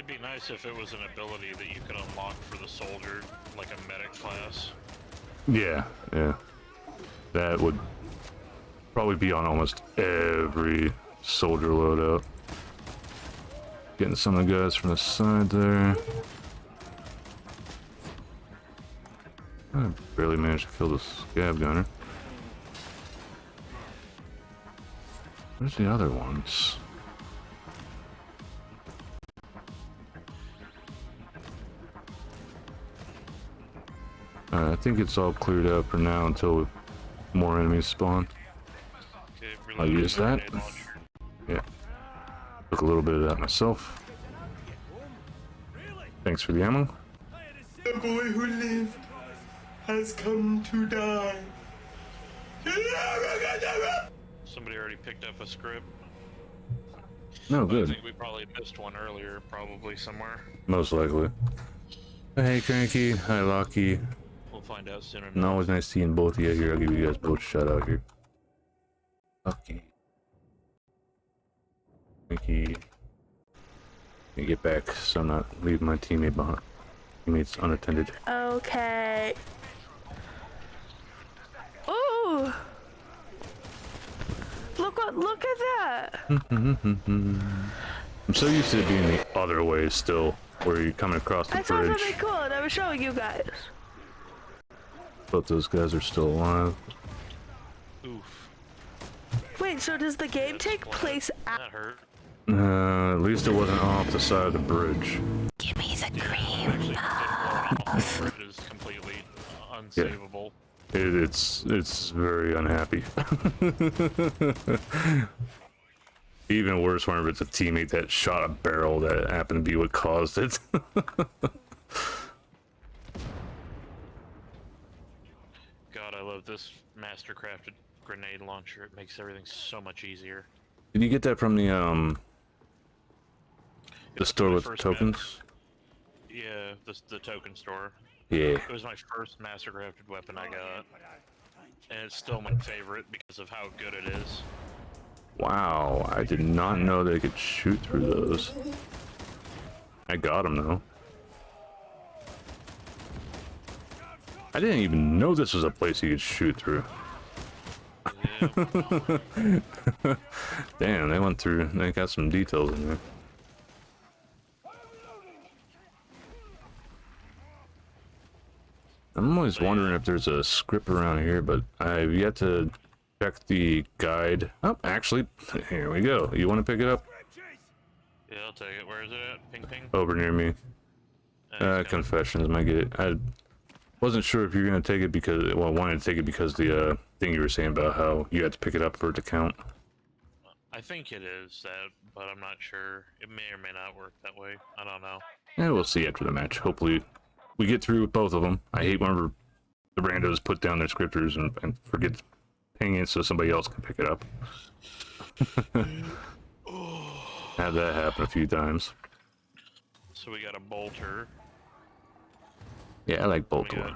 It'd be nice if it was an ability that you could unlock for the soldier, like a medic class. Yeah, yeah. That would probably be on almost every soldier loadout. Getting some of the guys from the side there. I barely managed to kill the scab gunner. Where's the other ones? I think it's all cleared up for now until more enemies spawn. I'll use that. Yeah. Took a little bit of that myself. Thanks for the ammo. The boy who lived has come to die. Somebody already picked up a script. No, But I good. think we probably missed one earlier, probably somewhere. Most likely. Hey, Cranky. Hi, Locky. We'll find out soon enough. And always nice seeing both of you here. I'll give you guys both a shout out here. Okay. Cranky. Let me get back so I'm not leaving my teammates unattended. Okay. Ooh! Look at that! I'm so used to it being the other way still, where you're coming across the I saw bridge. something cool and I was showing you guys. But those guys are still alive. Oof. Wait, so does the game take place at— That hurt. At least it wasn't off the side of the bridge. Give me the cream. Actually, the bridge is completely unsavable. It's very unhappy. Even worse whenever it's a teammate that shot a barrel that happened to be what caused it. God, I love this master-crafted grenade launcher. It makes everything so much easier. Did you get that from the store with First tokens? Yeah, the token store. Yeah. It was my first master-crafted weapon I got. And it's still my favorite because of how good it is. Wow, I did not know they could shoot through those. I got them though. I didn't even know this was a place you could shoot through. Damn, they went through, they got some details in there. I'm always wondering if there's a script around here, but I've yet to check the guide. Oh, actually, here we go. You want to pick it up? Yeah, I'll take it. Where is it at? Ping ping? Over near me. Confessions might get it. I wasn't sure if you're going to take it because, well, I wanted to take it because the thing you were saying about how you had to pick it up for it to count. I think it is that, but I'm not sure. It may or may not work that way. I don't know. Yeah, we'll see after the match. Hopefully we get through with both of them. I hate whenever the randos put down their scripters and forget to ping it so somebody else can pick it up. Had that happen a few times. So we got a bolter. Yeah, I like bolter.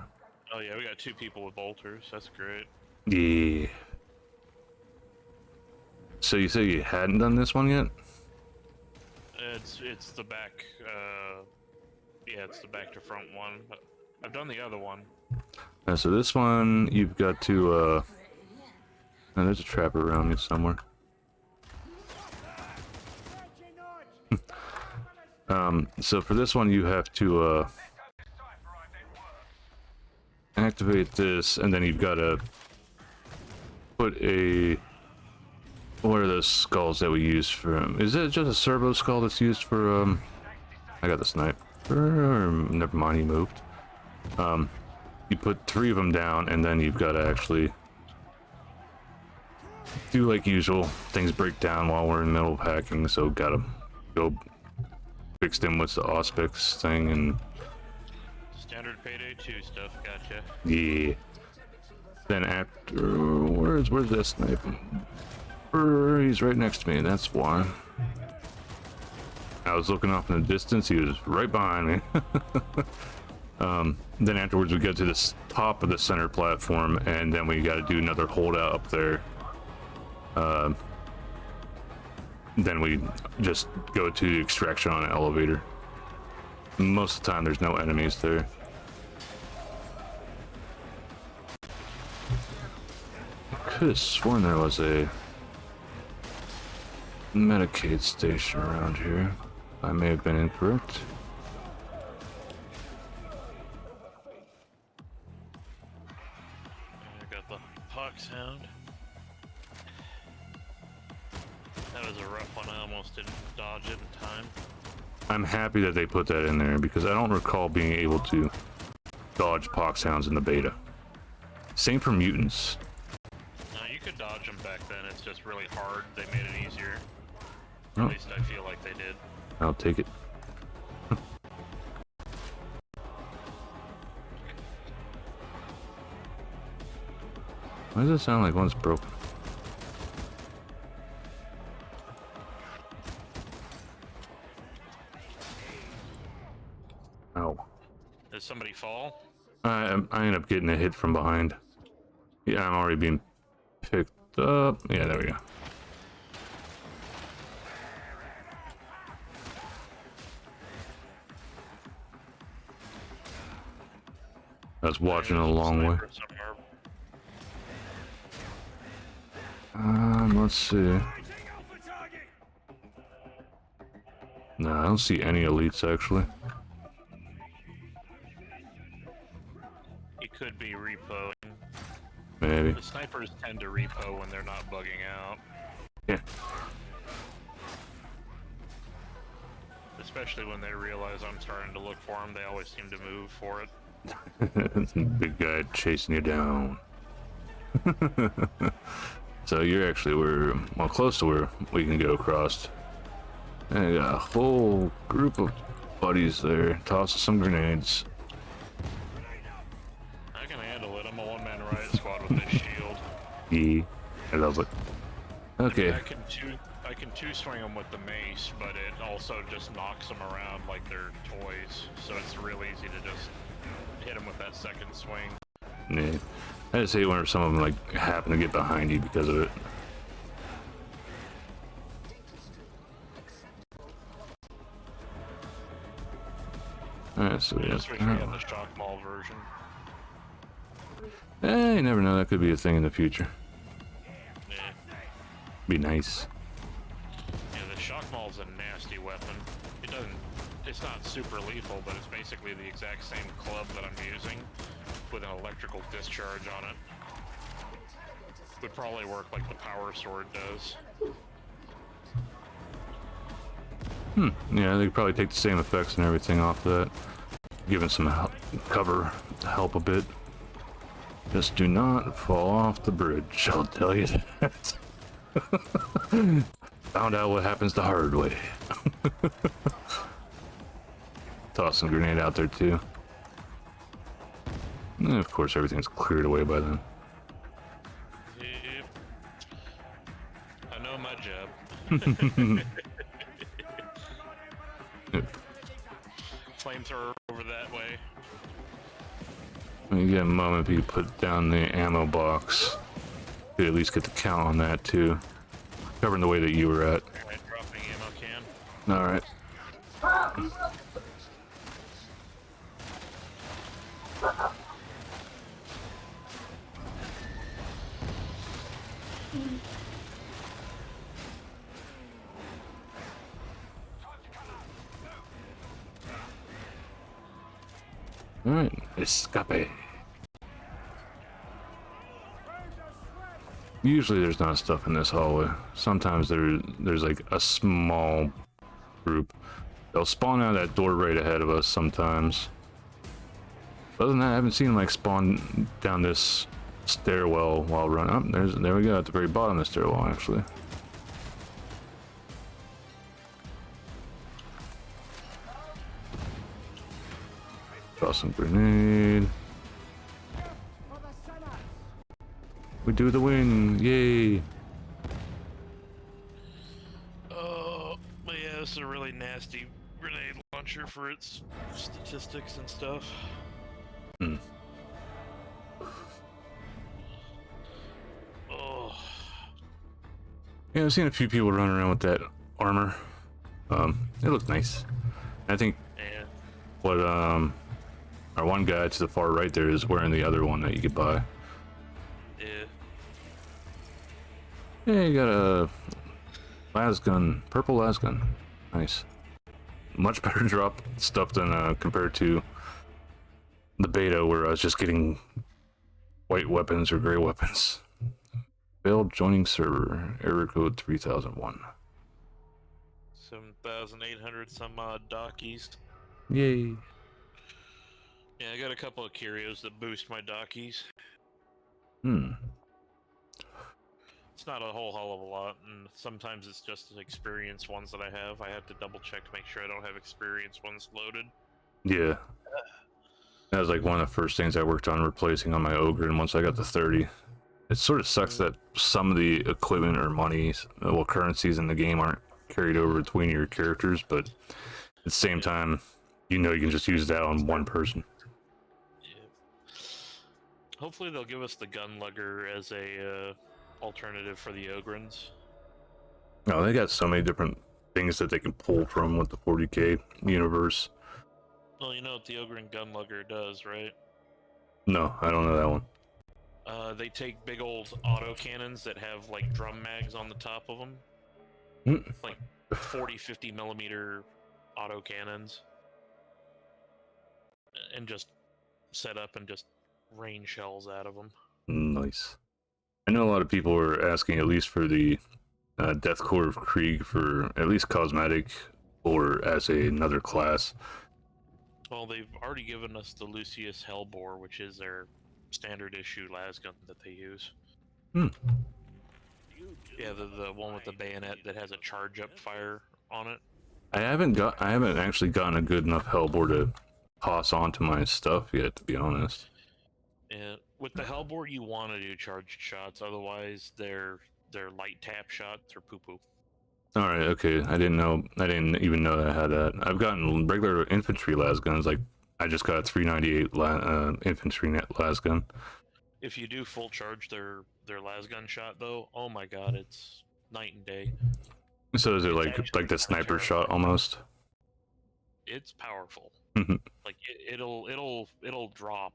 Oh yeah, we got 2 people with bolters. That's great. Yeah. So you say you hadn't done this one yet? It's the back. Yeah, it's the back to front one. But I've done the other one. So this one you've got to. Oh, there's a trapper around me somewhere. So for this one you have to activate this, and then you've got to put a. What are those skulls that we use for? Is it just a servo skull that's used for? I got the sniper. Never mind, he moved. You put 3 of them down, and then you've got to actually do like usual. Things break down while we're in the middle of hacking, so gotta go fix them with the Auspex thing and. Standard Payday 2 stuff. Gotcha. Yeah. Then after, where's that sniper? He's right next to me. That's why. I was looking off in the distance. He was right behind me. Then afterwards we get to the top of the center platform, and then we got to do another holdout up there. Then we just go to the extraction on an elevator. Most of the time, there's no enemies there. I could have sworn there was a Medicaid station around here. I may have been incorrect. I got the Poxhound. That was a rough one. I almost didn't dodge it in time. I'm happy that they put that in there because I don't recall being able to dodge Poxhounds in the beta. Same for mutants. No, you could dodge them back then. It's just really hard. They made it easier. Oh. At least I feel like they did. I'll take it. Why does it sound like one's broken? Ow. Did somebody fall? I end up getting a hit from behind. Yeah, I'm already being picked up. Yeah, there we go. I was watching a long way. Let's see. No, I don't see any elites actually. He could be repoing. Maybe. The snipers tend to repo when they're not bugging out. Yeah. Especially when they realize I'm starting to look for them, they always seem to move for it. Big guy chasing you down. So you're actually well, close to where we can go across. And I got a whole group of buddies there. Toss some grenades. I can handle it. I'm a one-man riot squad with this shield. Yeah, I love it. Okay. I can two swing them with the mace, but it also just knocks them around like they're toys. So it's real easy to just hit them with that second swing. Yeah. I just hate whenever some of them like happen to get behind you because of it. Alright, so we Just wish we had the shock ball version. You never know, that could be a thing in the future. Yeah. Be nice. Yeah, the shock ball's a nasty weapon. It's not super lethal, but it's basically the exact same club that I'm using with an electrical discharge on it. Would probably work like the power sword does. Yeah, they could probably take the same effects and everything off that. Giving some cover to help a bit. Just do not fall off the bridge, I'll tell you that. Found out what happens the hard way. Toss some grenade out there too. And of course everything's cleared away by then. Yep. I know my job. Flamethrower over that way. When you get a moment, if you put down the ammo box, you could at least get the count on that too. Covering the way that you were at. Alright, dropping ammo can. Alright. Alright, escape. Usually there's not stuff in this hallway. Sometimes there's like a small group. They'll spawn out that door right ahead of us sometimes. Other than that, I haven't seen them like spawn down this stairwell while running. Oh, there we go, at the very bottom of the stairwell actually. Toss some grenade. We do the win, yay! Oh, but yeah, this is a really nasty grenade launcher for its statistics and stuff. Oh. Yeah, I've seen a few people run around with that armor. It looks nice. I think But our one guy to the far right there is wearing the other one that you could buy. Yeah. Yeah, you got a lasgun, purple lasgun. Nice. Much better drop stuff than compared to the beta, where I was just getting white weapons or gray weapons. Failed joining server. Error code 3001. 7,800 some odd dockies. Yay. Yeah, I got a couple of curios that boost my dockies. It's not a whole hell of a lot, and sometimes it's just experience ones that I have. I have to double check to make sure I don't have experience ones loaded. Yeah. That was like one of the first things I worked on replacing on my Ogre, and once I got to 30, it sort of sucks that some of the equipment or monies, well, currencies in the game aren't carried over between your characters, but at the same time, you know you can just use that on one person. Hopefully they'll give us the gun lugger as a alternative for the Ogrins. Oh, they got so many different things that they can pull from with the 40k universe. Well, you know what the Ogrin gun lugger does, right? No, I don't know that one. They take big old auto cannons that have like drum mags on the top of them. Like 40-50 millimeter auto cannons. And just set up and just rain shells out of them. Nice. I know a lot of people are asking, at least for the Death Core of Krieg, for at least cosmetic or as another class. Well, they've already given us the Lucius Hellbore, which is their standard issue lasgun that they use. Yeah, the one with the bayonet that has a charge up fire on it. I haven't actually gotten a good enough Hellbore to toss onto my stuff yet, to be honest. And with the Hellbore, you want to do charged shots, otherwise they're light tap shots or poo-poo. All right, okay. I didn't even know that I had that. I've gotten regular infantry lasguns. Like I just got a 398 infantry lasgun. If you do full charge their lasgun shot, though, oh my god, it's night and day. So is it like the sniper shot almost? It's powerful. Like it'll drop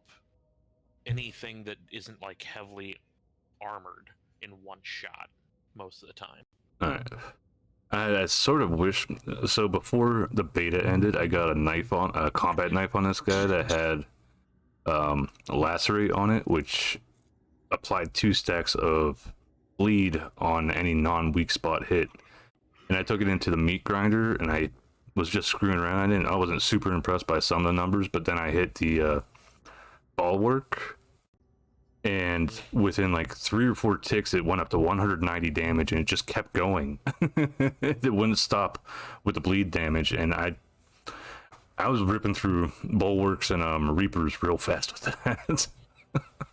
anything that isn't like heavily armored in one shot most of the time. All right. I sort of wish, so before the beta ended, I got a combat knife on this guy that had lacerate on it, which applied 2 stacks of bleed on any non-weak spot hit. And I took it into the meat grinder, and I was just screwing around. I wasn't super impressed by some of the numbers, but then I hit the bulwark, and within like 3 or 4 ticks, it went up to 190 damage, and it just kept going. It wouldn't stop with the bleed damage, and I was ripping through bulwarks and reapers real fast with that.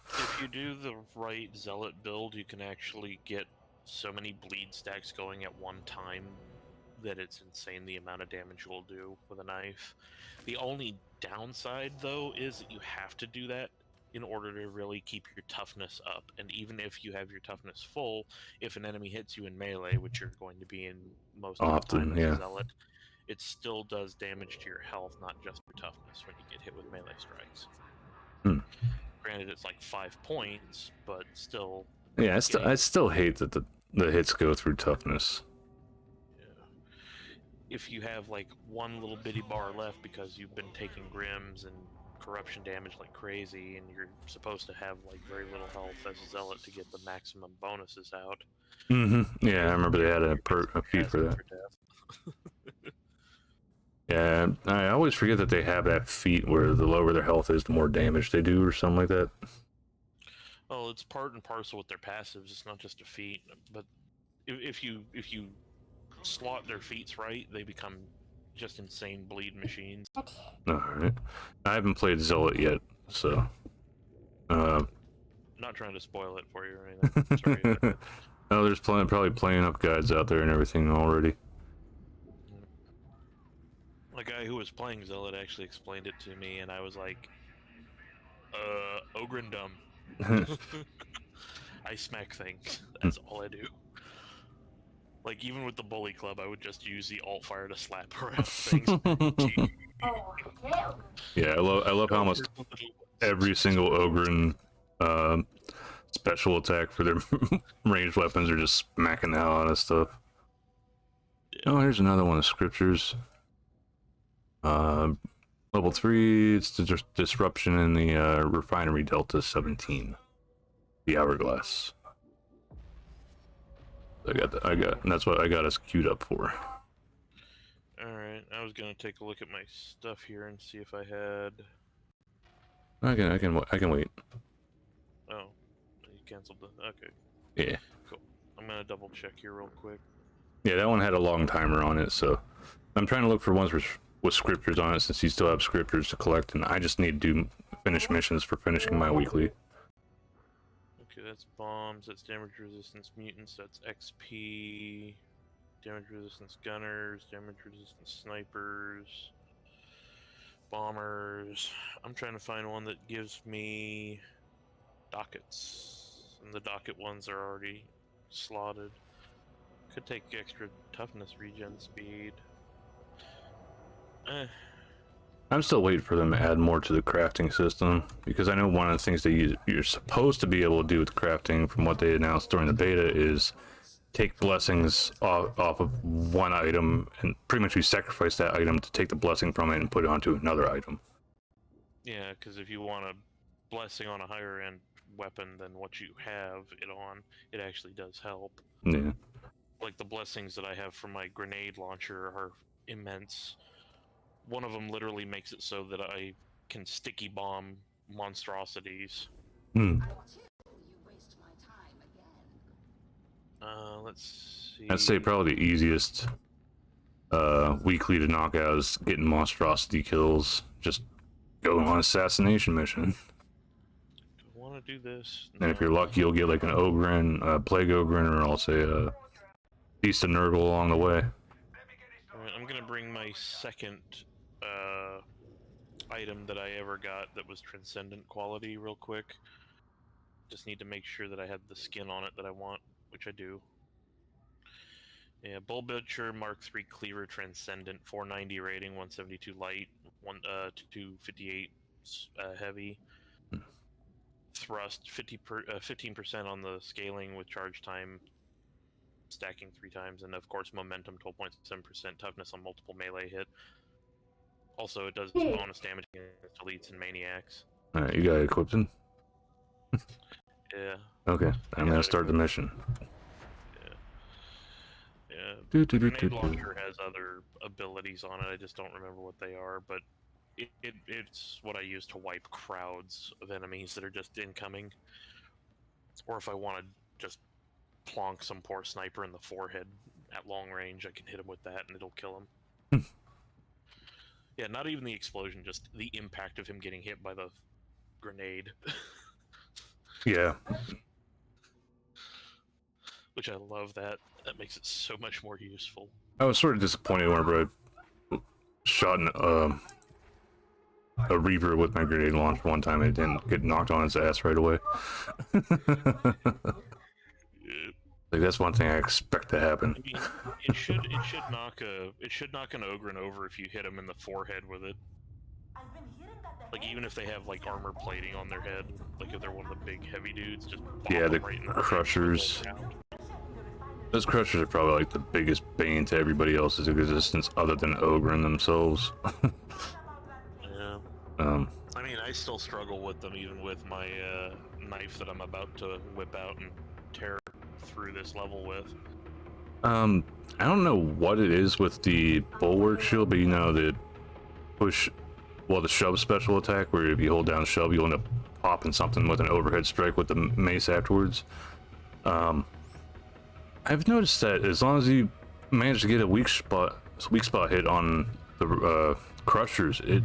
If you do the right zealot build, you can actually get so many bleed stacks going at one time that it's insane the amount of damage you'll do with a knife. The only downside, though, is that you have to do that in order to really keep your toughness up. And even if you have your toughness full, if an enemy hits you in melee, which you're going to be in most of the time as a zealot, it still does damage to your health, not just your toughness when you get hit with melee strikes. Granted, it's like 5 points, but still. Yeah, I still hate that the hits go through toughness. If you have like one little bitty bar left because you've been taking grims and corruption damage like crazy, and you're supposed to have like very little health as a zealot to get the maximum bonuses out. Yeah, I remember they had a feat for that. Yeah, I always forget that they have that feat where the lower their health is, the more damage they do, or something like that. Well, it's part and parcel with their passives. It's not just a feat, but if you slot their feats right, they become just insane bleed machines. Alright. I haven't played Zealot yet, so... I'm not trying to spoil it for you or anything. Sorry. No, there's probably playing up guides out there and everything already. The guy who was playing Zealot actually explained it to me, and I was like, Ogrindum. I smack things. That's all I do. Like, even with the bully club, I would just use the alt fire to slap around things. Yeah, I love how almost every single Ogren special attack for their ranged weapons are just smacking the hell out of stuff. Oh, here's another one of scriptures. Level 3, it's the disruption in the refinery Delta 17. The hourglass. That's what I got us queued up for. Alright, I was gonna take a look at my stuff here and see if I had... I can wait. Oh, you canceled the... okay. Yeah. Cool. I'm gonna double check here real quick. Yeah, that one had a long timer on it, so... I'm trying to look for ones with scriptures on it, since you still have scriptures to collect, and I just need to finish missions for finishing my weekly. Okay, that's bombs, that's damage resistance mutants, that's XP... damage resistance gunners, damage resistance snipers, bombers. I'm trying to find one that gives me dockets, and the docket ones are already slotted. Could take extra toughness regen speed. I'm still waiting for them to add more to the crafting system, because I know one of the things that you're supposed to be able to do with crafting from what they announced during the beta is take blessings off of one item, and pretty much you sacrifice that item to take the blessing from it and put it onto another item. Yeah, because if you want a blessing on a higher end weapon than what you have it on, it actually does help. Yeah. Like the blessings that I have for my grenade launcher are immense. One of them literally makes it so that I can sticky bomb monstrosities. Let's see. I'd say probably the easiest weekly to knock out is getting monstrosity kills. Just go on assassination mission. Do I want to do this? And if you're lucky, you'll get like an Ogren, Plague Ogren, or I'll say a Beast of Nurgle along the way. Alright, I'm gonna bring my second item that I ever got that was Transcendent quality real quick. Just need to make sure that I had the skin on it that I want, which I do. Yeah, Bull Butcher Mark III Cleaver Transcendent, 490 rating, 172 light, 258 heavy. Thrust, 15% on the scaling with charge time, stacking 3 times, and of course momentum, 12.7% toughness on multiple melee hit. Also, it does bonus damage against elites and maniacs. Alright, you got it equipped in? Yeah. Okay, I'm gonna start the mission. Yeah. The grenade launcher has other abilities on it, I just don't remember what they are, but it's what I use to wipe crowds of enemies that are just incoming. Or if I want to just plonk some poor sniper in the forehead at long range, I can hit him with that and it'll kill him. Yeah, not even the explosion, just the impact of him getting hit by the grenade. Yeah. Which I love that. That makes it so much more useful. I was sort of disappointed whenever I shot a Reaper with my grenade launch one time and it didn't get knocked on his ass right away. Like that's one thing I expect to happen. I mean, it should knock an Ogren over if you hit him in the forehead with it. Like even if they have like armor plating on their head, like if they're one of the big heavy dudes, just yeah, the right in crushers. Those crushers are probably like the biggest bane to everybody else's existence other than Ogren themselves. Yeah. I mean, I still struggle with them even with my knife that I'm about to whip out and tear through this level with. I don't know what it is with the bulwark shield, but you know the push, well, the shove special attack, where if you hold down shove, you'll end up popping something with an overhead strike with the mace afterwards. I've noticed that as long as you manage to get a weak spot hit on the crushers, it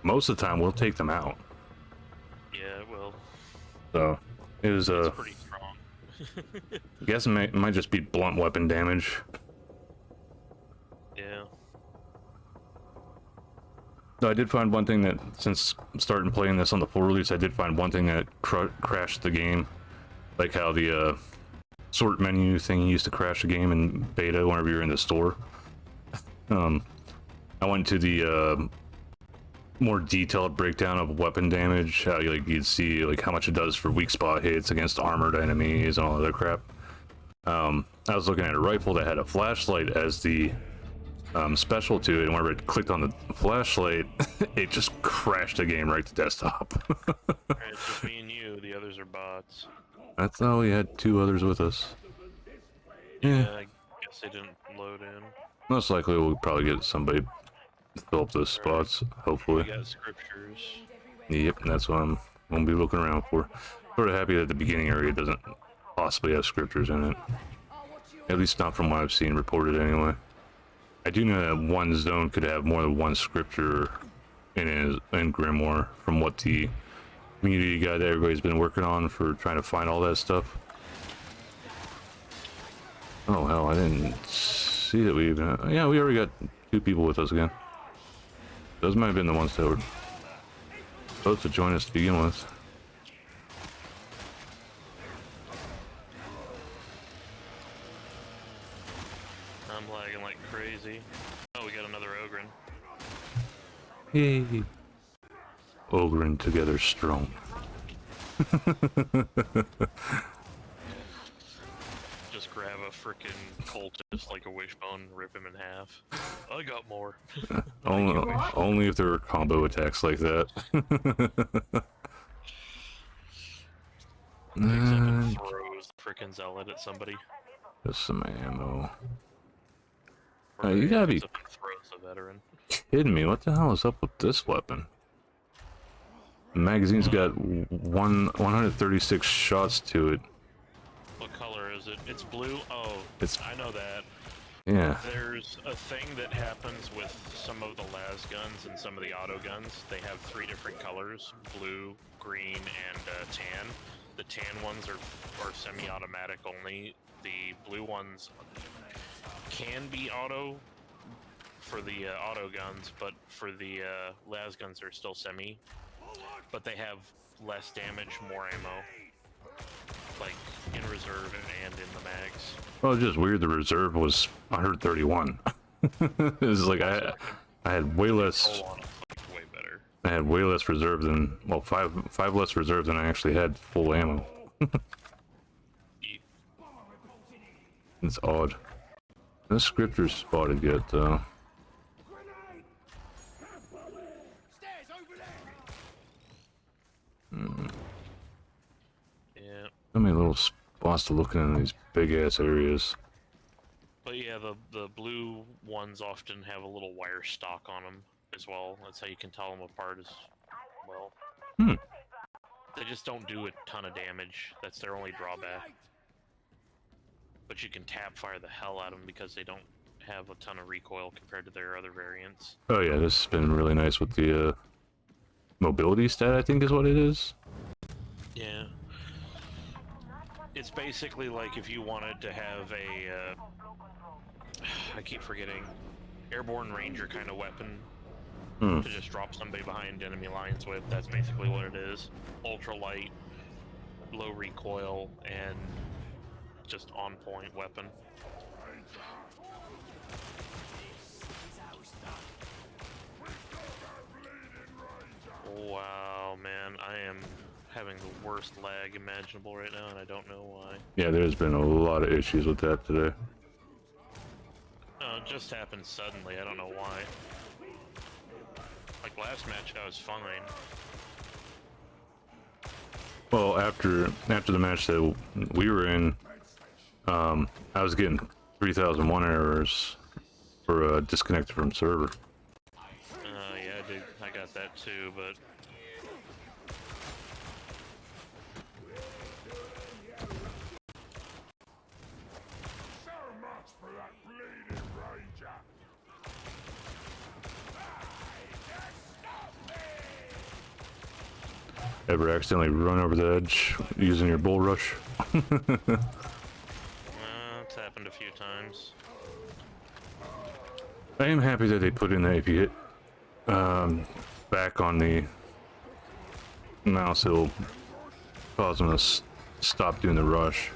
most of the time will take them out. Yeah, it will. So it was it's pretty strong. I guess it might just be blunt weapon damage. Yeah. No, I did find one thing that, since starting playing this on the full release, I did find one thing that crashed the game. Like how the sort menu thing used to crash the game in beta whenever you're in the store. I went to the more detailed breakdown of weapon damage. How you'd see like how much it does for weak spot hits against armored enemies and all other crap. I was looking at a rifle that had a flashlight as the special to it, and whenever it clicked on the flashlight, it just crashed the game right to desktop. It's just me and you. The others are bots. I thought we had 2 others with us. Yeah, I guess they didn't load in. Most likely we'll probably get somebody to fill up those spots, hopefully. We got scriptures. Yep, that's what I'm gonna be looking around for. Sort of happy that the beginning area doesn't possibly have scriptures in it. At least not from what I've seen reported anyway. I do know that one zone could have more than one scripture in Grimoire, from what the community guide that everybody's been working on for trying to find all that stuff. Oh hell, I didn't see that we even... Yeah, we already got 2 people with us again. Those might have been the ones that were supposed to join us to begin with. I'm lagging like crazy. Oh, we got another Ogren. Yay. Ogren together strong. Just grab a frickin' cultist like a wishbone, rip him in half. I got more. Only if there were combo attacks like that. And throws the frickin' zealot at somebody. just some ammo. You gotta be Throws a veteran. kidding me. What the hell is up with this weapon? The magazine's got 136 shots to it. What color is it? It's blue? Oh, I know that. Yeah. There's a thing that happens with some of the las guns and some of the auto guns. They have 3 different colors: blue, green, and tan. The tan ones are semi-automatic only. The blue ones can be auto for the auto guns, but for the las guns they're still semi. But they have less damage, more ammo. Like in reserve and in the mags. Well, it's just weird. The reserve was 131. It was like I had way less. Way better. I had way less reserve than, well, five less reserve than I actually had full ammo. It's odd. No scriptures spotted yet, though. Yeah. So many little spots to look in these big ass areas. But yeah, the blue ones often have a little wire stock on them as well. That's how you can tell them apart as well. They just don't do a ton of damage. That's their only drawback. But you can tap fire the hell out of them because they don't have a ton of recoil compared to their other variants. Oh yeah, this has been really nice with the mobility stat, I think is what it is. Yeah. It's basically like if you wanted to have a, I keep forgetting, airborne ranger kind of weapon to just drop somebody behind enemy lines with. That's basically what it is. Ultra light, low recoil, and just on point weapon. Wow, man, I am having the worst lag imaginable right now, and I don't know why. Yeah, there's been a lot of issues with that today. No, it just happened suddenly. I don't know why. Like last match, I was fine. Well, after the match that we were in, I was getting 3001 errors for disconnected from server. Yeah, dude, I got that too, but Ever accidentally run over the edge using your bull rush? it's happened a few times. I am happy that they put in the AP hit back on the mouse. It'll cause them to stop doing the rush.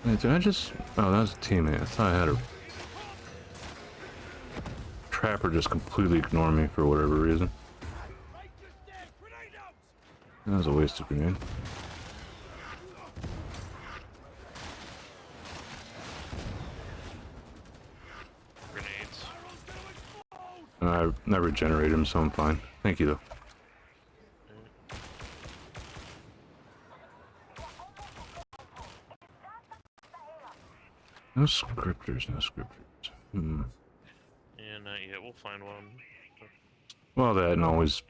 Wait, did I just... Oh, that was a teammate. I thought I had a trapper just completely ignore me for whatever reason. That was a wasted grenade. Grenades. I regenerated him, so I'm fine. Thank you, though. No scripters, no scripters. Yeah, not yet. We'll find one. Well, that and always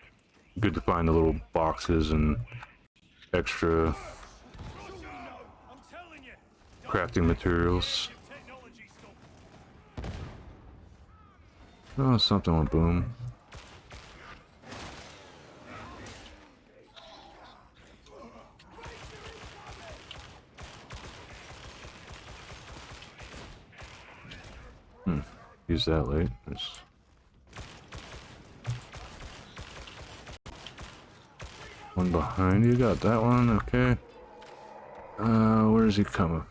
good to find the little boxes and extra crafting materials. Oh, something went boom. Use that late. There's... one behind you, got that one, okay. Where is he coming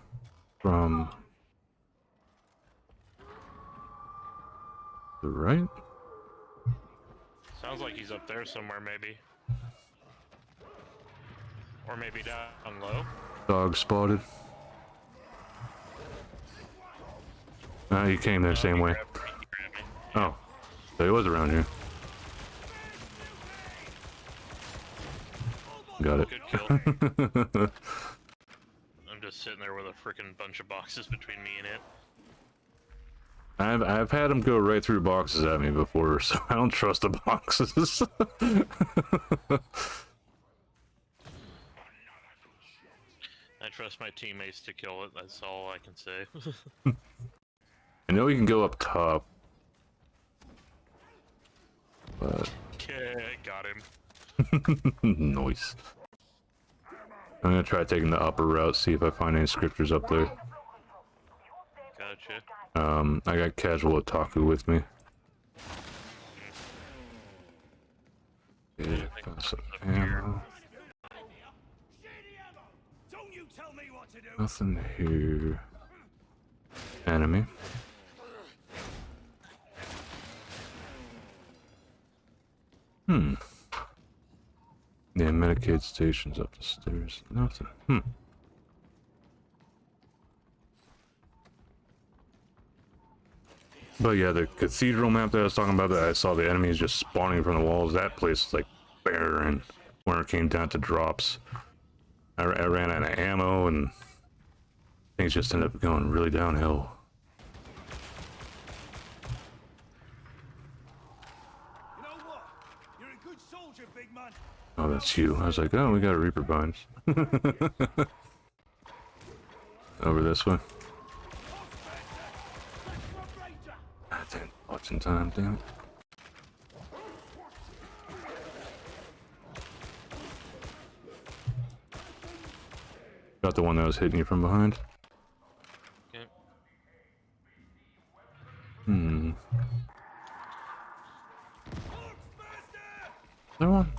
from? The right? Sounds like he's up there somewhere, maybe. Or maybe down low. Dog spotted. He came there same way. Oh, so he was around here. Got it. Good kill. I'm just sitting there with a freaking bunch of boxes between me and it. I've had him go right through boxes at me before, so I don't trust the boxes. I trust my teammates to kill it, that's all I can say. I know he can go up top, but... Okay, got him. Nice. I'm gonna try taking the upper route, see if I find any scriptures up there. Gotcha. I got casual otaku with me. Yeah, got some ammo. Nothing here. Enemy. Yeah, Medicaid station's up the stairs. Nothing. But yeah, the cathedral map that I was talking about, that I saw the enemies just spawning from the walls, that place was like barren when it came down to drops. I ran out of ammo and things just ended up going really downhill. Oh, that's you. I was like, oh, we got a Reaper Binds. Over this way. I didn't watch in time, damn it. Got the one that was hitting you from behind. Okay. Another one.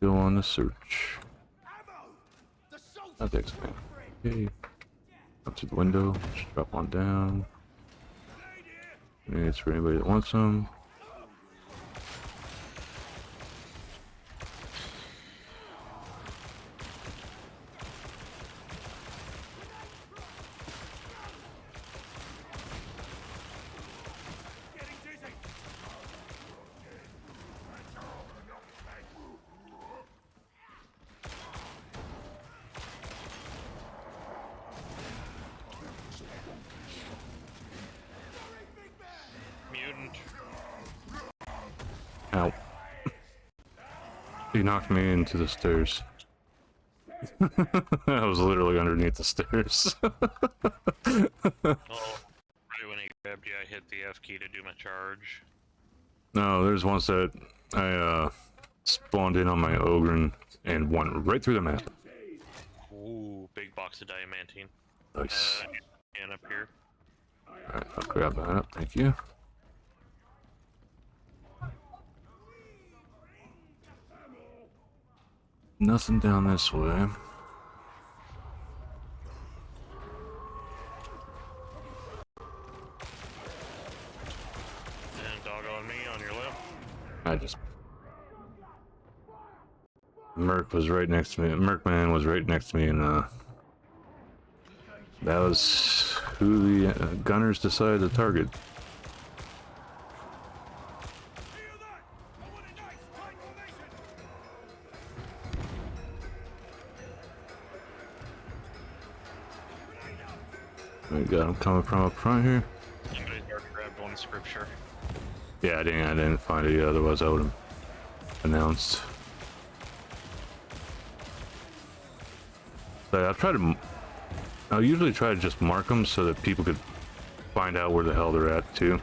Go on the search. That takes me. Okay. Up to the window. Just drop on down. Maybe it's for anybody that wants some. Ow. He knocked me into the stairs. I was literally underneath the stairs. Oh, right when he grabbed you, I hit the F key to do my charge. No, there's ones that I spawned in on my Ogren and went right through the map. Ooh, big box of diamantine. Nice. And up here. Alright, I'll grab that up, thank you. Nothing down this way. And dog on me on your left. I just... Merc was right next to me. Mercman was right next to me, and that was who the gunners decided to target. We got him coming from up front here. Somebody's already grabbed one scripture. Yeah, I didn't find it yet, otherwise I would have announced. So I'll usually try to just mark them so that people could find out where the hell they're at too.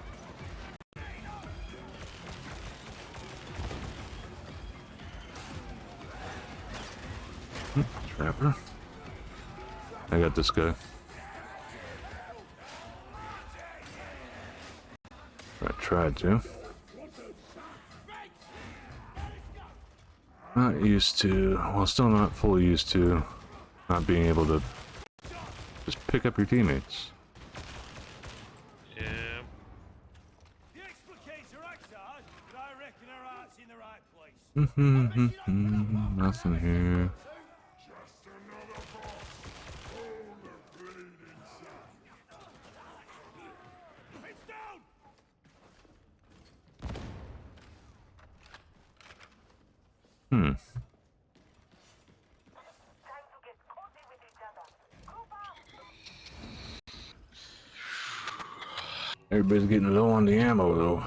Trapper. I got this guy. I tried to. Not used to, well, still not fully used to not being able to just pick up your teammates. Yeah. The explicates are outside, but I reckon her heart's in the right place. Nothing here. Everybody's getting low on the ammo though.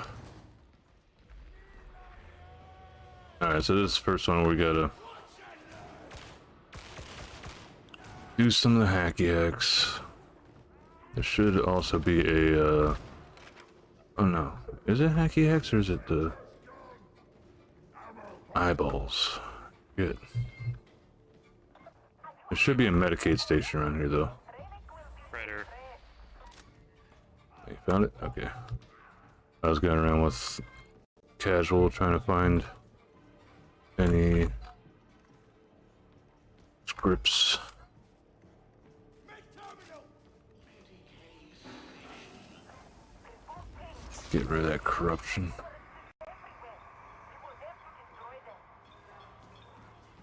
Alright, so this first one we gotta do some of the hacky hacks. There should also be a oh no. Is it hacky hacks or is it the eyeballs? Good. There should be a Medicaid station around here though. Predator. You found it? Okay. I was going around with casual trying to find any scripts. Get rid of that corruption.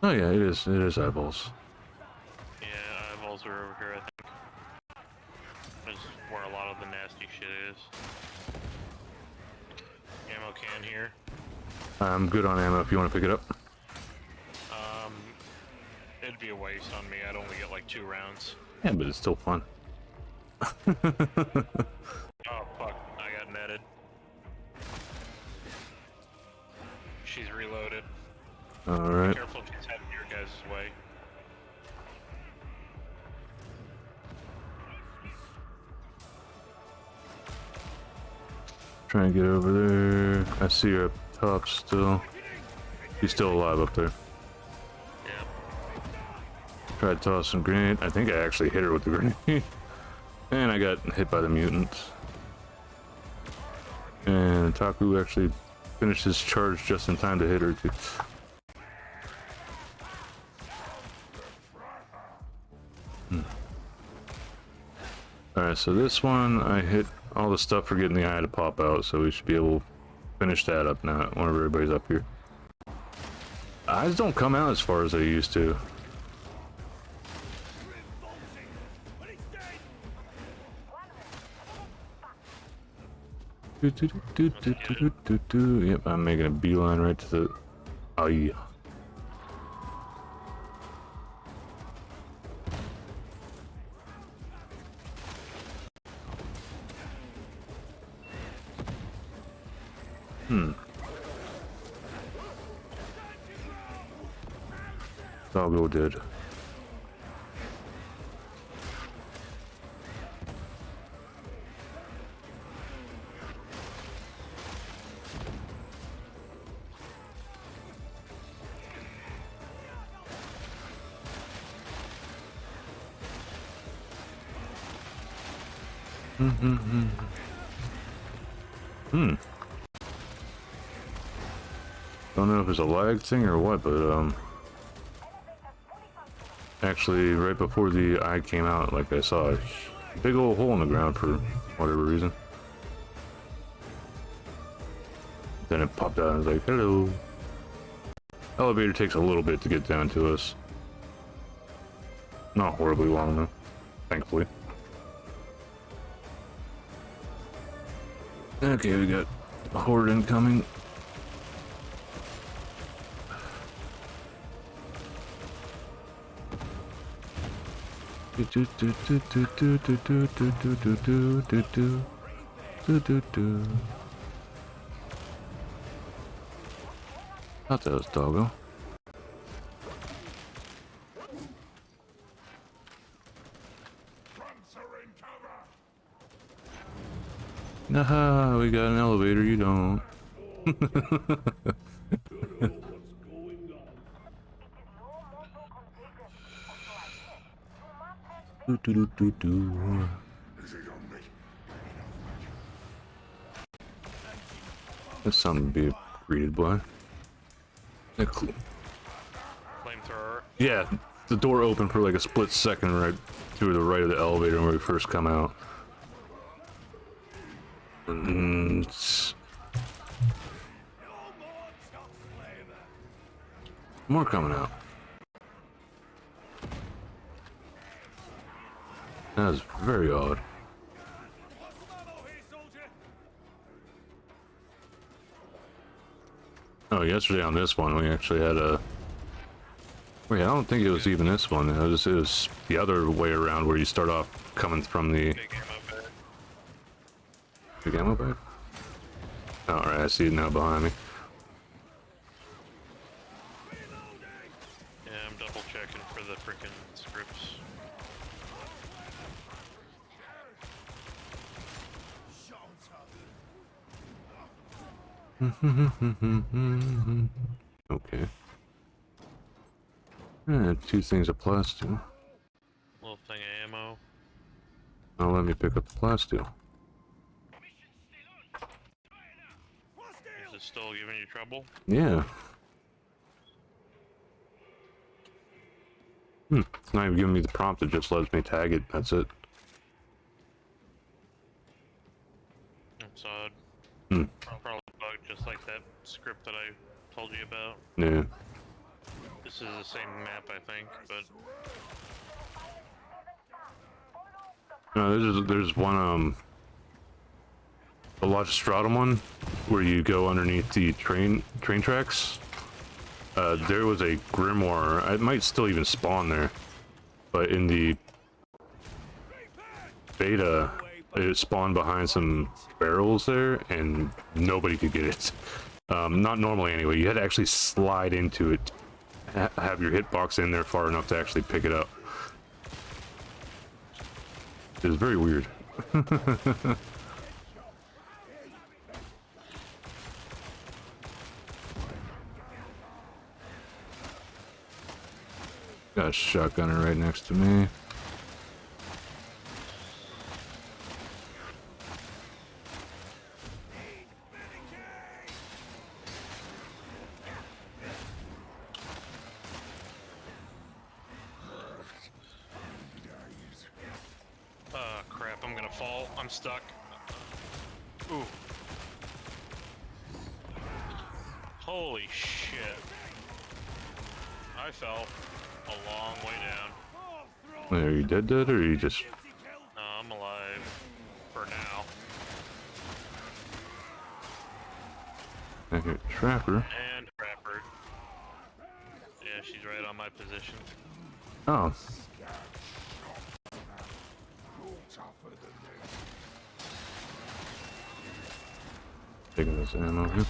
Oh yeah, it is eyeballs. Yeah, eyeballs are over here, I think. That's where a lot of the nasty shit is. Ammo can here. I'm good on ammo if you want to pick it up. It'd be a waste on me. I'd only get like 2 rounds. Yeah, but it's still fun. Oh fuck, I got netted. She's reloaded. Alright. Be careful, she's heading your guys' way. Try and get over there. I see her up top still. She's still alive up there. Tried to toss some grenade. I think I actually hit her with the grenade. And I got hit by the mutants. And Taku actually finished his charge just in time to hit her too. Alright, so this one I hit all the stuff for getting the eye to pop out, so we should be able to finish that up now whenever everybody's up here. Eyes don't come out as far as they used to. Yep, I'm making a beeline right to the... Oh yeah. Doggo did. Don't know if it's a lag thing or what, but Actually, right before the eye came out, like I saw a big old hole in the ground for whatever reason. Then it popped out and I was like, hello. Elevator takes a little bit to get down to us. Not horribly long though, thankfully. Okay, we got a horde incoming. Thought that was doggo. Nah, we got an elevator, you don't. That's something to be greeted by. Flamethrower. Yeah, the door opened for like a split second right to the right of the elevator when we first come out. More coming out. That is very odd. Oh, yesterday on this one we actually had a... Wait, I don't think it was even this one. It was the other way around where you start off coming from the... Big ammo bag? Alright, I see it now behind me. Yeah, I'm double checking for the freaking scripts. Okay. Two things of plasteel. Little thing of ammo. Oh, let me pick up the plasteel. Is it still giving you trouble? Yeah. It's not even giving me the prompt, it just lets me tag it, that's it. That's odd. Probably bugged just like that script that I told you about. Yeah. This is the same map, I think, but... No, there's one, the Lodge Stratum one, where you go underneath the train tracks. There was a grimoire. It might still even spawn there, but in the beta, it spawned behind some barrels there, and nobody could get it. Not normally anyway. You had to actually slide into it, have your hitbox in there far enough to actually pick it up. It was very weird. Got a shotgunner right next to me. Crap, I'm gonna fall. I'm stuck. Ooh. Holy shit. I fell a long way down. Wait, are you dead or are you just... No, I'm alive. For now. I hear Trapper. And Trapper. Yeah, she's right on my position. Oh. Taking this ammo here.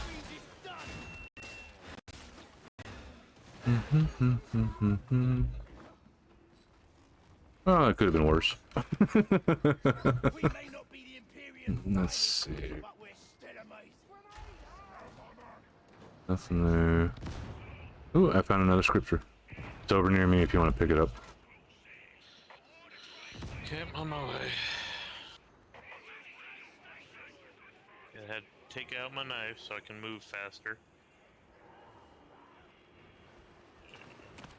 Oh, that could have been worse. Let's see. Nothing there. Ooh, I found another scripture. It's over near me if you want to pick it up. Okay, I'm on my way. I had to take out my knife so I can move faster.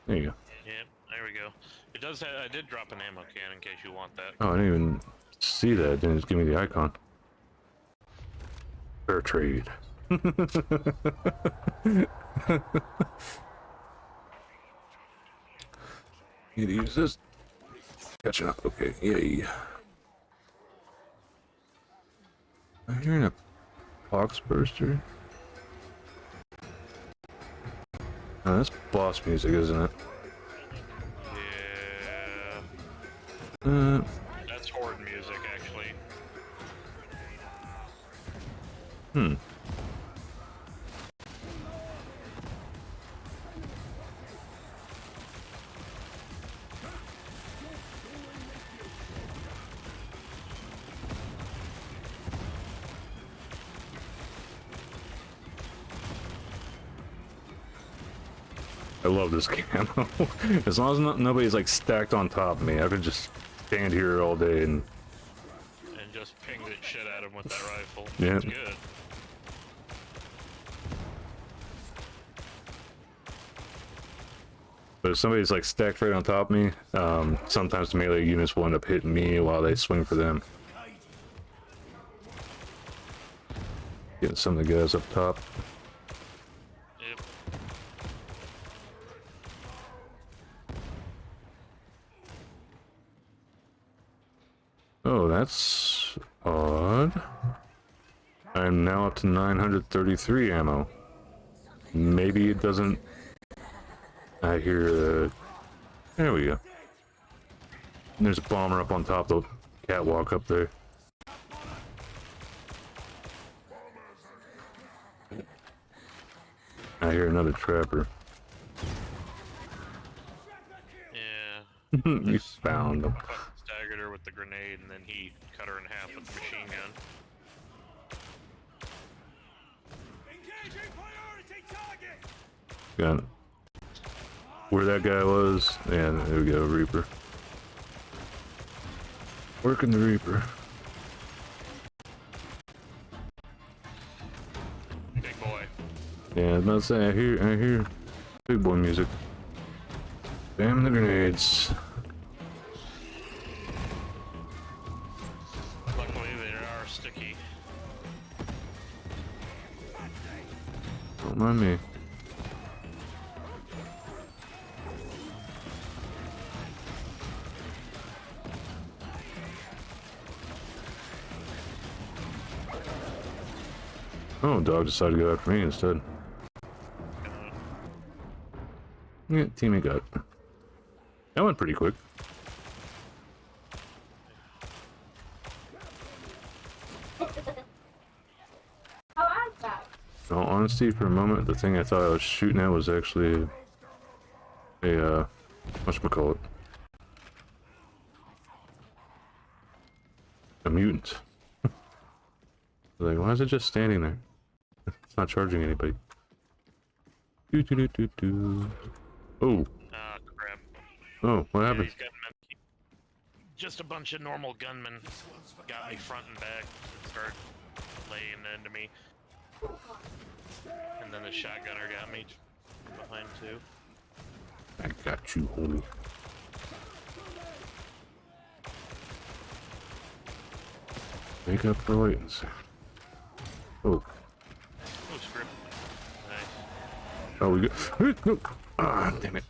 There you go. Yep, There we go. It does have, I did drop an ammo can in case you want that. Oh, I didn't even see that. It didn't just give me the icon. Fair trade. Need to use this. Catching up. Okay. Yay. I'm hearing a pox burster. Oh, that's boss music, isn't it? Yeah. That's horde music, actually. Hmm. I love this camo. As long as nobody's like stacked on top of me, I could just stand here all day and just ping the shit at him with that rifle. Yeah. It's good. But if somebody's like stacked right on top of me, sometimes the melee units will end up hitting me while they swing for them. Getting some of the guys up top. Yep. Oh, that's odd. I'm now up to 933 ammo. Maybe it doesn't... I hear... There we go. And there's a bomber up on top of the catwalk up there. I hear another trapper. Yeah. You found him. Staggered her with the grenade, and then he cut her in half with the machine gun. Engaging priority target. Got it. Where that guy was, yeah, there we go, Reaper. Working the Reaper. Big boy. Yeah, I was about to say, I hear big boy music. Damn the grenades. Luckily, they are sticky. Don't mind me. Oh, dog decided to go after me instead. Yeah, teammate got it. That went pretty quick. In all honesty, for a moment, the thing I thought I was shooting at was actually a, whatchamacallit? A mutant. Like, why is it just standing there? It's not charging anybody. Do do do do do. Oh. Ah, crap. Oh, what happened? These gunmen, just a bunch of normal gunmen got me front and back and started laying into me. And then the shotgunner got me from behind too. I got you, homie. Make up for latency. Oh. Oh, script. Nice. Oh, we go. Ah, damn it.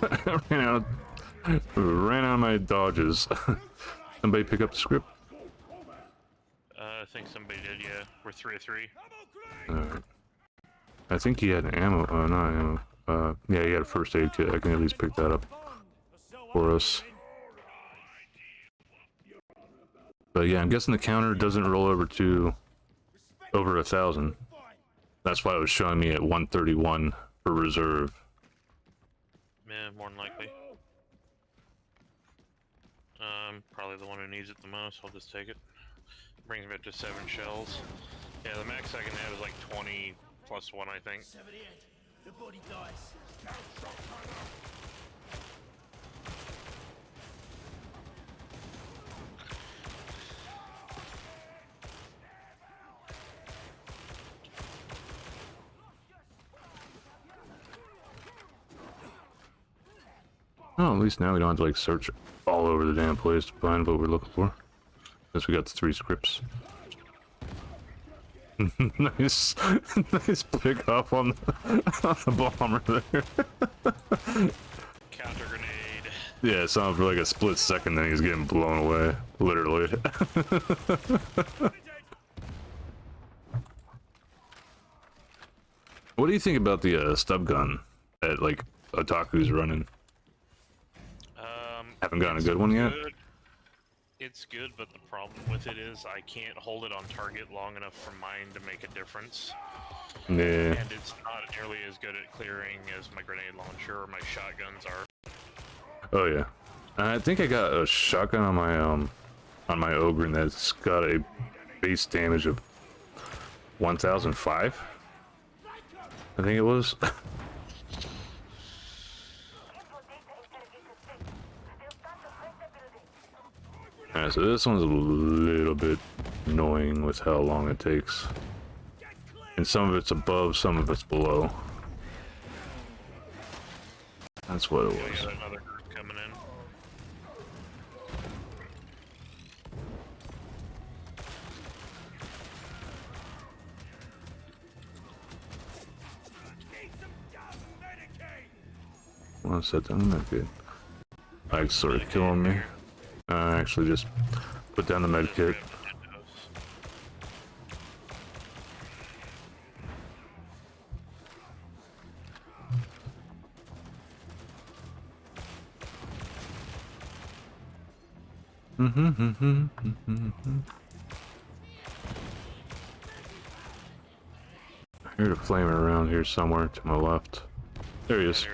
I ran out of my dodges. Somebody pick up the script? I think somebody did, yeah. We're 3 of 3. Alright. I think he had ammo. Not ammo. Yeah, he had a first aid kit. I can at least pick that up for us. But yeah, I'm guessing the counter doesn't roll over to over 1,000. That's why it was showing me at 131 for reserve. Yeah, more than likely. Probably the one who needs it the most. I'll just take it. Brings me up to 7 shells. Yeah, the max I can have is like 20 plus 1, I think. 78. The body dies. Oh, at least now we don't have to like search all over the damn place to find what we're looking for. Guess we got the 3 scripts. Nice, nice pick up on the bomber there. Counter grenade. Yeah, it sounded for like a split second, then he's getting blown away, literally. What do you think about the stub gun that like Otaku's running? Haven't gotten a good one yet. It's good, but the problem with it is I can't hold it on target long enough for mine to make a difference. Yeah. And it's not nearly as good at clearing as my grenade launcher or my shotguns are. Oh yeah. I think I got a shotgun on my ogre that's got a base damage of 1005. I think it was. Alright, so this one's a little bit annoying with how long it takes. And some of it's above, some of it's below. That's what it was. Another group coming in. Well, set down the medkit. Ike's sort of killing me. Actually, just put down the medkit. I heard a flame around here somewhere to my left. There he is.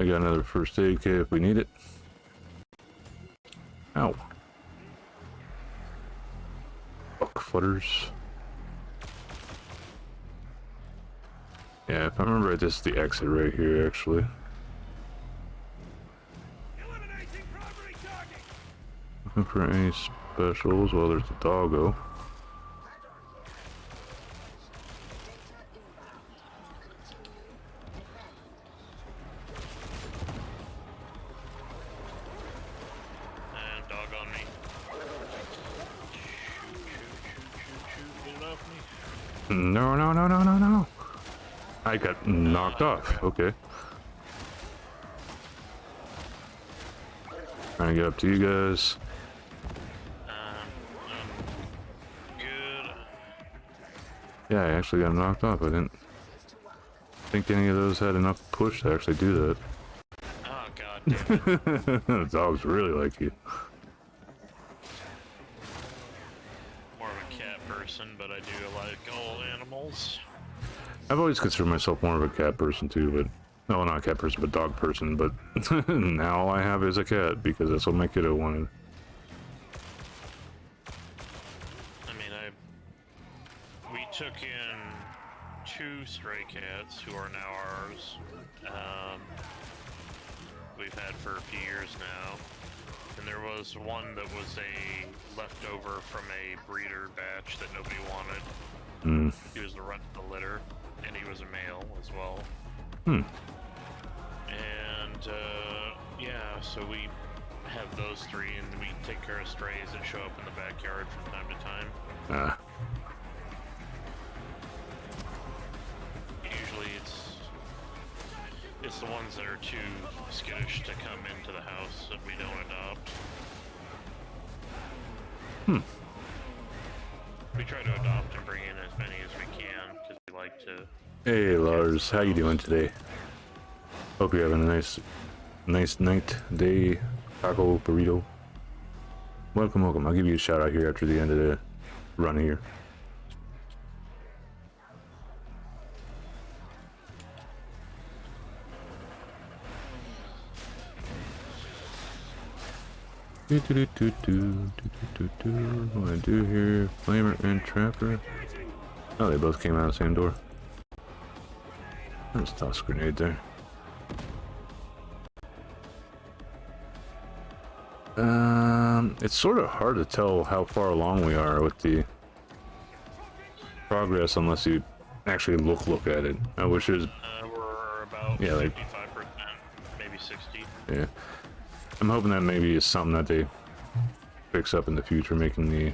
I got another first aid kit if we need it. Ow. Fuck footers. Yeah, if I remember right, this is the exit right here, actually. Looking for any specials? Well, there's the doggo. Dog on me. Get off me. No, no, no, no, no, no. I got knocked off. Okay. Trying to get up to you guys. Good. Yeah, I actually got knocked off. I didn't think any of those had enough push to actually do that. Oh, god damn it. The dogs really like you. More of a cat person, but I do like all animals. I've always considered myself more of a cat person too, but no, not a cat person, but dog person. But now all I have is a cat because that's what my kiddo wanted. I mean, we took in 2 stray cats who are now ours. We've had for a few years now, and there was one that was a leftover from a breeder batch that nobody wanted. He was the runt of the litter, and he was a male as well. And yeah, so we have those 3, and we take care of strays that show up in the backyard from time to time. Usually it's the ones that are too skittish to come into the house that we don't adopt. We try to adopt and bring in as many as we can because we like to. Hey Lars, how you doing today? Hope you're having a nice night, day, taco, burrito. Welcome, welcome. I'll give you a shout out here after the end of the run here. What do I do here? Flamer and Trapper. Oh, they both came out of the same door. There's a toss grenade there. It's sort of hard to tell how far along we are with the progress unless you actually look at it. Which is we're about 55%, maybe 60. Yeah, I'm hoping that maybe is something that they fix up in the future, making the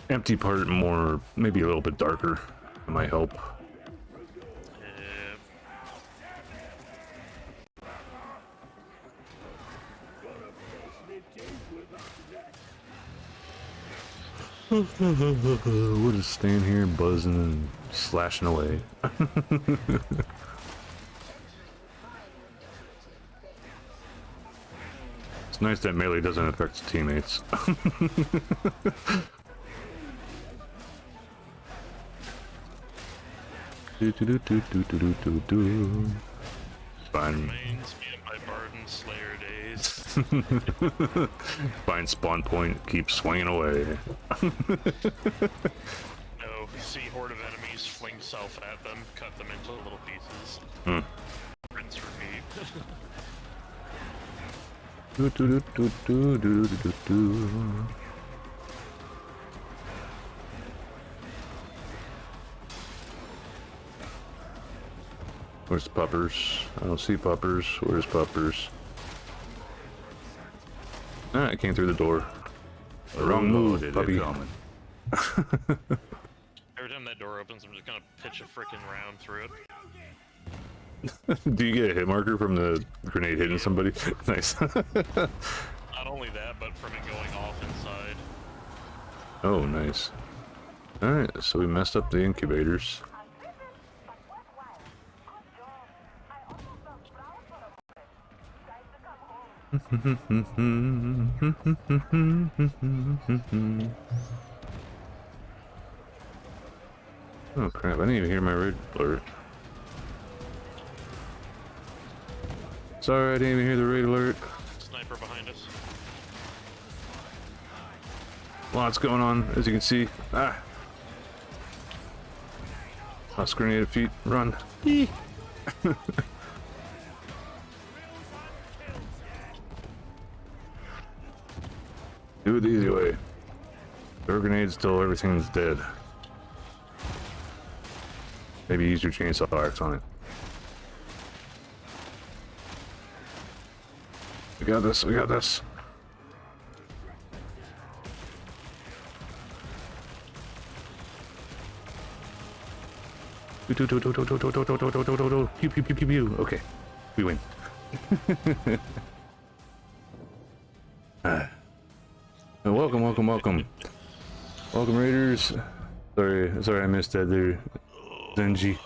empty part more, maybe a little bit darker. It might help. We'll just stand here buzzing and slashing away. It's nice that melee doesn't affect teammates. Fine. Remains me and my Barden Slayer days. Find spawn point, keep swinging away. No, see horde of enemies, fling self at them, cut them into little pieces. Rinse repeat. Where's the puppers? I don't see puppers. Where's puppers? Ah, I came through the door. Wrong move, puppy. Every time that door opens, I'm just gonna pitch a freaking round through it. Do you get a hit marker from the grenade hitting somebody? Nice. Not only that, but from it going off inside. Oh, nice. Alright, so we messed up the incubators. Oh crap, I didn't even hear my red alert. Sorry, I didn't even hear the raid alert. Sniper behind us. Lots going on, as you can see. Ah! Lost grenade at feet. Run. Do it the easy way. Throw grenades till everything's dead. Maybe use your chainsaw axe on it. We got this, we got this. Pew, pew, pew, pew, pew. Okay, we win. Welcome, welcome, welcome. Welcome, Raiders. Sorry I missed that there, Zenji.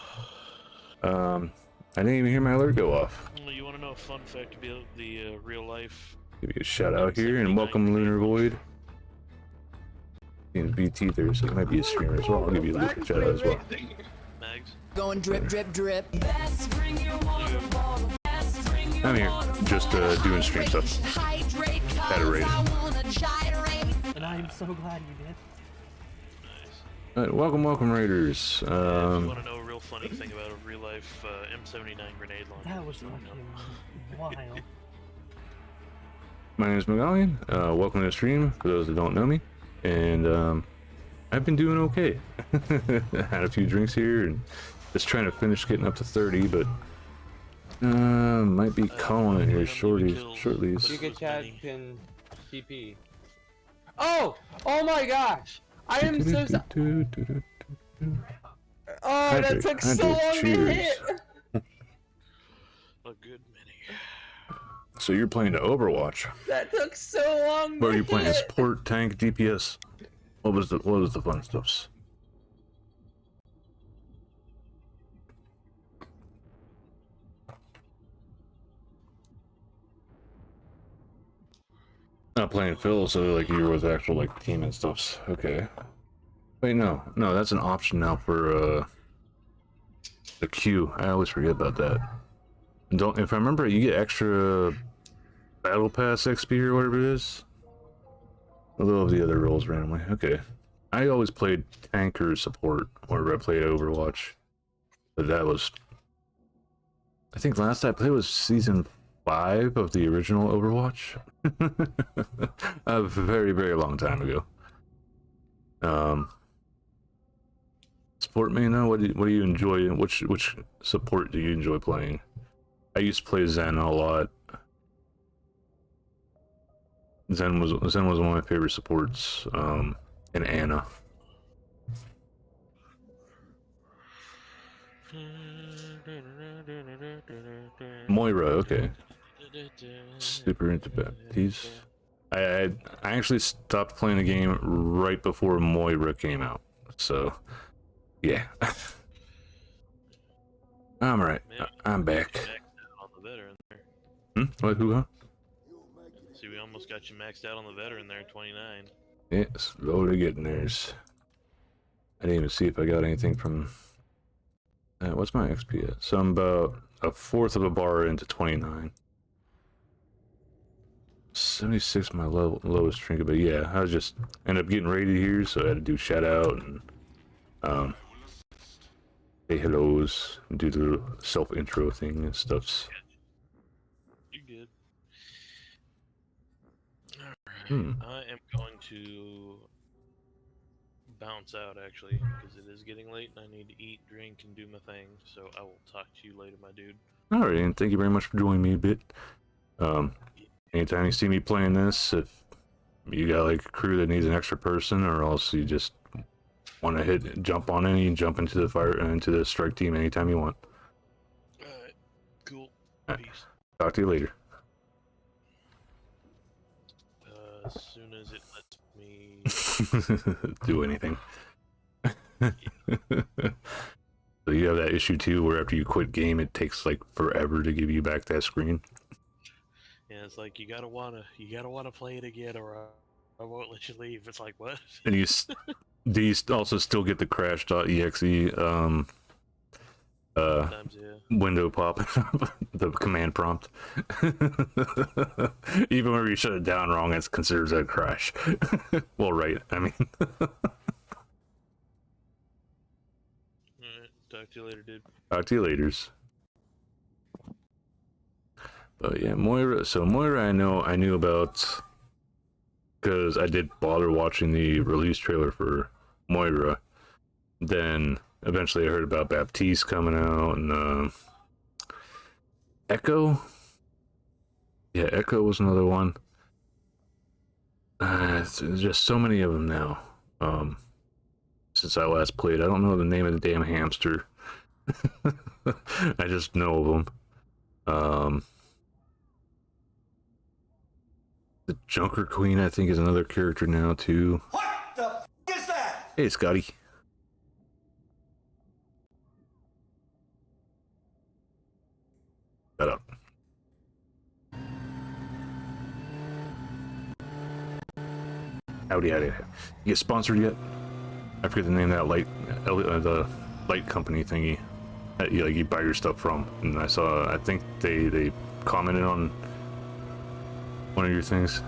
I didn't even hear my alert go off. You want to know a fun fact about the real life? Give you a shout out here and welcome, Lunar Void. Seems BT there, so it might be a streamer as well. I'll give you a little shout out as well. Mags? Going drip, drip, drip. I'm here, just doing stream stuff. At a raid. And I'm so glad you did. Alright, welcome, Raiders. If you want to know a real funny thing about a real life M79 grenade launcher. That was fucking wild. My name is Megalian. Welcome to the stream, for those that don't know me. And I've been doing okay. Had a few drinks here and just trying to finish getting up to 30, but might be calling it here shortly. Giga Chad can TP. Oh! Oh my gosh! I am so sorry. Oh, that took so long to hit! A good many. So you're playing the Overwatch. That took so long to Or are you playing hit. support, tank, DPS? What was the fun stuffs? Not playing Phil, so like you're with actual like team and stuffs. Okay. Wait, no, that's an option now for the queue. I always forget about that. And don't, if I remember, you get extra battle pass XP or whatever it is. A little of the other roles randomly. Okay. I always played tank or support whenever I played Overwatch, but that was, I think last I played was season 5 of the original Overwatch. A very, very long time ago. Support main though, what do you enjoy? Which support do you enjoy playing? I used to play Zen a lot. Zen was one of my favorite supports. And Anna. Moira, okay. Super into Baptiste. I actually stopped playing the game right before Moira came out, so yeah. I'm alright. I'm back. What? Who? Huh? See, we almost got you maxed out on the veteran there, 29. Yeah, slowly getting theirs. I didn't even see if I got anything from. What's my XP at? So I'm about a fourth of a bar into 29. 76 my lowest trinket, but yeah, I was just ended up getting raided here, so I had to do shout out and say hellos, and do the self intro thing and stuff. You good? Alright, I am going to bounce out actually, because it is getting late and I need to eat, drink, and do my thing. So I will talk to you later, my dude. Alright, and thank you very much for joining me a bit. Anytime you see me playing this, if you got like a crew that needs an extra person, or else you just want to jump on any and jump into the strike team anytime you want. Alright, cool. Right. Peace. Talk to you later. As soon as it lets me do anything. So you have that issue too, where after you quit game, it takes like forever to give you back that screen. Yeah, it's like you gotta wanna play it again, or I won't let you leave. It's like, what? And do you also still get the crash.exe Sometimes, yeah. window pop, the command prompt? Even when you shut it down wrong, it's considered a crash. Well, right, I mean. Alright, talk to you later, dude. Talk to you laters. But yeah, Moira. So Moira, I knew about because I did bother watching the release trailer for Moira. Then eventually I heard about Baptiste coming out and Echo. Yeah, Echo was another one. There's just so many of them now. Since I last played, I don't know the name of the damn hamster. I just know of them. The Junker Queen, I think, is another character now, too. What the f is that? Hey, Scotty. Shut up. Howdy. You get sponsored yet? I forget the name of that the light company thingy that you buy your stuff from. And I think they commented on one of your things.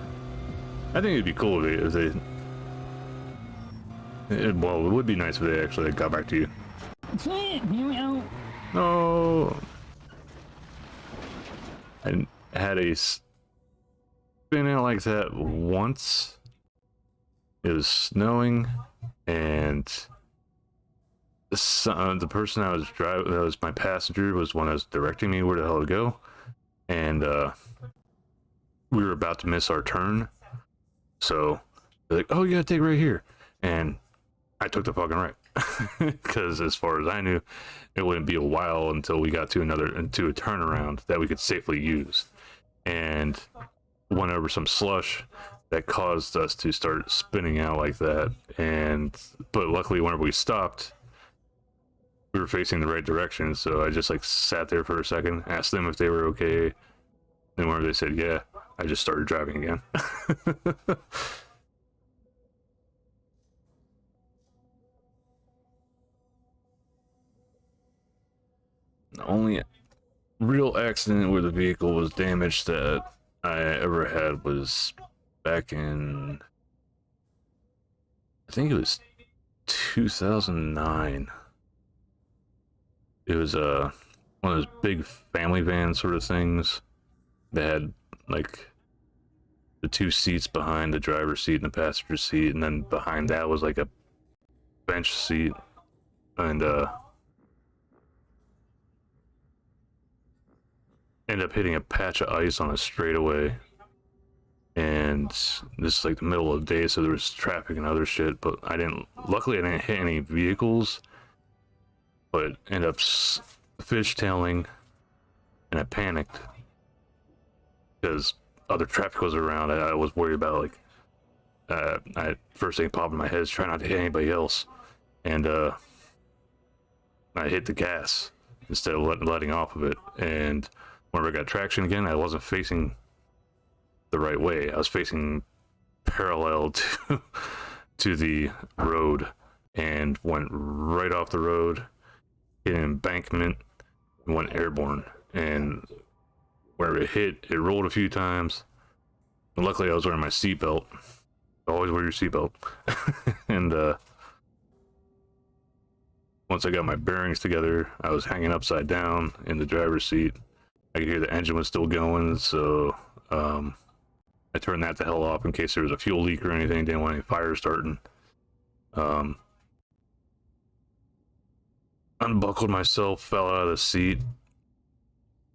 I think it'd be cool if they well, it would be nice if they actually got back to you. No. I had a spin out like that once. It was snowing, and the person I was driving, that was my passenger, was one that was directing me where the hell to go, and we were about to miss our turn, so they're like, "Oh, you gotta take right here," and I took the fucking right, because as far as I knew, it wouldn't be a while until we got to a turnaround that we could safely use, and went over some slush that caused us to start spinning out like that. But luckily, whenever we stopped, we were facing the right direction, so I just sat there for a second, asked them if they were okay, and whenever they said yeah, I just started driving again. The only real accident where the vehicle was damaged that I ever had was back in, I think it was 2009. It was one of those big family van sort of things that had the two seats behind the driver's seat and the passenger seat, and then behind that was a bench seat, and ended up hitting a patch of ice on a straightaway. And this is like the middle of the day, so there was traffic and other shit, but luckily I didn't hit any vehicles, but ended up fishtailing, and I panicked because other traffic was around. I was worried about, like, first thing popped in my head is try not to hit anybody else, and I hit the gas instead of letting off of it, and whenever I got traction again, I wasn't facing the right way. I was facing parallel to the road, and went right off the road, hit an embankment, and went airborne. And where it hit, it rolled a few times. And luckily, I was wearing my seatbelt. Always wear your seatbelt. And once I got my bearings together, I was hanging upside down in the driver's seat. I could hear the engine was still going, so I turned that the hell off in case there was a fuel leak or anything. Didn't want any fire starting. Unbuckled myself, fell out of the seat,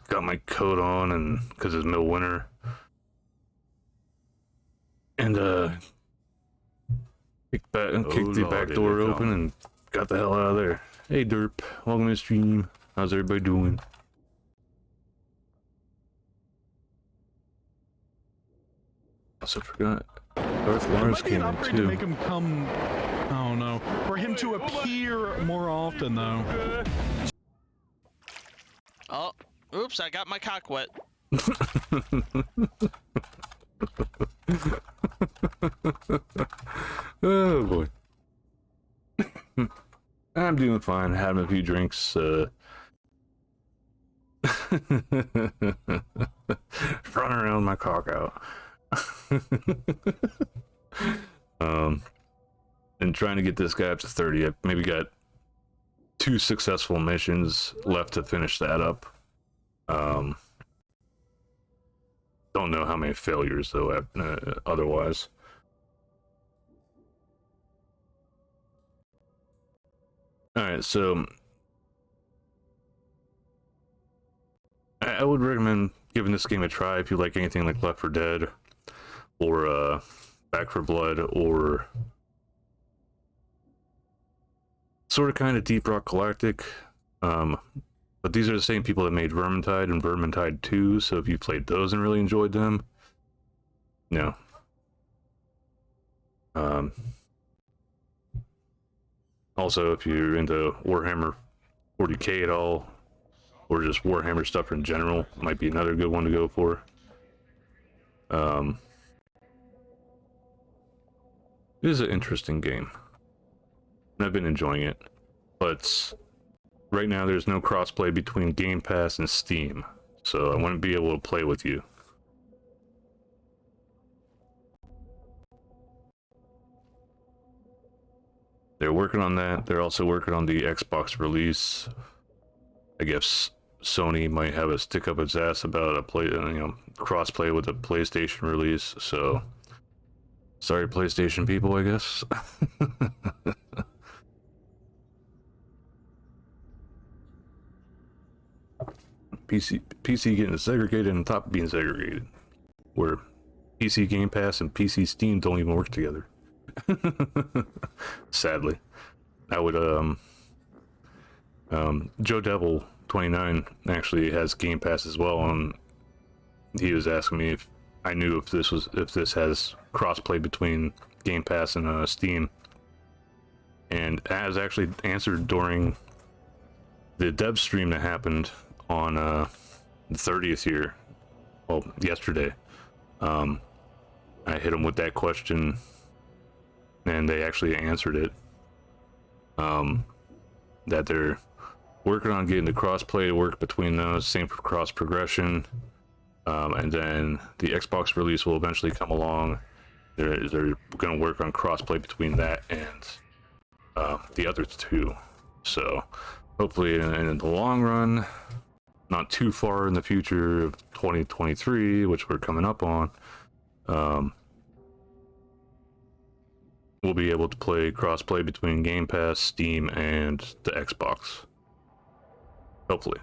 got my coat on, and because it's middle winter, and kicked the back door open and got the hell out of there. Hey Derp, welcome to the stream. How's everybody doing? Also forgot. Darth Lawrence came in too. To make him come. Oh no. For him to appear more often though. Oh, oops! I got my cock wet. Oh boy. I'm doing fine. Having a few drinks. Running around with my cock out. And trying to get this guy up to 30. I maybe got 2 successful missions left to finish that up. Don't know how many failures though otherwise. Alright, so I would recommend giving this game a try if you like anything like Left 4 Dead or Back 4 Blood or sort of kind of Deep Rock Galactic. But these are the same people that made Vermintide and Vermintide 2, so if you played those and really enjoyed them, no. Also, if you're into Warhammer 40k at all, or just Warhammer stuff in general, might be another good one to go for. It is an interesting game, and I've been enjoying it, but right now there's no crossplay between Game Pass and Steam, so I wouldn't be able to play with you. They're working on that. They're also working on the Xbox release. I guess Sony might have a stick up its ass about a crossplay with the PlayStation release. So, sorry, PlayStation people, I guess. PC getting segregated on top of being segregated, where PC Game Pass and PC Steam don't even work together. Sadly, I would Joe Devil 29 actually has Game Pass as well, and he was asking me if I knew if this has crossplay between Game Pass and Steam, and as actually answered during the dev stream that happened on the 30th here, well, yesterday. I hit him with that question, and they actually answered it. That they're working on getting the crossplay to work between those, same for cross progression, and then the Xbox release will eventually come along. They're going to work on crossplay between that and the other two. So hopefully in the long run, not too far in the future of 2023, which we're coming up on, we'll be able to play cross-play between Game Pass, Steam, and the Xbox. Hopefully.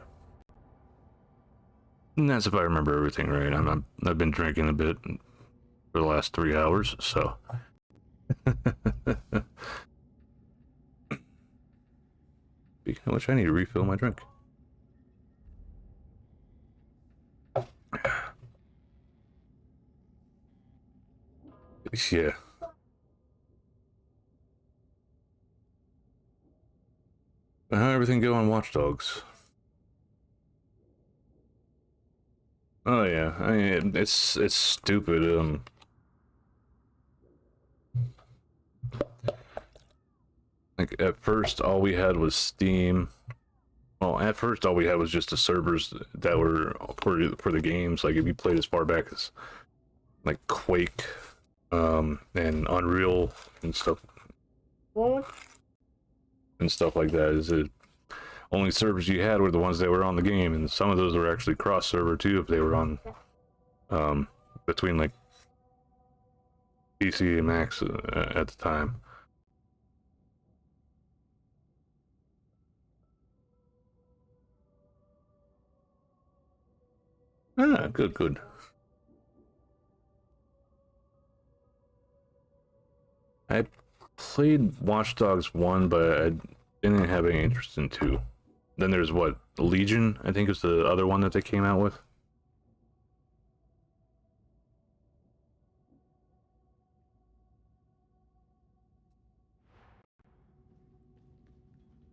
And that's if I remember everything right. I've been drinking a bit for the last 3 hours, so. Speaking of which, I need to refill my drink. Yeah. How everything go on Watch Dogs? Oh yeah, I mean, it's stupid. Like at first, all we had was Steam. Well, at first, all we had was just the servers that were for the games. Like if you played as far back as like Quake, and Unreal and stuff. And stuff like that. Is it only servers you had were the ones that were on the game, and some of those were actually cross-server too if they were on between like PC and Macs at the time. Ah, good. I played Watch Dogs 1, but I didn't have any interest in 2. Then there's what? Legion, I think is the other one that they came out with.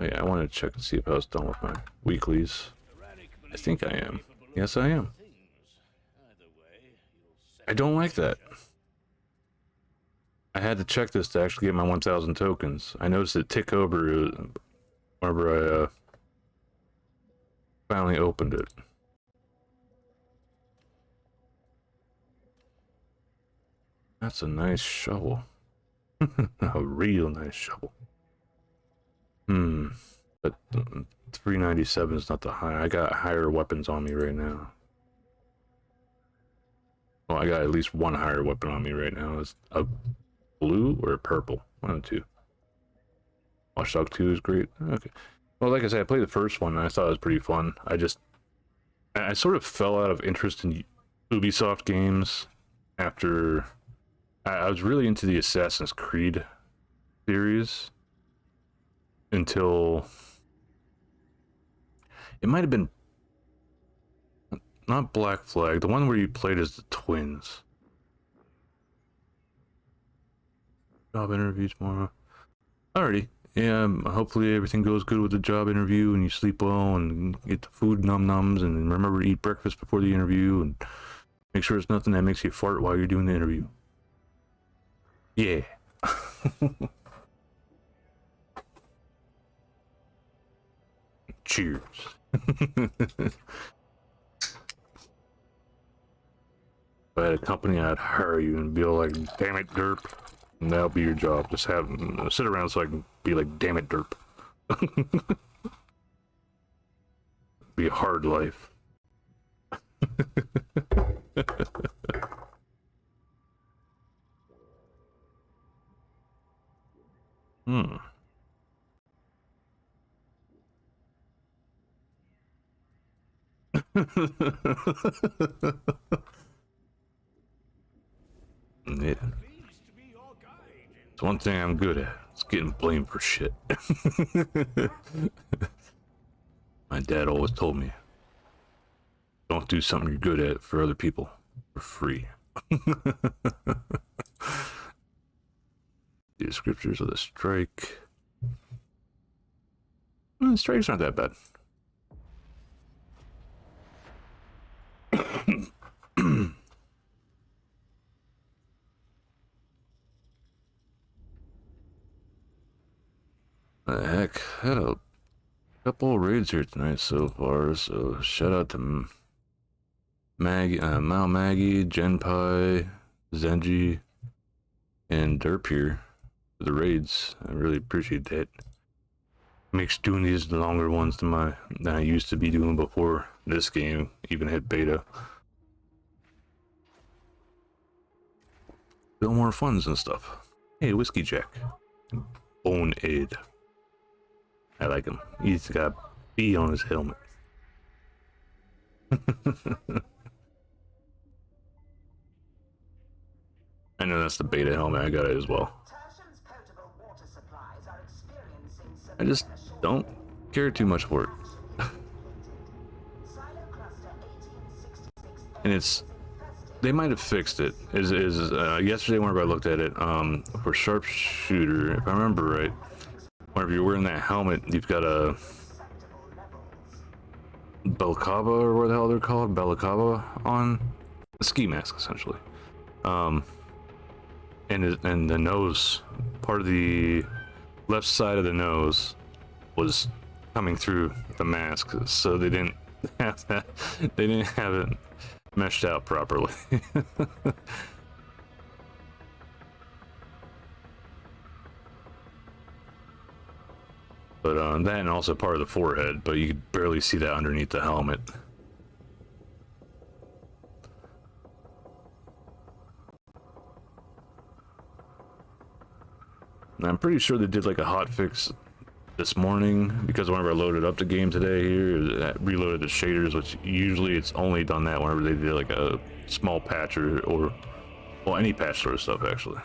Oh, yeah, I wanted to check and see if I was done with my weeklies. I think I am. Yes, I am. I don't like that. I had to check this to actually get my 1,000 tokens. I noticed it tick over whenever I finally opened it. That's a nice shovel. A real nice shovel. But 397 is not the high. I got higher weapons on me right now. Well, I got at least one higher weapon on me right now. It's a blue or a purple? One of the two. Watch Dogs 2 is great. Okay. Well, like I said, I played the first one and I thought it was pretty fun. I sort of fell out of interest in Ubisoft games after I was really into the Assassin's Creed series until it might have been not Black Flag, the one where you played as the twins. Job interview tomorrow. Alrighty. Yeah, hopefully everything goes good with the job interview and you sleep well and get the food num-nums and remember to eat breakfast before the interview and make sure it's nothing that makes you fart while you're doing the interview. Yeah. Cheers. If I had a company, I'd hire you and be like, damn it, derp. And that'll be your job. Just sit around so I can be like, damn it, derp. Be a hard life. Yeah. It's one thing I'm good at. It's getting blamed for shit. My dad always told me, don't do something you're good at for other people for free. The scriptures of the strike. The strikes aren't that bad. The heck, had a couple of raids here tonight so far, so shout out to Maggie, Mao Maggie, Genpai, Zenji, and Derp here for the raids. I really appreciate that. Makes doing these longer ones than I used to be doing before this game even hit beta. Feel more funds and stuff. Hey, Whiskey Jack. Bone Aid. I like him. He's got a B on his helmet. I know that's the beta helmet. I got it as well. I just don't care too much for it. And they might have fixed it. Yesterday whenever I looked at it, for sharpshooter, if I remember right, whenever you're wearing that helmet, you've got a balaclava, or what the hell they're called, balaclava on, a ski mask essentially. And the nose, part of the left side of the nose was coming through the mask, so they didn't have that. They didn't have it meshed out properly. But that, and also part of the forehead, but you could barely see that underneath the helmet. And I'm pretty sure they did like a hot fix this morning, because whenever I loaded up the game today here, I reloaded the shaders, which usually it's only done that whenever they did like a small patch or well, any patch sort of stuff actually.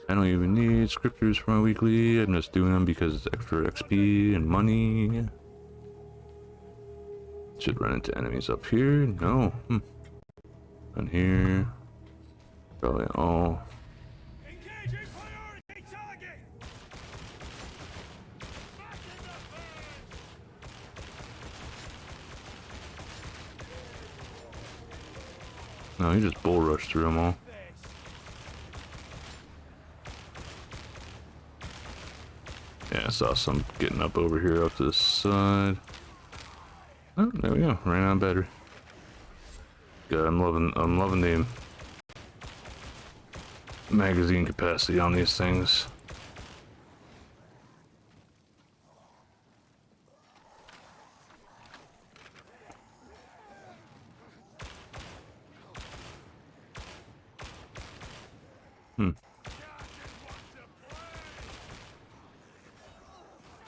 I don't even need scriptures for my weekly. I'm just doing them because it's extra XP and money. Should run into enemies up here. No. On here. Probably all. No, you just bull rush through them all. Yeah, I saw some getting up over here up to the side. Oh, there we go. Ran out of battery. Good. I'm loving the magazine capacity on these things.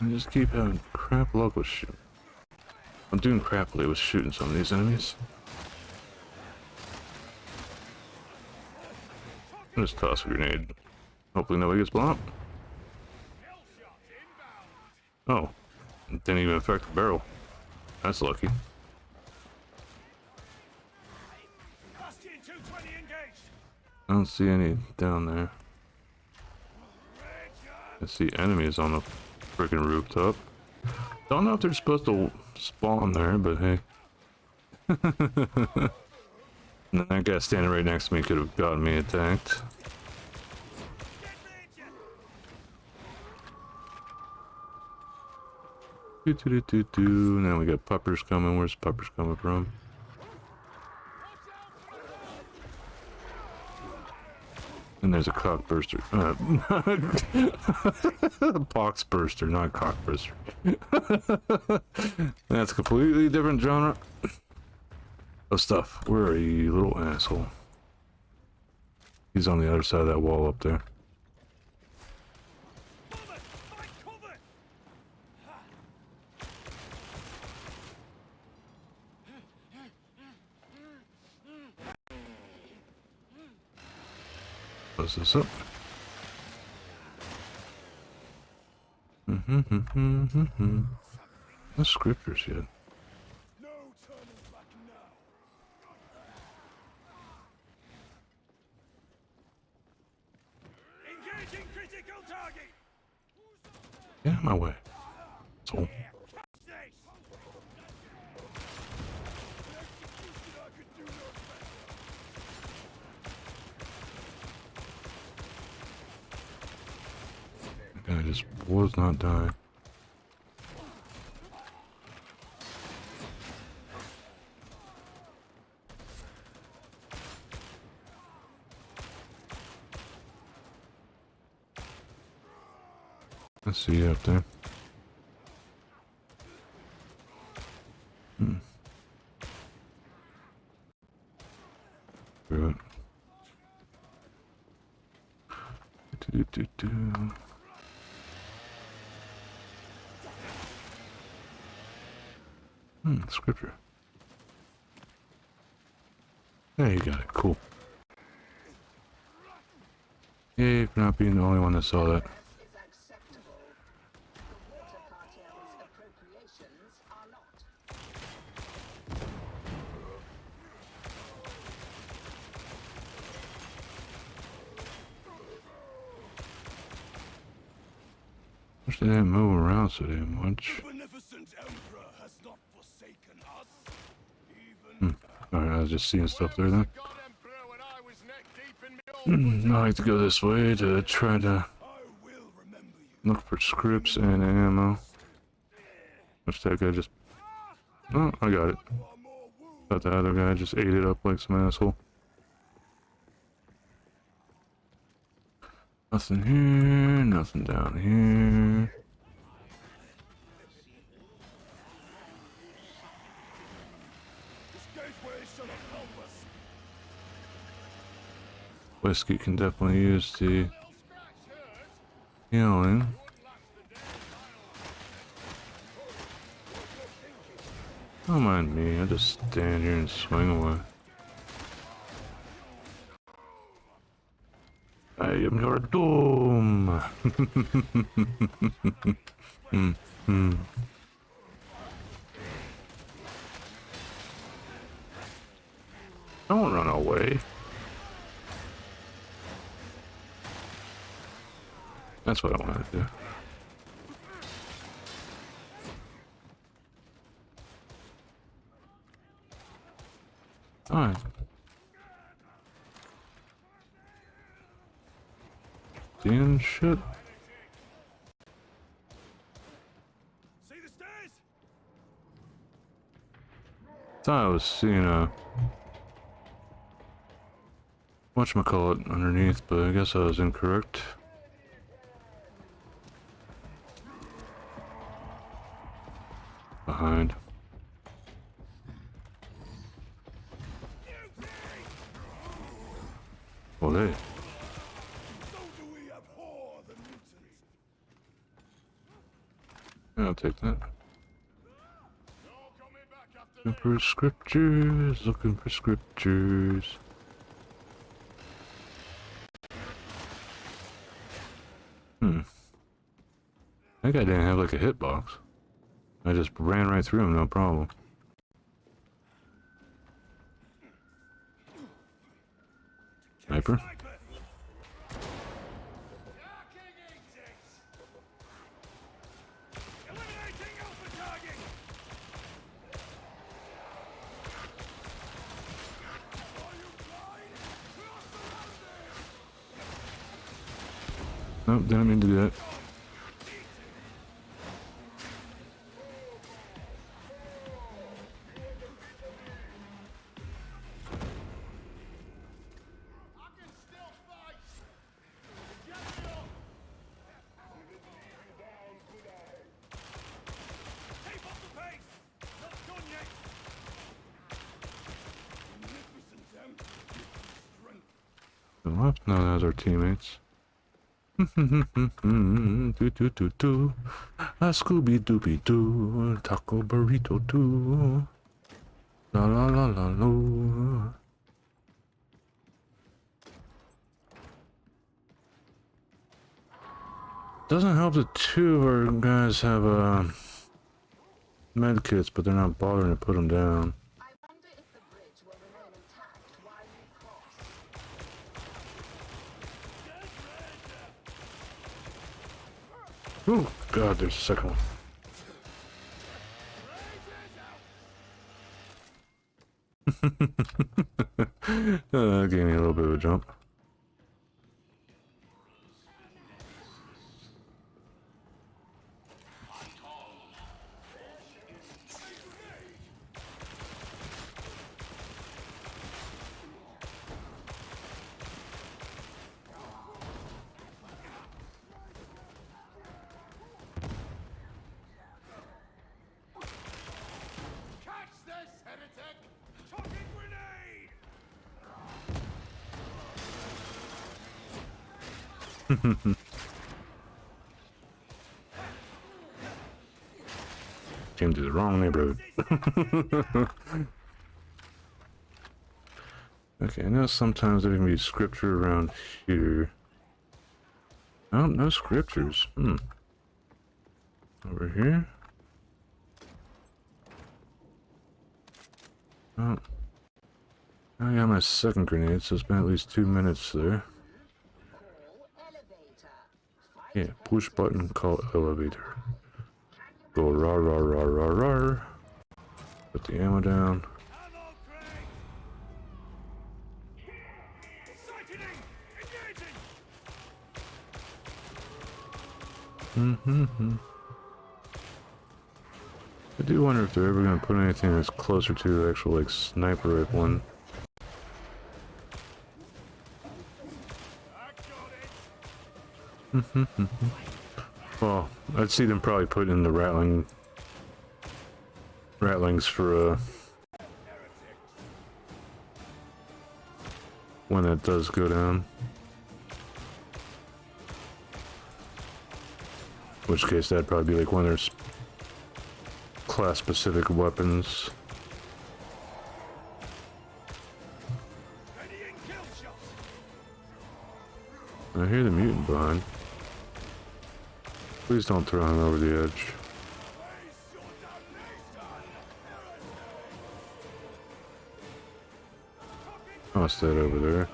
I just keep having crap luck with shooting. I'm doing crappily with shooting some of these enemies. I'll just toss a grenade. Hopefully nobody gets blown up. Oh, it didn't even affect the barrel. That's lucky. I don't see any down there. I see enemies on the freaking rooftop. Don't know if they're supposed to spawn there, but hey. And then that guy standing right next to me could have gotten me attacked. Now we got puppers coming. Where's puppers coming from? And there's a cock burster. Pox burster, not cock burster. That's a completely different genre of stuff. Where are you, you little asshole? He's on the other side of that wall up there. Close this up. No scriptures yet. Engaging critical target. Get out of my way. So. I just was not dying. I see you up there. Good. Scripture. Yeah, you got it. Cool. Yay for not being the only one that saw that. Wish they didn't move around so damn much. Alright, I was just seeing stuff there then. I like to go this way to try to look for scripts and ammo. Which that guy just... Oh, I got it. Thought the other guy just ate it up like some asshole. Nothing here, nothing down here. Whiskey can definitely use the healing. Don't mind me, I'll just stand here and swing away. I am your doom. Don't run away. That's what I want to do. Alright. Damn shit. Thought I was seeing a whatchamacallit underneath, but I guess I was incorrect. Behind. Well, hey. I'll take that. Looking for scriptures, looking for scriptures. That guy didn't have like a hitbox. I just ran right through him, no problem. Sniper. Nope, didn't mean to do that. Left? No, those are teammates. Do do do do. A Scooby Dooby Doo. Taco burrito too. La la la la la. Doesn't help that two of our guys have med kits, but they're not bothering to put them down. Oh god, there's a second one. That gave me a little bit of a jump. Came to the wrong neighborhood. Okay, I know sometimes there can be scripture around here. Oh, no scriptures. Over here? Oh. I got my second grenade, so it's been at least 2 minutes there. Yeah, push button, call elevator. Go rar rar rar rar rar. Put the ammo down. I do wonder if they're ever going to put anything that's closer to the actual, like, sniper rifle. Well, I'd see them probably put in the rattlings for, when that does go down. In which case, that'd probably be like one of their class-specific weapons. I hear the mutant behind. Please don't throw him over the edge. Toss that over there.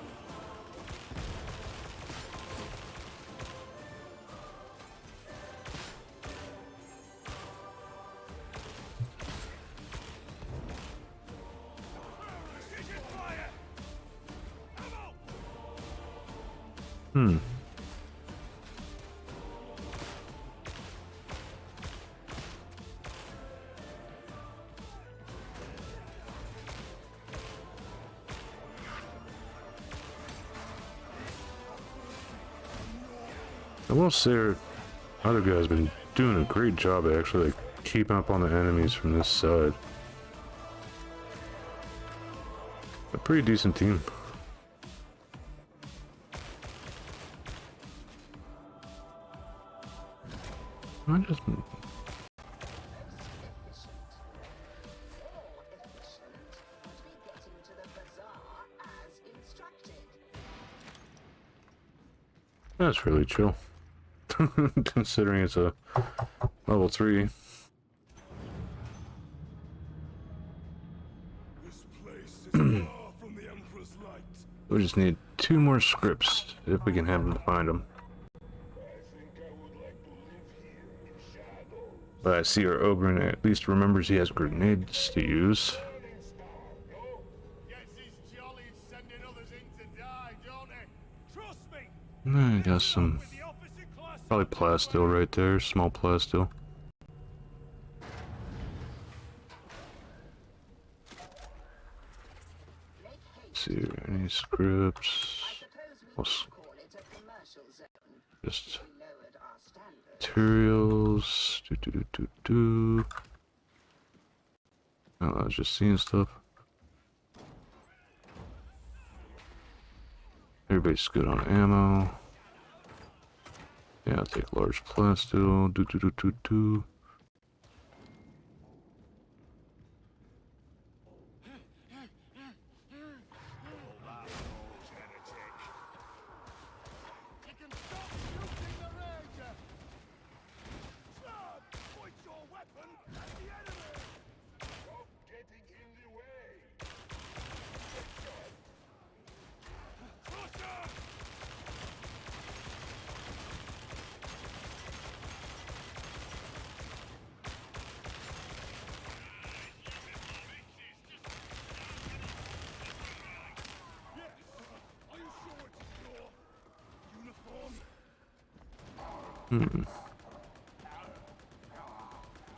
I will say our other guy's been doing a great job at actually like keeping up on the enemies from this side. A pretty decent team. I just... That's really chill. Considering it's a level 3. We just need 2 more scripts if we can happen to find them. But I see our Ogre at least remembers he has grenades to use. I got some, probably plasteel right there, small plasteel. Let's see, any scripts? Just materials. Oh, I was just seeing stuff. Everybody's good on ammo. Yeah, I'll take large plasteel.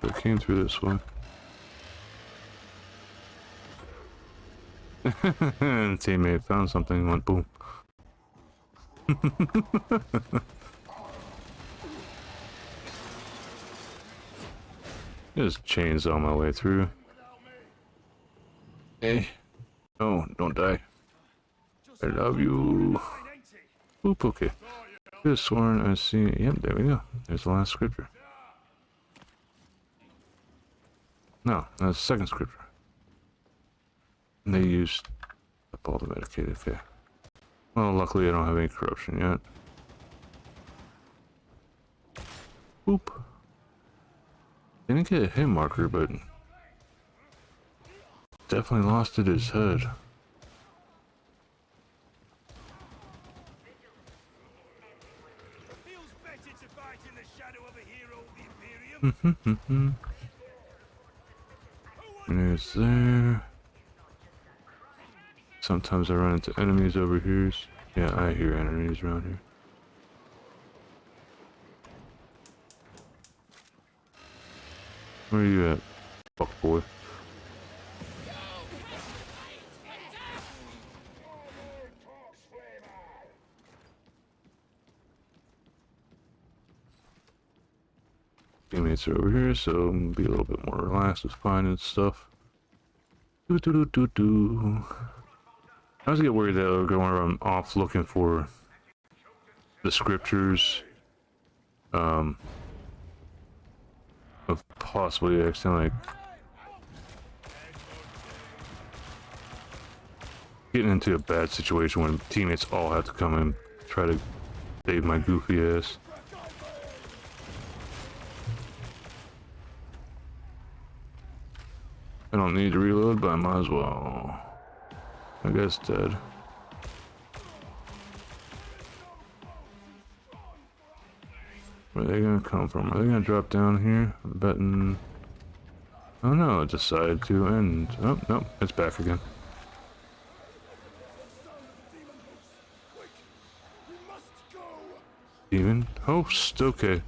I came through this way. Teammate found something, went boom. Just chainsaw my way through. Hey. Oh, don't die. I love you. Oop, okay. Could have sworn I see. Yep, there we go. There's the last scripture. No, that's the second scripture. And they used up all the medicated. Okay. Well, luckily I don't have any corruption yet. Boop. Didn't get a hit marker, but definitely lost it his head. Feels better to fight in the shadow of a hero of the Imperium. There's there. Sometimes I run into enemies over here. Yeah, I hear enemies around here. Where are you at, fuck boy? Teammates are over here, so I'm gonna be a little bit more relaxed with finding stuff. I always get worried that I'll go whenever I'm off looking for the scriptures, of possibly accidentally getting into a bad situation when teammates all have to come and try to save my goofy ass. I don't need to reload, but I might as well. I guess dead. Where are they gonna come from? Are they gonna drop down here? I'm betting. Oh no, it decided to end. Oh, no, it's back again. Demon host, okay.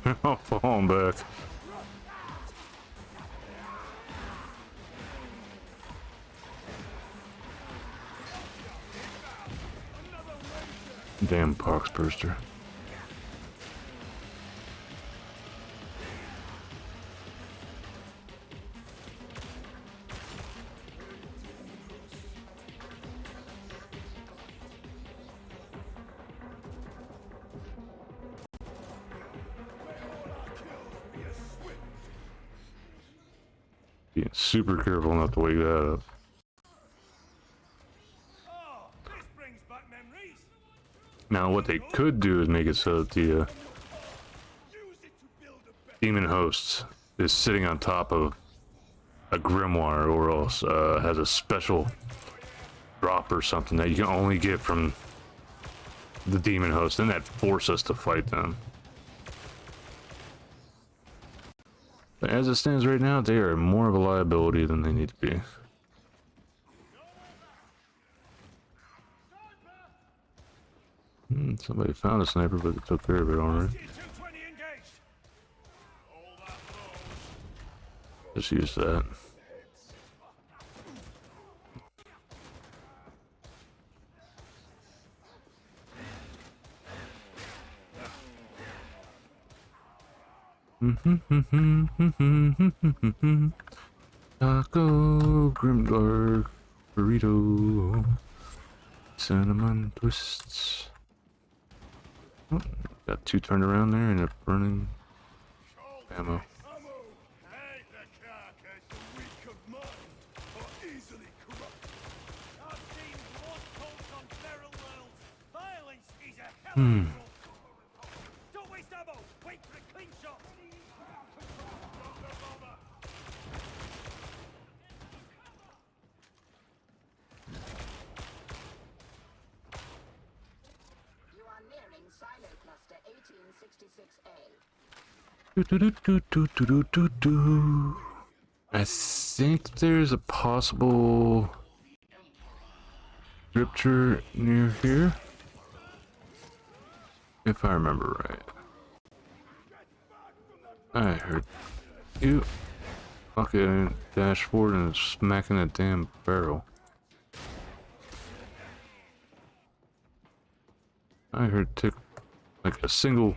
They're all falling back. Damn pox burster. Being super careful not to wake that up. Now what they could do is make it so that the demon host is sitting on top of a grimoire, or else has a special drop or something that you can only get from the demon host, and that force us to fight them. But as it stands right now, they are more of a liability than they need to be. Somebody found a sniper, but they took care of it already. Just use that. Taco, Grimdark, burrito, cinnamon twists. Oh, got two turned around there and a burning ammo. Don't waste ammo. Wait for a clean shot. You are nearing Silo Cluster 1866A. I think there's a possible scripture near here, if I remember right. I heard you. Okay, dash forward and smacking that damn barrel. I heard tick like a single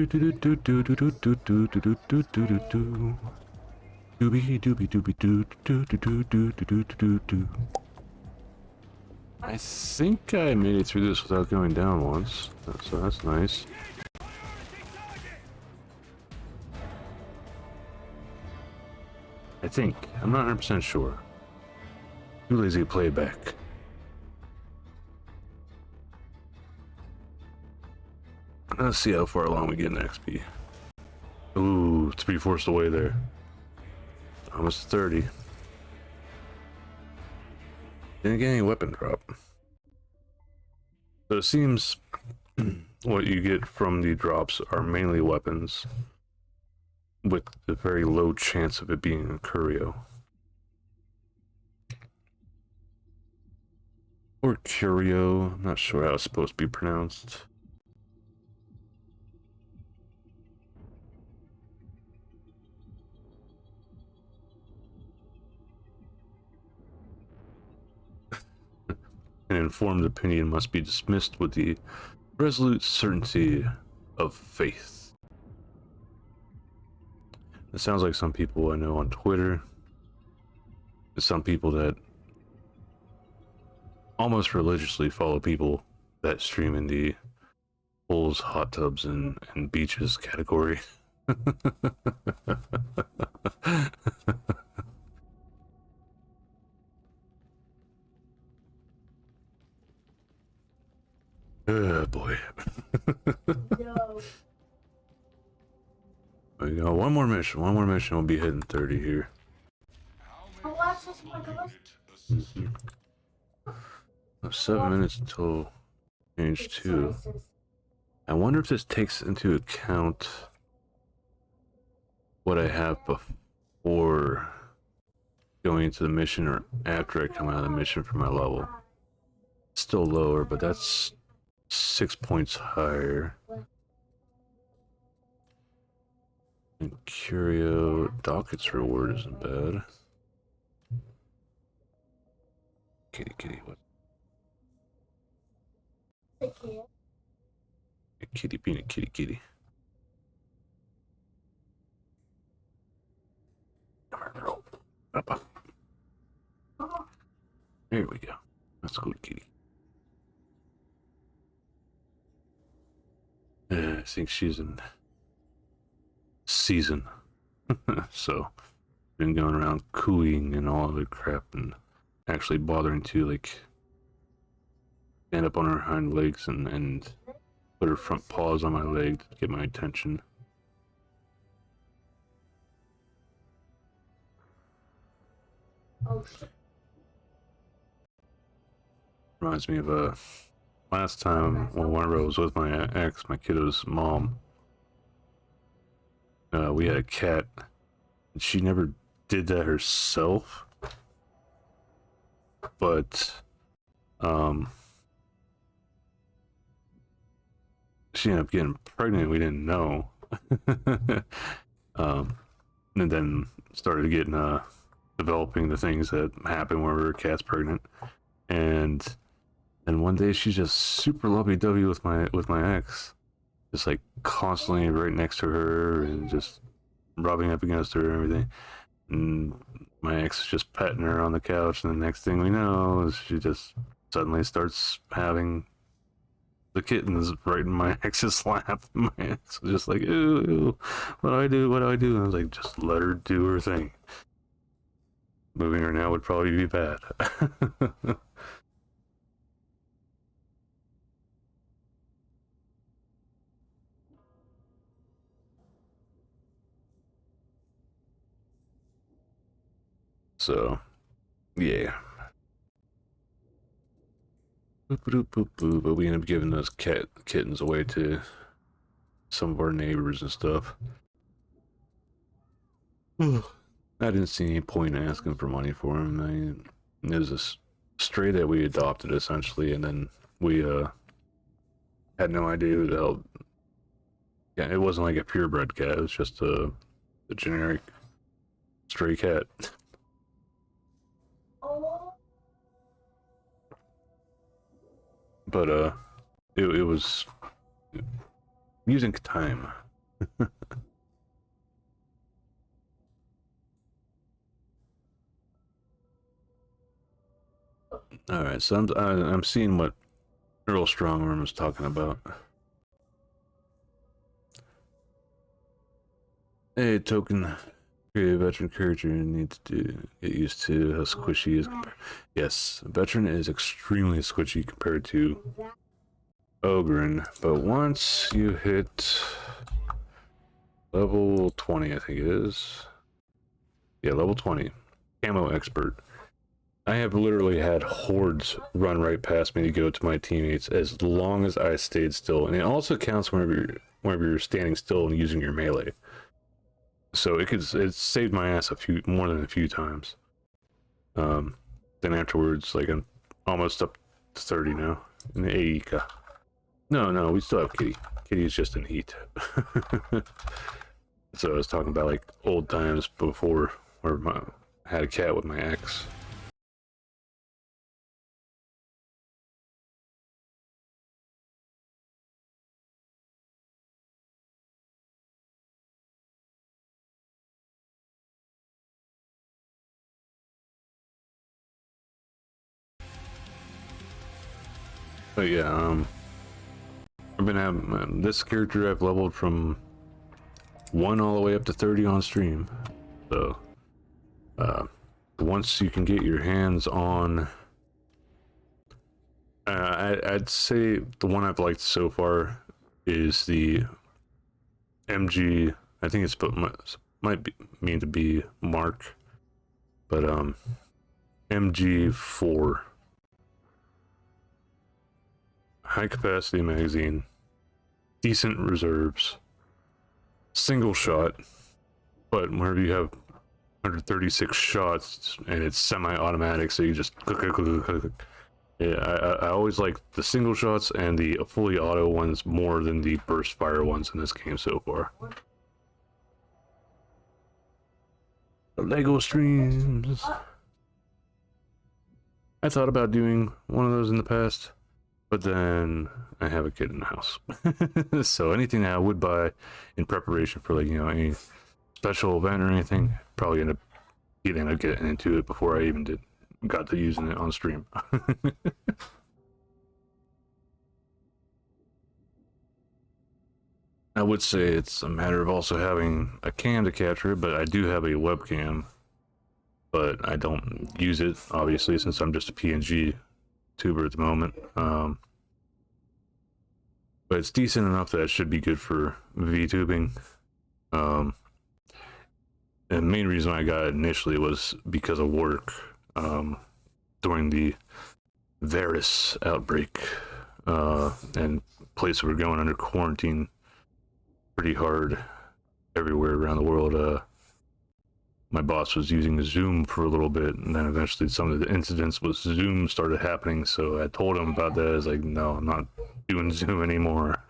Do do do do do do do do do do do do do do. Doobie doobie doobie doo doo doo doo doo doo doo doo doo. I think I made it through this without going down once, so that's nice. I think. I'm not 100% sure. Too lazy to play it back. Let's see how far along we get in XP. Ooh, 3/4 the way there. Almost 30. Didn't get any weapon drop. So it seems what you get from the drops are mainly weapons, with a very low chance of it being a curio. Or curio, I'm not sure how it's supposed to be pronounced. An informed opinion must be dismissed with the resolute certainty of faith. It sounds like some people I know on Twitter. Some people that almost religiously follow people that stream in the pools, hot tubs, and beaches category. Oh boy. No. We got one more mission. One more mission, we'll be hitting 30 here. I'll watch this one, guys. 7 minutes until change 2. I wonder if this takes into account what I have before going into the mission or after I come out of the mission for my level. It's still lower, but that's 6 points higher. And Curio Docket's reward isn't bad. Kitty, kitty, what? Kitty, peanut, kitty, kitty. Come here, girl. Up, up. There we go. Let's go, kitty. I think she's in season. So, been going around cooing and all the crap and actually bothering to, like, stand up on her hind legs and put her front paws on my leg to get my attention. Oh shit. Reminds me of last time whenever I was with my ex, my kiddo's mom. We had a cat, and she never did that herself, but she ended up getting pregnant. We didn't know. And then started getting developing the things that happen whenever a cat's pregnant, and one day she's just super lovey-dovey with my ex, just like constantly right next to her and just rubbing up against her and everything. And my ex is just petting her on the couch, and the next thing we know is she just suddenly starts having the kittens right in my ex's lap. My ex was just like, ew, ew, what do I do? What do I do? And I was like, just let her do her thing. Moving her now would probably be bad. So, yeah. Boop, boop, boop, boop. But we ended up giving those kittens away to some of our neighbors and stuff. I didn't see any point in asking for money for them. It was a stray that we adopted essentially, and then we had no idea who to help. Yeah, it wasn't like a purebred cat. It was just a generic stray cat. But it was using time All right, so I'm seeing what Earl Strongarm was talking about. Hey, token. Create a veteran character needs to get used to how squishy is. Yes, veteran is extremely squishy compared to Ogren, but once you hit level 20, I think it is. Yeah, level 20. Camo expert. I have literally had hordes run right past me to go to my teammates as long as I stayed still. And it also counts whenever you're standing still and using your melee. So it saved my ass more than a few times. Then afterwards, like I'm almost up to 30 now. In the Aika. No, we still have Kitty. Kitty's just in heat. So I was talking about like old times before where I had a cat with my ex. But yeah, I've been having this character I've leveled from 1 all the way up to 30 on stream. So once you can get your hands on, I'd say the one I've liked so far is the MG. I think it's might be mean to be Mark, but MG4. High capacity magazine, decent reserves, single shot, but whenever you have 136 shots and it's semi-automatic, so you just click. Yeah, I always like the single shots and the fully auto ones more than the burst fire ones in this game so far. The Lego streams. I thought about doing one of those in the past, but then I have a kid in the house. So anything that I would buy in preparation for, like, you know, any special event or anything, probably end up getting into it before I even got to using it on stream. I would say it's a matter of also having a cam to capture it, but I do have a webcam, but I don't use it, obviously, since I'm just a PNG tuber at the moment. But it's decent enough that it should be good for VTubing. The main reason I got it initially was because of work. During the Varus outbreak, and places were going under quarantine pretty hard everywhere around the world. My boss was using Zoom for a little bit, and then eventually some of the incidents with Zoom started happening, so I told him about that. I was like, no, I'm not doing Zoom anymore.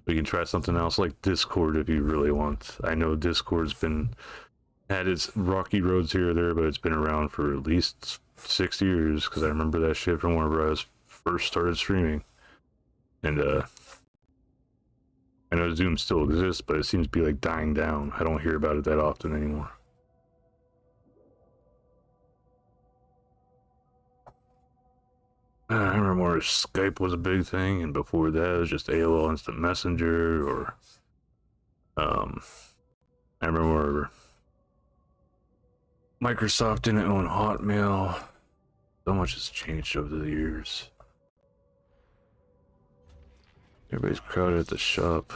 We can try something else like Discord if you really want. I know Discord's had its rocky roads here or there, but it's been around for at least 6 years, because I remember that shit from whenever I first started streaming. And I know Zoom still exists, but it seems to be like dying down. I don't hear about it that often anymore. I remember where Skype was a big thing, and before that it was just AOL Instant Messenger, or I remember Microsoft didn't own Hotmail. So much has changed over the years. Everybody's crowded at the shop.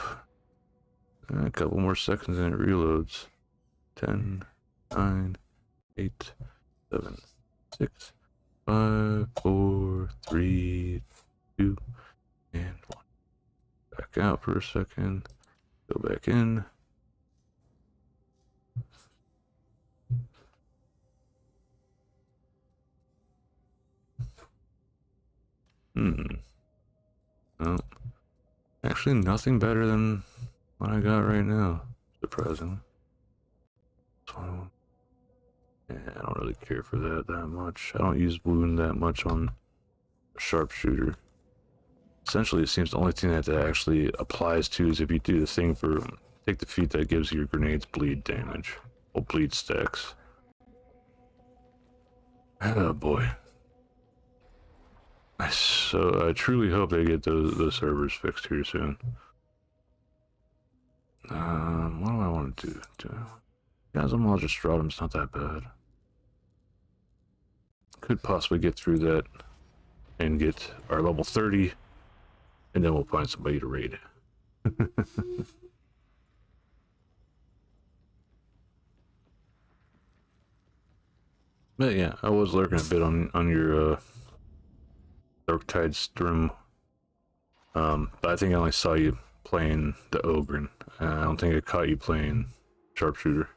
A couple more seconds and it reloads. 10, 9, 8, 7, 6, 5, 4, 3, 2, and 1. Back out for a second. Go back in. Well, actually nothing better than what I got right now, surprisingly. Yeah, I don't really care for that much. I don't use wound that much on a sharpshooter. Essentially, it seems the only thing that actually applies to is if you do the thing for take the feat that gives your grenades bleed damage or bleed stacks. Oh boy. So I truly hope they get those servers fixed here soon. What do I want to do? Guys, I'm Stratum's not that bad. Could possibly get through that and get our level 30, and then we'll find somebody to raid. But yeah, I was lurking a bit on your Darktide stream. But I think I only saw you playing the Ogren. I don't think I caught you playing Sharpshooter.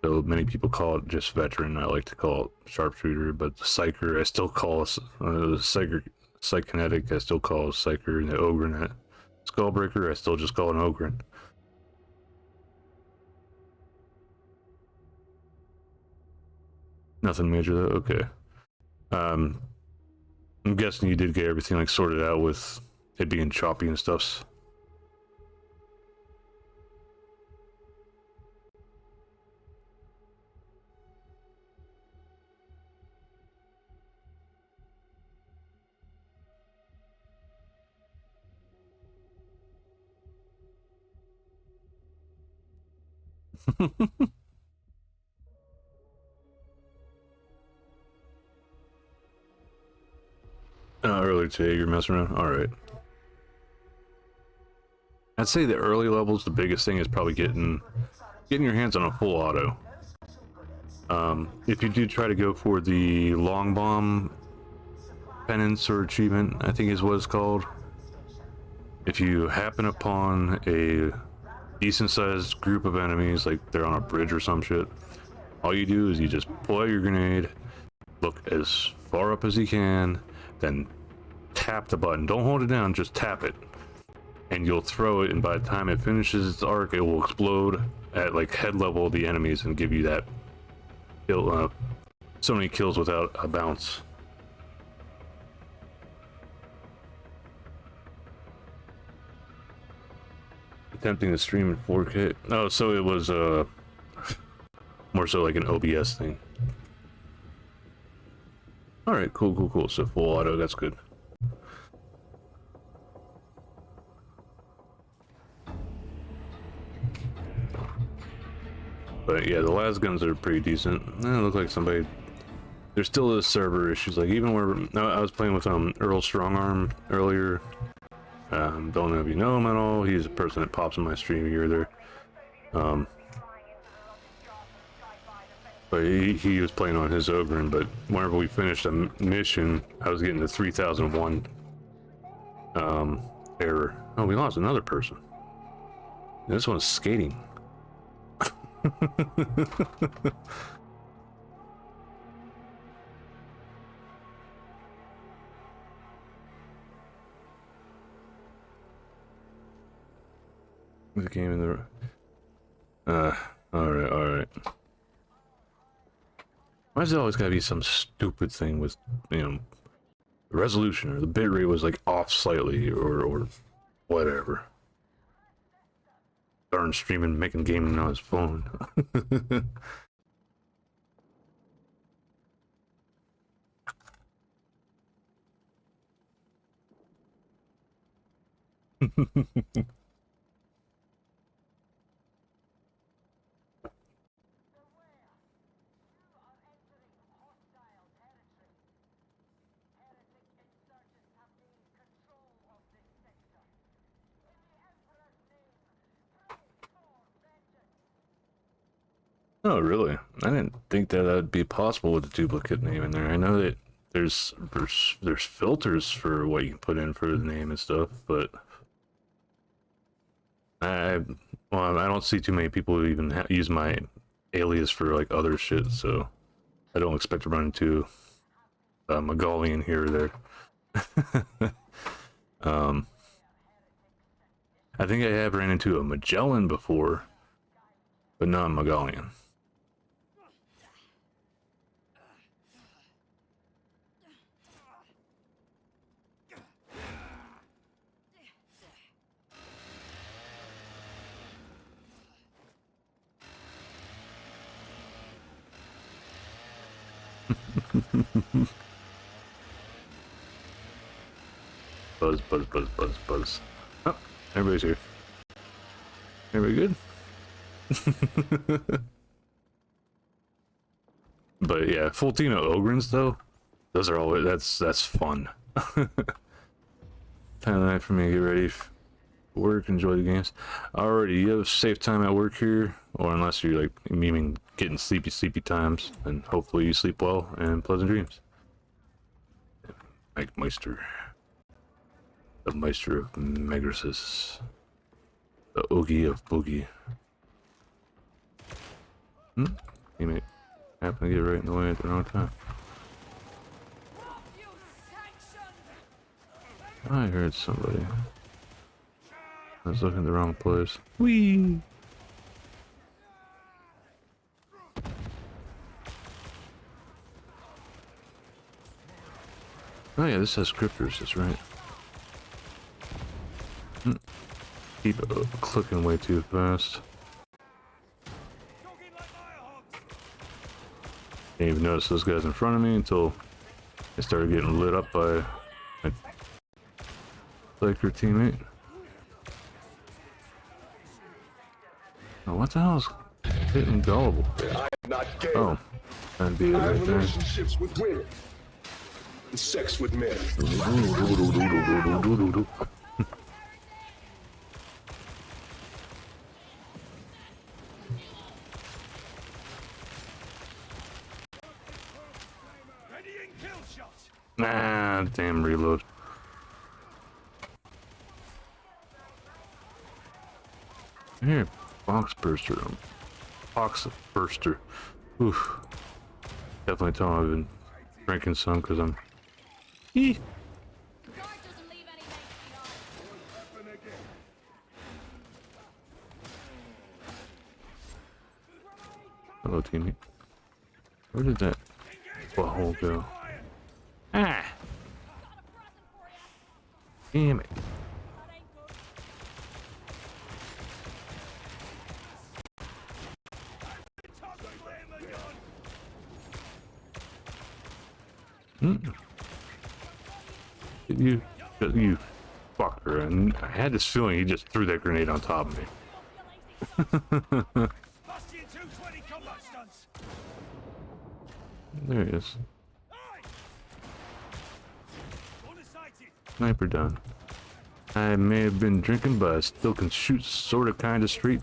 So many people call it just Veteran. I like to call it Sharpshooter, but the Psyker I still call Psychokinetic I still call it Psyker, and the Ogren Skullbreaker I still just call it an Ogren. Nothing major though. Okay. I'm guessing you did get everything like sorted out with it being choppy and stuff. Earlier today you're messing around? Alright. I'd say the early levels, the biggest thing is probably getting your hands on a full auto. If you do try to go for the long bomb penance or achievement, I think is what it's called. If you happen upon a decent sized group of enemies, like they're on a bridge or some shit, all you do is you just pull out your grenade, look as far up as you can, then tap the button. Don't hold it down, just tap it. And you'll throw it, and by the time it finishes its arc, it will explode at like head level of the enemies and give you that kill, so many kills without a bounce. Attempting to stream in 4K. Oh, so it was more so like an OBS thing. Alright, cool. So full auto, that's good. But yeah, the las guns are pretty decent. They look like somebody... There's still a server issues, like even where... I was playing with Earl Strongarm earlier. Don't know if you know him at all. He's a person that pops in my stream here or there. But he was playing on his Ogren, but whenever we finished a mission, I was getting the 3001 error. Oh, we lost another person. This one's skating. The game in the... alright. Why does it always gotta be some stupid thing with, you know, the resolution or the bitrate was like off slightly or whatever. Darn streaming, making gaming on his phone. Oh, really? I didn't think that would be possible with the duplicate name in there. I know that there's filters for what you can put in for the name and stuff, but I don't see too many people who even use my alias for like other shit, so I don't expect to run into a Megalian here or there. I think I have ran into a Magellan before, but not a Megalian. Buzz, buzz, buzz, buzz, buzz. Oh, everybody's here. Everybody good? But yeah, full team of Ogrins though. Those are always that's fun. Time of night for me to get ready for work, enjoy the games. Alrighty, you have a safe time at work here, or unless you're like meaning getting sleepy times, and hopefully you sleep well and pleasant dreams. Mike Meister. The Meister of Megrasis. The Oogie of Boogie. Teammate happened to get right in the way at the wrong time. I heard somebody. I was looking at the wrong place. Whee! Oh yeah, this has scripters, that's right. Keep clicking way too fast. Didn't even notice those guys in front of me until I started getting lit up by my biker teammate. Oh, what the hell is hitting gullible? Oh, that'd be it right there. Relationships with women and sex with men. Ah, damn reload. Here, box burster. Box burster. Oof. Definitely tell him I've been drinking some because I'm. Eee. Hello, teammate. Where did that butthole go? Ah! Damn it. You fucker. And I had this feeling he just threw that grenade on top of me. There he is. Sniper done. I may have been drinking, but I still can shoot sort of kind of straight.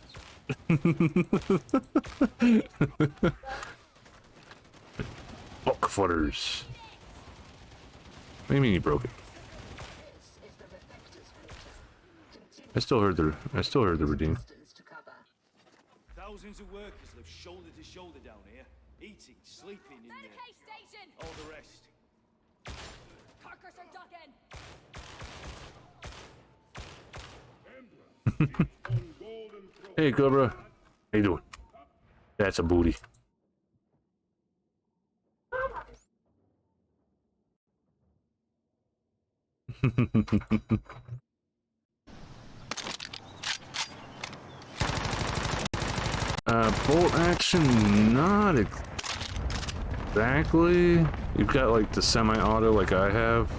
Bulk footers. What do you mean you broke it? I still heard the redeem. Thousands of workers live shoulder to shoulder down here, eating, sleeping in all the rest. Carcass are dug in. Hey Cobra, how you doing? That's a booty. Bolt action, not exactly. You've got like the semi-auto like I have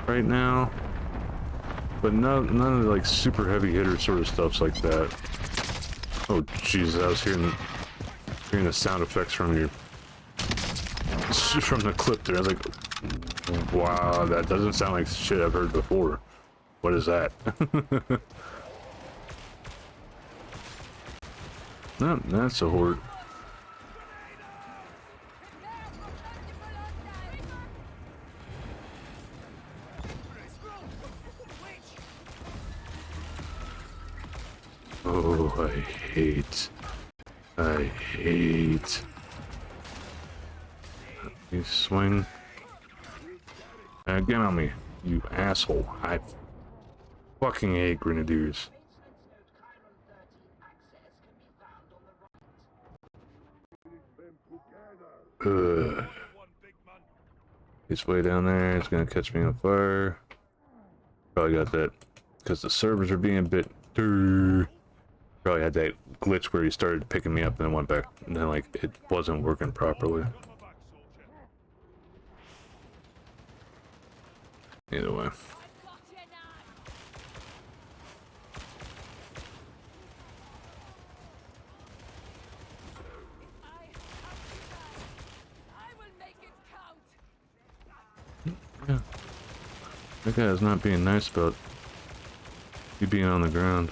right now, but none of the like super heavy hitter sort of stuffs like that. Oh Jesus, I was hearing the sound effects from the clip there. I was like, wow, that doesn't sound like shit I've heard before. What is that? No, that's a horde. Oh, I hate. You swing. Get on me, you asshole. I fucking hate grenadiers. He's way down there. It's gonna catch me on fire. Probably got that because the servers are being a bit. Probably had that glitch where he started picking me up and then went back, and then like it wasn't working properly. Either way. Yeah. That guy is not being nice about you being on the ground.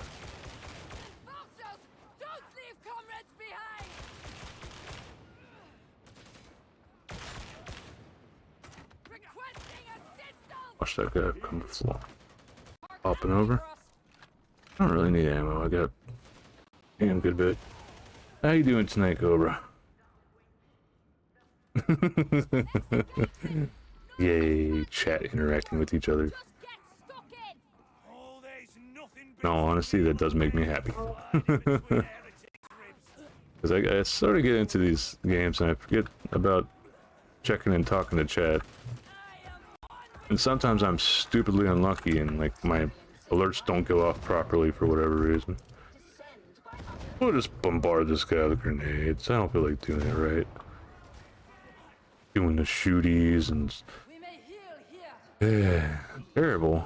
Watch that guy come to the floor. Popping over. I don't really need ammo. I got a damn good bit. How you doing tonight, Cobra? Yay, chat interacting with each other. No, honestly, that does make me happy. Because I sort of get into these games and I forget about checking and talking to chat. And sometimes I'm stupidly unlucky and like my alerts don't go off properly for whatever reason. We'll just bombard this guy with grenades. I don't feel like doing it right. Doing the shooties and... Yeah, terrible.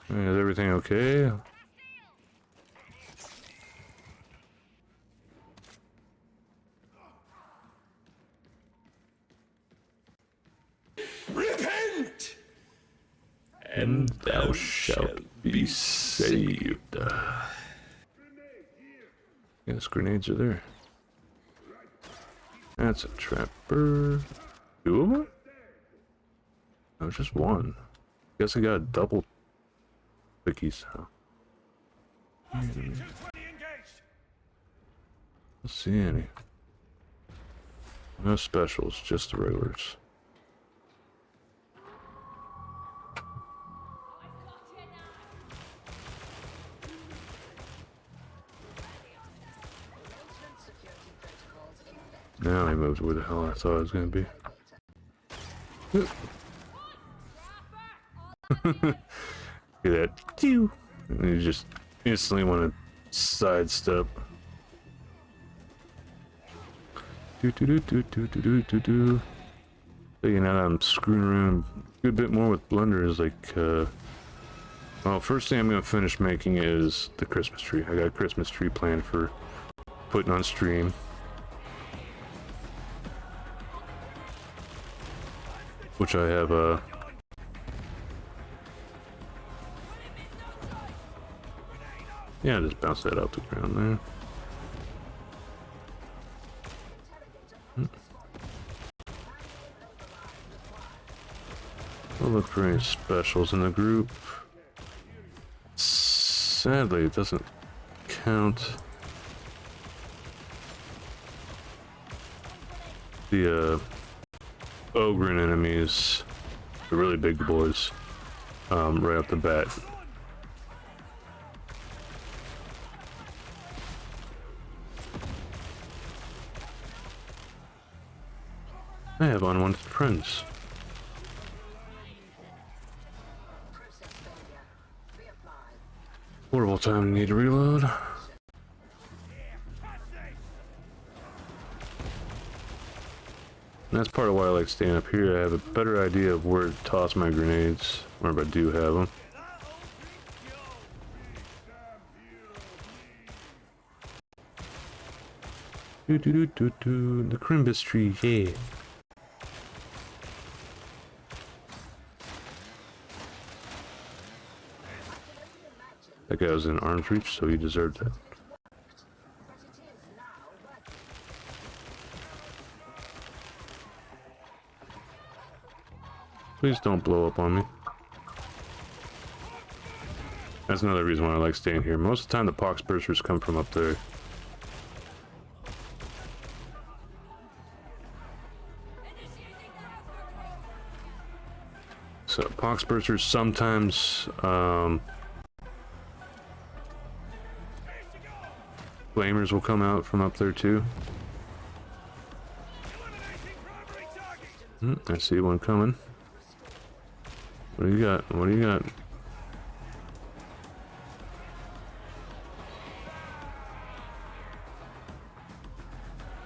Is everything okay? Repent! And thou shalt be saved. Yes, grenades are there. That's a trapper. 2 of them? No, just 1. Guess I got a double pickies. Huh? Don't see any. No specials, just the regulars. Now he moves where the hell I thought it was gonna be. Look at that. And you just instantly want to sidestep. So you know, I'm screwing around a good bit more with blenders. Like, well, first thing I'm gonna finish making is the Christmas tree. I got a Christmas tree planned for putting on stream. Which I have, yeah, just bounce that out the ground there. I'll look for any specials in the group. Sadly, it doesn't count the, Ogren enemies, the really big boys, right off the bat. I have unwanted friends. Horrible time to need to reload. And that's part of why I like staying up here. I have a better idea of where to toss my grenades, whenever I do have them. The Crimbus tree, yeah. That guy was in arm's reach, so he deserved that. Please don't blow up on me. That's another reason why I like staying here. Most of the time the pox bursters come from up there. So pox bursters sometimes flamers will come out from up there too. I see one coming. What do you got? What do you got?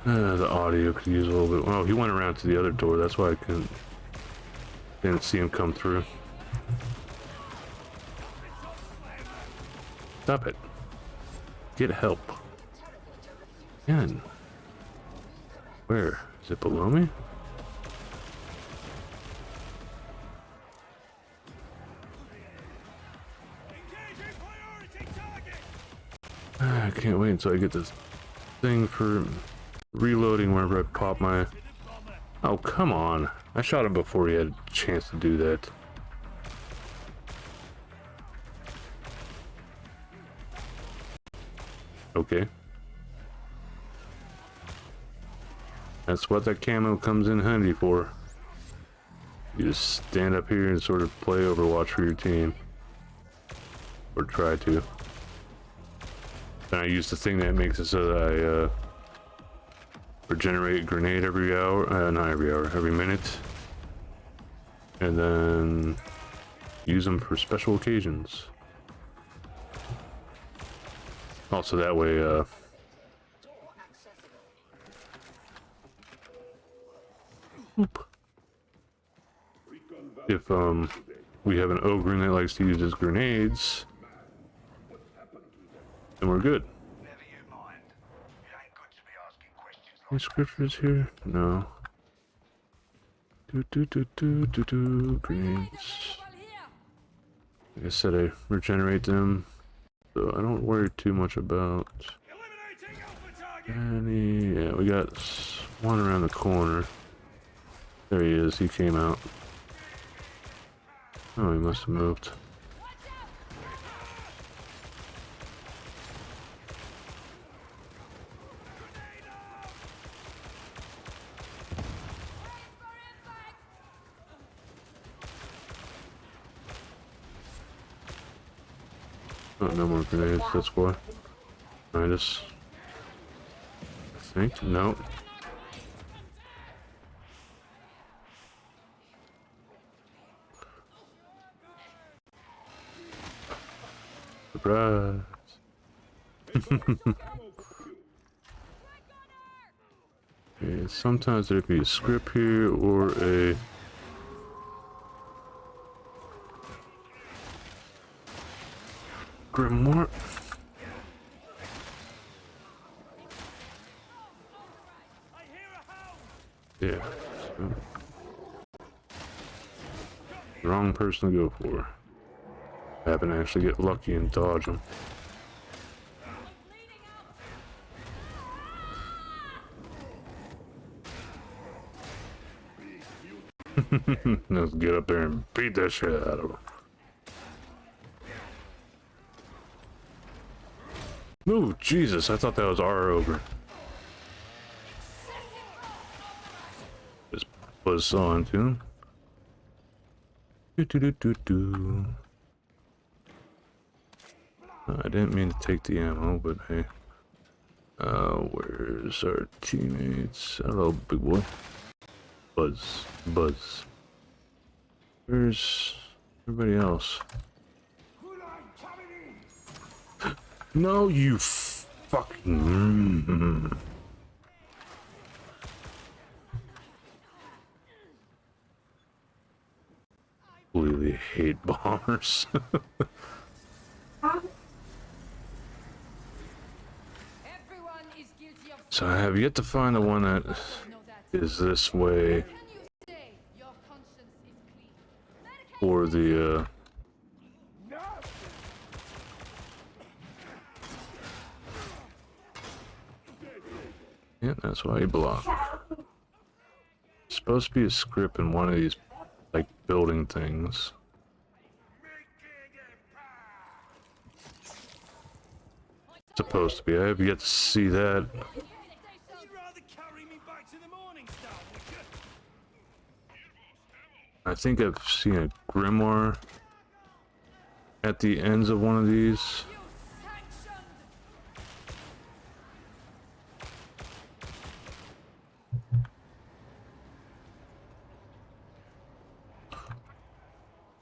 The audio could use a little bit. Oh, he went around to the other door. That's why I couldn't. Didn't see him come through. Stop it. Get help. Again. Where? Is it below me? I can't wait until I get this thing for reloading wherever I pop my... Oh, come on. I shot him before he had a chance to do that. Okay. That's what that camo comes in handy for. You just stand up here and sort of play Overwatch for your team. Or try to. And I use the thing that makes it so that I regenerate a grenade every hour, not every hour, every minute. And then use them for special occasions. Also that way, if we have an ogre that likes to use his grenades, then we're good. Any scriptures here? No. Grenades. Like I said, I regenerate them, so I don't worry too much about any. Yeah, we got one around the corner. There he is. He came out. Oh, he must have moved. Oh, no more grenades, that's why. Behind us. I think. No. Surprise. Okay, sometimes there'd be a script here or a... Grimoire. Yeah. So. Wrong person to go for. I happen to actually get lucky and dodge them. Let's get up there and beat that shit out of them. Oh, Jesus, I thought that was our ogre. Just buzz on to him. I didn't mean to take the ammo, but hey. Where's our teammates? Hello, big boy. Buzz. Buzz. Where's everybody else? No, you fucking... Completely hate bombers. So I have yet to find the one that is this way for the yeah, that's why you block. It's supposed to be a script in one of these like building things. Supposed to be. I have yet to see that. I think I've seen a grimoire at the ends of one of these.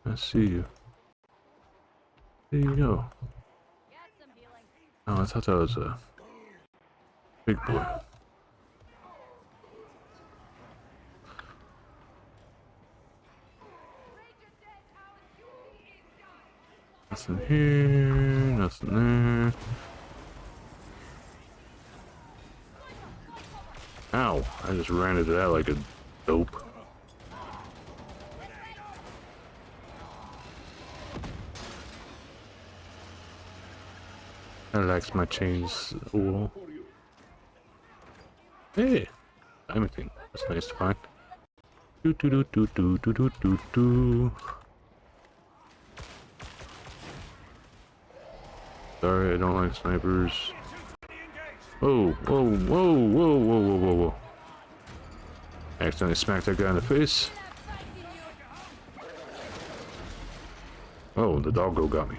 I see you. There you go. Oh, I thought that was a big boy. Nothing here, nothing there. Ow, I just ran into that like a dope. I likes my chains. Ooh. Hey, diamond thing. That's nice to find. Do do do do do do do do do. Sorry, I don't like snipers. Whoa, whoa, whoa, whoa, whoa, whoa, whoa, whoa. I accidentally smacked that guy in the face. Oh, the doggo got me.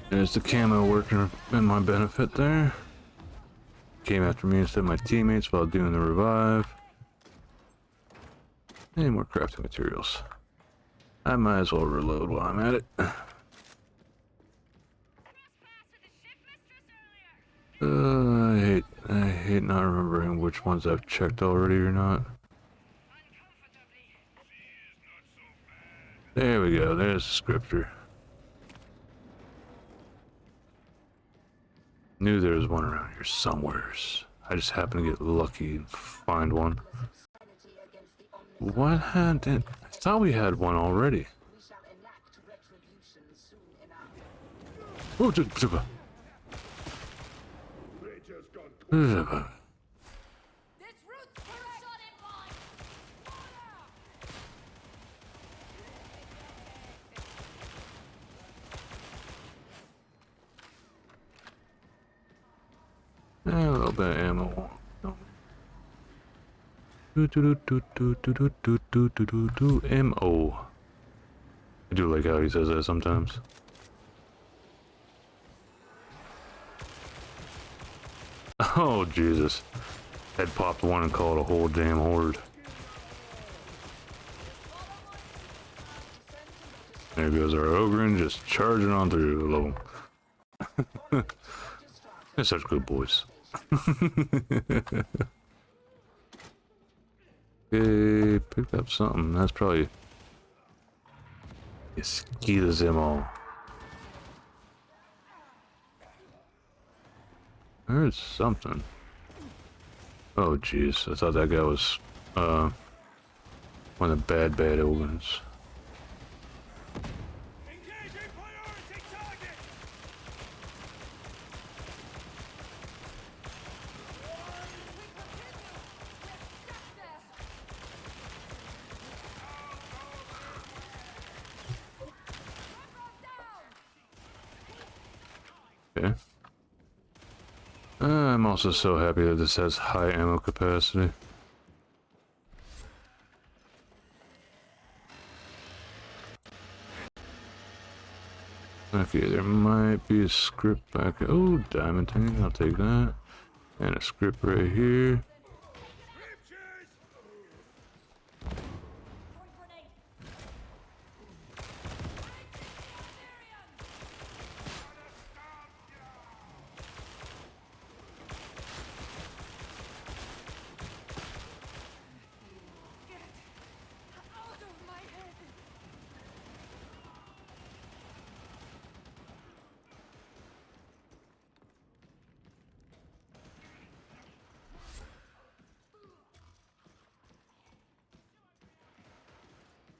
There's the camo working in my benefit there. Came after me instead of my teammates while doing the revive. And more crafting materials. I might as well reload while I'm at it. I hate not remembering which ones I've checked already or not. There we go, there's the scripture. Knew there was one around here somewheres. I just happened to get lucky and find one. What happened? I thought we had one already. Oh, a little bit of ammo. M-O. I do like how he says that sometimes. Oh, Jesus. Head popped one and called a whole damn horde. There goes our Ogren just charging on through. Hello. They're such good boys. Okay, picked up something. That's probably Esquitas ammo. There's something. Oh jeez, I thought that guy was one of the bad Ogres. Okay. I'm also so happy that this has high ammo capacity. Okay, there might be a script back. Oh, diamond thing, I'll take that. And a script right here.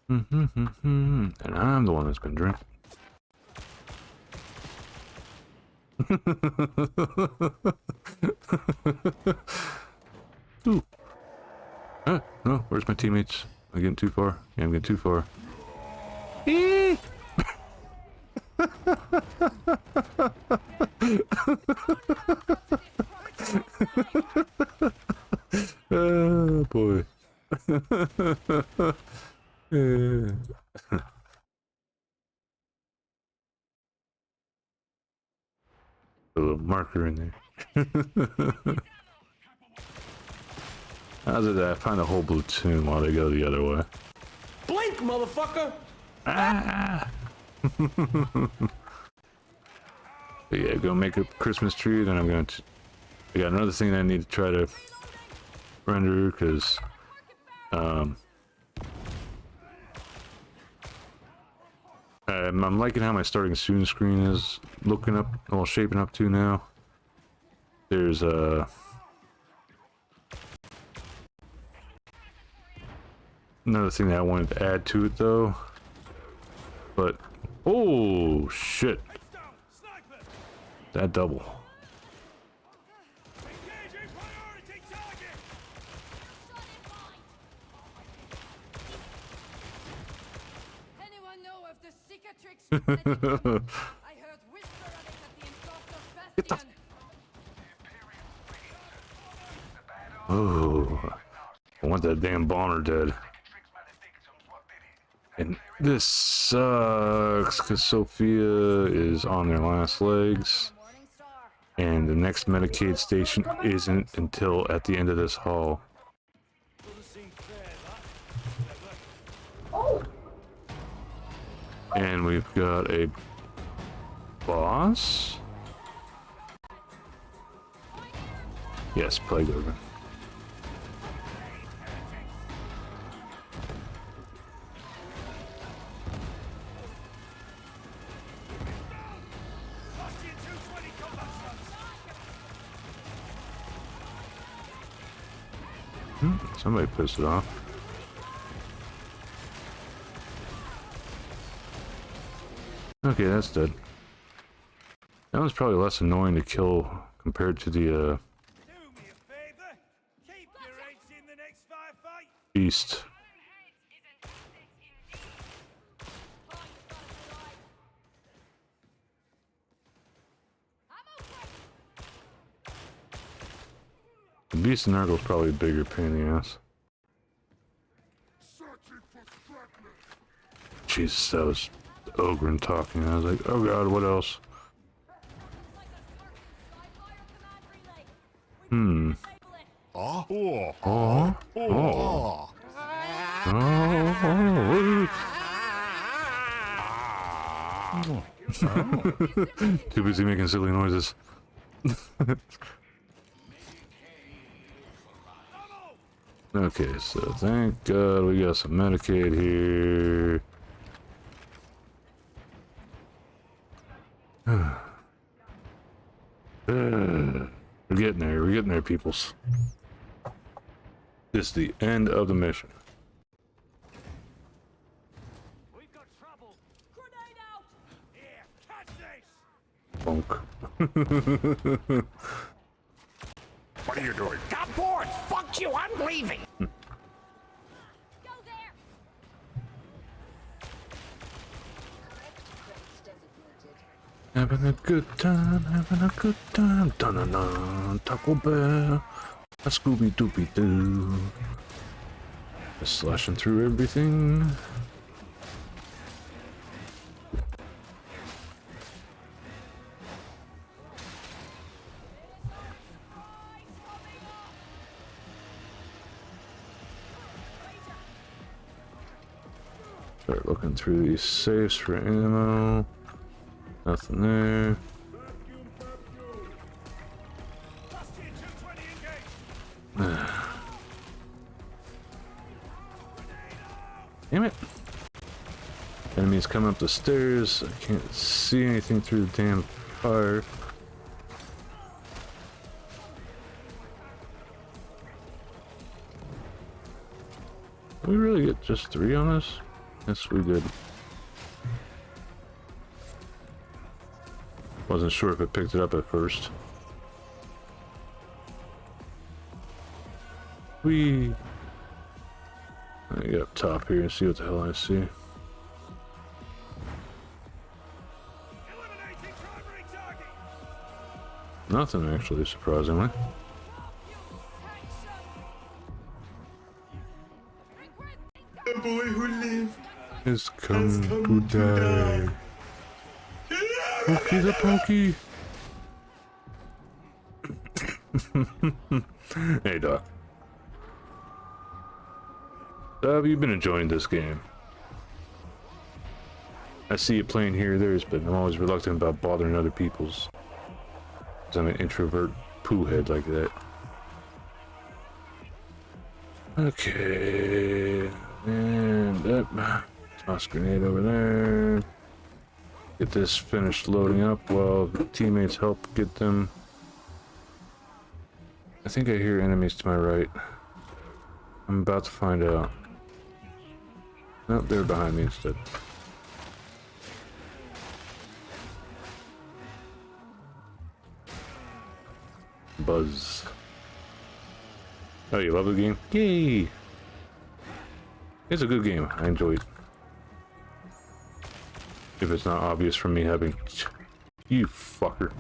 And I'm the one that's been drinking. Ooh. No, where's my teammates? Am I getting too far? Yeah, I'm getting too far. Oh boy. A little marker in there. How's it that I find a whole platoon while they go the other way? Blink, motherfucker! Ah! But yeah, go make a Christmas tree. Then I'm going to. I got another thing that I need to try to render because I'm liking how my starting soon screen is looking up, well, shaping up to now. There's another thing that I wanted to add to it though, but oh shit, that double. Anyone know of the cicatrix? I heard whisper of it at the Impostor Bastion. Oh, I want that damn bomber dead. And this sucks because Sophia is on their last legs. And the next Medicaid station isn't until at the end of this hall. And we've got a boss? Yes, Plague Ogre. Somebody pissed it off. Okay, that's dead. That one's probably less annoying to kill compared to the beast. The beast and Nurgle's probably a bigger pain in the ass. Jesus, that was Ogren talking. I was like, oh god, what else? Hmm. Oh. Oh. Oh. Oh. Oh. Too busy making silly noises. Okay, so thank God we got some Medicaid here. We're getting there, peoples. This is the end of the mission. We've got trouble. Grenade out. Here, catch this. Bonk. What are you doing? Got bored. Fuck you. I'm leaving. Go there. Having a good time, having a good time. Dun-dun-dun, Taco Bell, a Scooby-Dooby-Doo. Just slashing through everything. Start looking through these safes for ammo. Nothing there. Damn it. Enemies coming up the stairs. I can't see anything through the damn fire. Did we really get just 3 on this? Yes, we did. Wasn't sure if it picked it up at first. Let me get up top here and see what the hell I see. Nothing actually, surprisingly. The boy who lived is come to die. Pokey the pokey. Hey, Doc. How have you been enjoying this game? I see it playing here or there, but I'm always reluctant about bothering other people's. Because I'm an introvert poo head like that. Okay. And that. Toss grenade over there. Get this finished loading up while the teammates help get them. I think I hear enemies to my right. I'm about to find out. Nope, they're behind me instead. Buzz. Oh, you love the game? Yay! It's a good game. I enjoy it. If it's not obvious from me having... You fucker.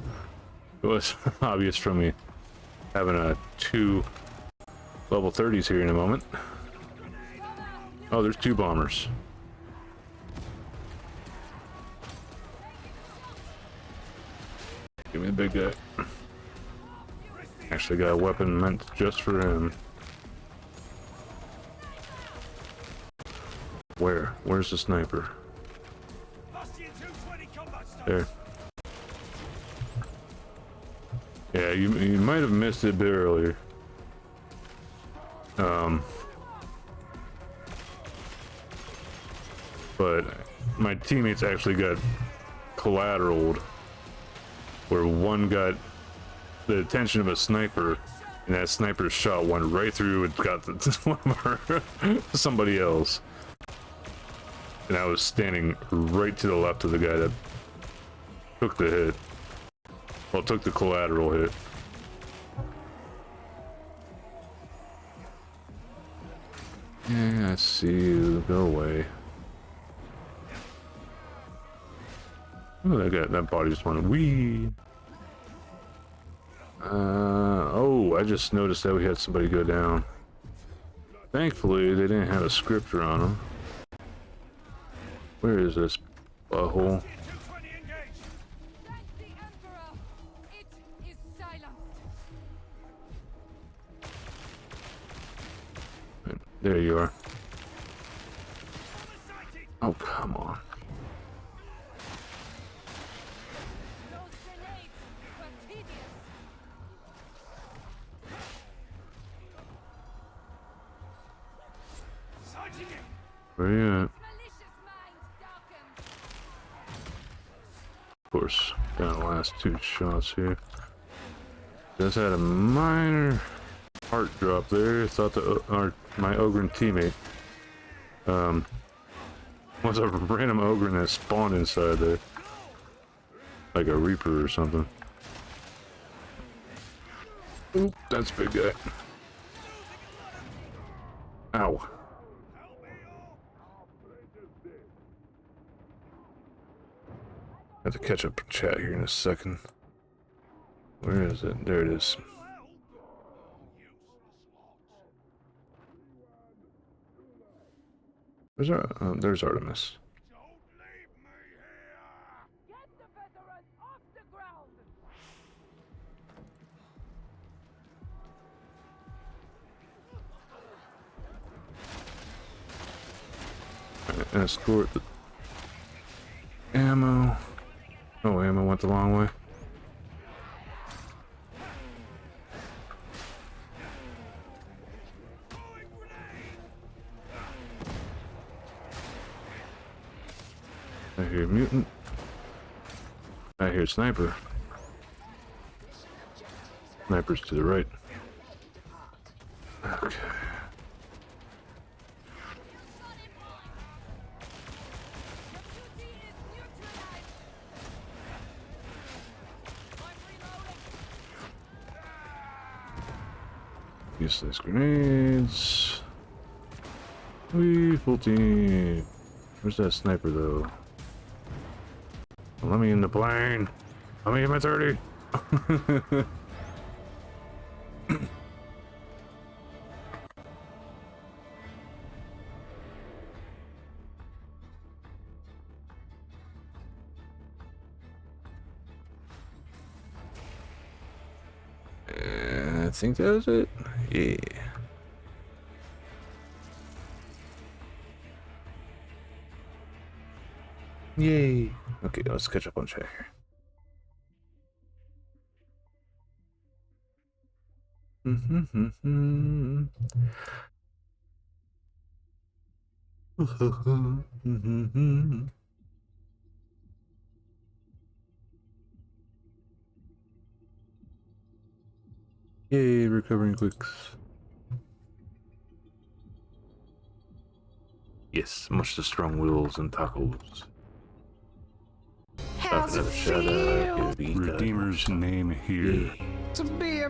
It was obvious from me having a 2 level 30s here in a moment. Oh, there's 2 bombers. Give me the big guy. Actually got a weapon meant just for him. Where? Where's the sniper? There. Yeah, you might have missed it a bit earlier. But my teammates actually got collateraled, where one got the attention of a sniper, and that sniper shot went right through and got somebody else. And I was standing right to the left of the guy that took the hit. Well, took the collateral hit. Yeah, I see you. Go away. Oh, that body just went wee. Oh, I just noticed that we had somebody go down. Thankfully, they didn't have a scripter on them. Where is this butthole? There you are. Oh, come on. Where you at? Of course, down the last 2 shots here. Just had a minor heart drop there. Thought my Ogren teammate was a random Ogren that spawned inside there, like a Reaper or something. Oop, that's a big guy. Ow. I have to catch up chat here in a second. Where is it? There it is. There's Artemis. Escort the ammo. Oh, ammo went the long way. I hear mutant. I hear sniper. Sniper's to the right. Okay. Useless grenades. Full team. Where's that sniper though? Let me in the plane. Let me in my 30. I think that was it. Yeah. Yay. Okay, let's catch up on chat here. Yay, recovering quicks. Yes, much to strong wills and tacos. How's it feel? Redeemer's name here. To be a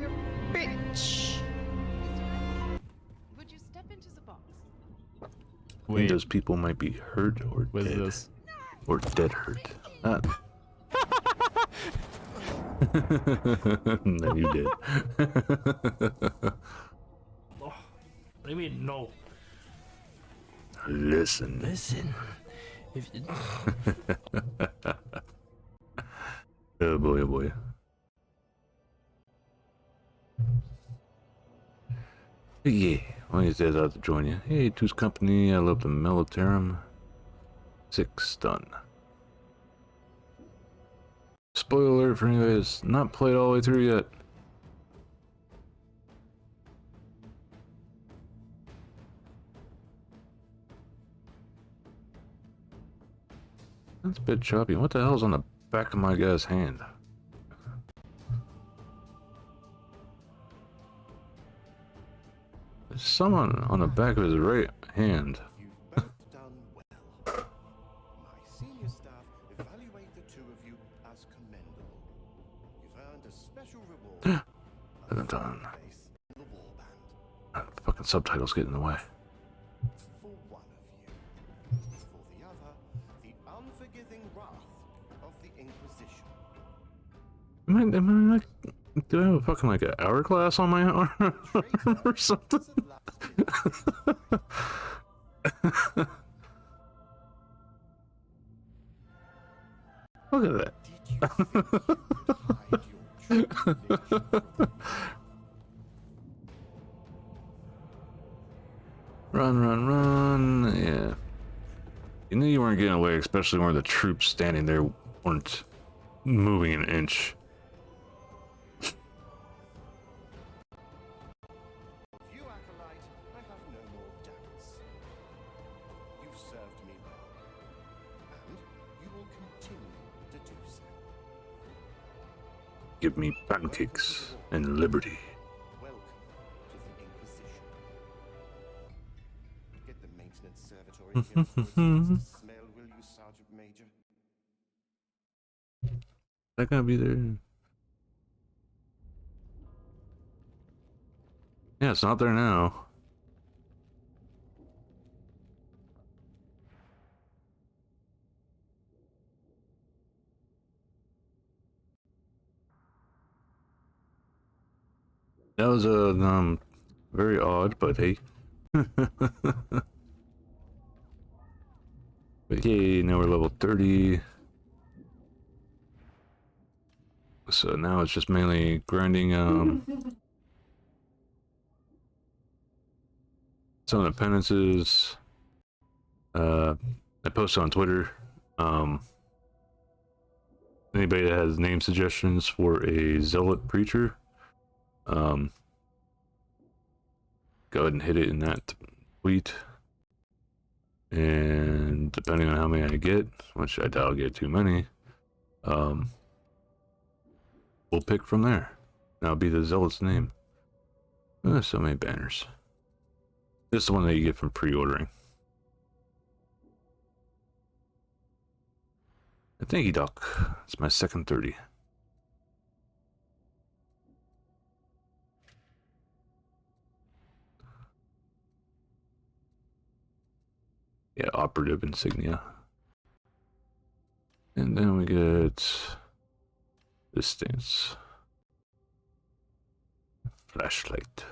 bitch. Would you step into the box? Wait, those people might be hurt or dead. This? Or dead hurt. No, you did. What do you mean, no? Listen. Listen. If you... Oh boy, oh boy. Yeah, one of these days I'll have to join you. Hey, Two's Company, I love the Militarum. 6 done. Spoiler alert for anybody that's not played all the way through yet. That's a bit choppy. What the hell's on the back of my guy's hand? There's someone on the back of his right hand. Senior staff evaluate the two of you as commendable. You've earned a special reward. Done. Fucking subtitles get in the way. For one of you. For the other, the unforgiving wrath of the Inquisition. Am I like, do I have a fucking like an hourglass on my arm or something? Look at that. Run, run, run. Yeah. You knew you weren't getting away, especially when the troops standing there weren't moving an inch. You, Acolyte, I have no more doubts. You've served me well, and you will continue to do so. Give me pancakes and liberty. Welcome to the Inquisition. Get the maintenance servitory here for its smell, will you, Sergeant Major? That gonna be there? Yeah, it's not there now. That was a very odd, but hey. Okay, now we're level 30. So now it's just mainly grinding some of the penances. I posted on Twitter. Anybody that has name suggestions for a zealot preacher, go ahead and hit it in that tweet. And depending on how many I get, which I doubt I'll get too many, we'll pick from there. That'll be the zealot's name. Oh, so many banners. This is the one that you get from pre-ordering. Thank you, Doc. It's my second 30. Yeah, operative insignia. And then we get distance. Flashlight.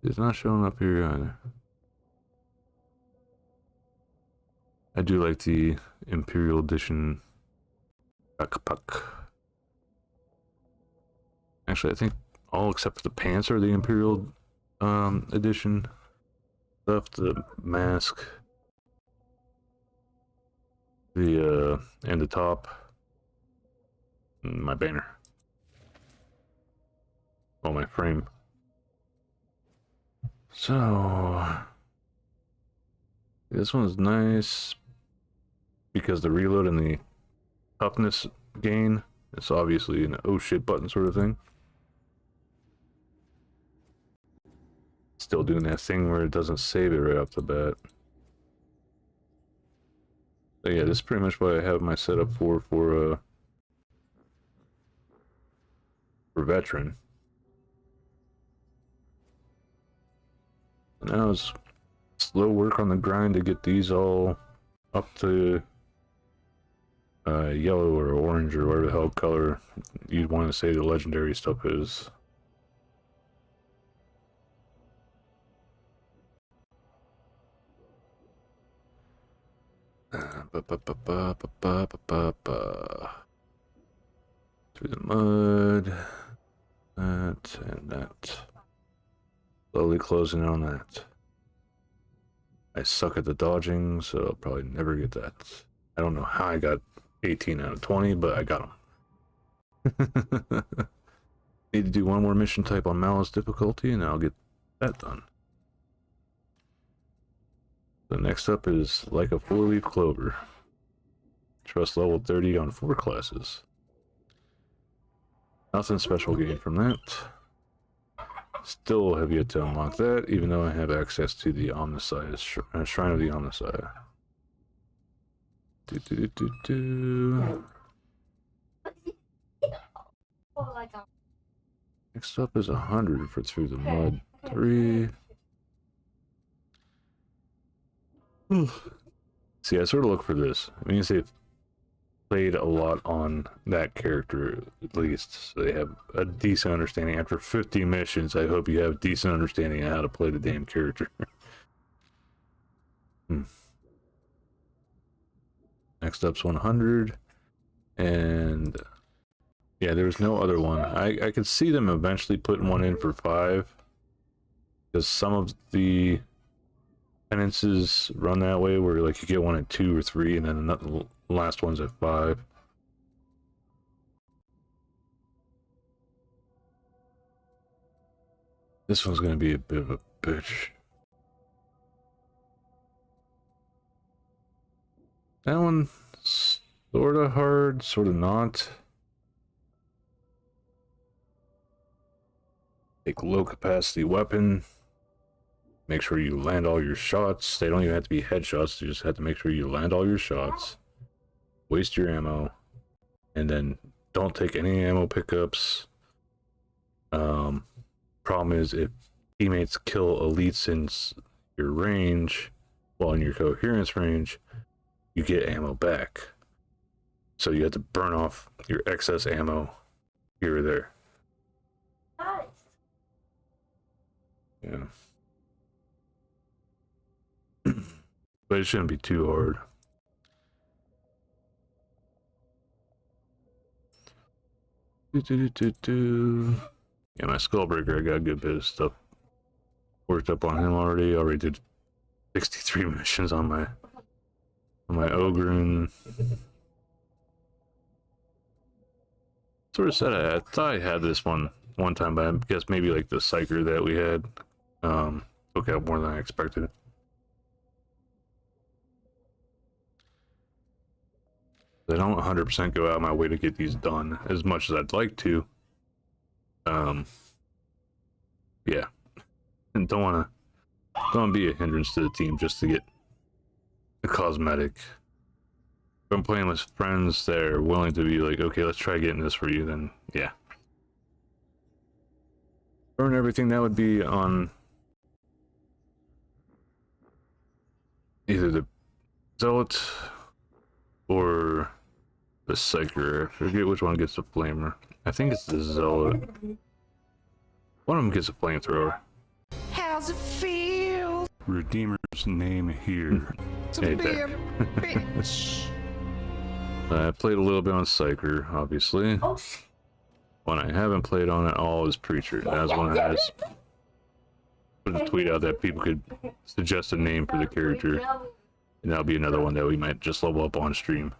It's not showing up here either. I do like the Imperial Edition backpack. Actually, I think all except for the pants are the Imperial Edition. stuff, the mask, the and the top, and my banner. Oh, my frame. So this one's nice because the reload and the toughness gain, it's obviously an oh shit button sort of thing. Still doing that thing where it doesn't save it right off the bat. So yeah, this is pretty much what I have my setup for veteran. Now it's slow work on the grind to get these all up to yellow or orange or whatever the hell color you'd want to say the legendary stuff is. Through the mud, that and that. Slowly closing in on that. I suck at the dodging, so I'll probably never get that. I don't know how I got 18 out of 20, but I got them. Need to do one more mission type on Malice difficulty, and I'll get that done. So next up is Like a 4-Leaf Clover. Trust level 30 on 4 classes. Nothing special gained from that. Still have yet to unlock that, even though I have access to the Omnicide, Shrine of the Omnicide. Next up is 100 for Through the Mud 3. See, I sort of look for this. I mean, they've played a lot on that character, at least, so they have a decent understanding. After 50 missions, I hope you have a decent understanding of how to play the damn character. Next up's 100, and yeah, there was no other one. I could see them eventually putting one in for 5, because some of the penances run that way, where like you get one at 2 or 3, and then the last one's at 5. This one's gonna be a bit of a bitch. That one sorta hard, sorta not. Take low capacity weapon. Make sure you land all your shots. They don't even have to be headshots. You just have to make sure you land all your shots. Waste your ammo. And then don't take any ammo pickups. Problem is, if teammates kill elites in your range, well, in your coherence range, you get ammo back. So you have to burn off your excess ammo here or there. Yeah. But it shouldn't be too hard. Yeah, my Skullbreaker, I got a good bit of stuff worked up on him already. Already did 63 missions on my Ogryn. Sort of said I thought I had this one time, but I guess maybe like the Psyker that we had took out more than I expected. I don't 100% go out of my way to get these done as much as I'd like to. Yeah, and don't want to be a hindrance to the team just to get a cosmetic. If I'm playing with friends that are willing to be like, okay, let's try getting this for you, then yeah. Burn everything that would be on either the Zealot or the Psyker. I forget which one gets the flamer. I think it's the Zealot. One of them gets a flamethrower. How's it feel? Redeemer's name here. To be a bitch. I played a little bit on Psyker, obviously. One I haven't played on at all is Preacher. That's one that has put a tweet out that people could suggest a name for the character, and that'll be another one that we might just level up on stream.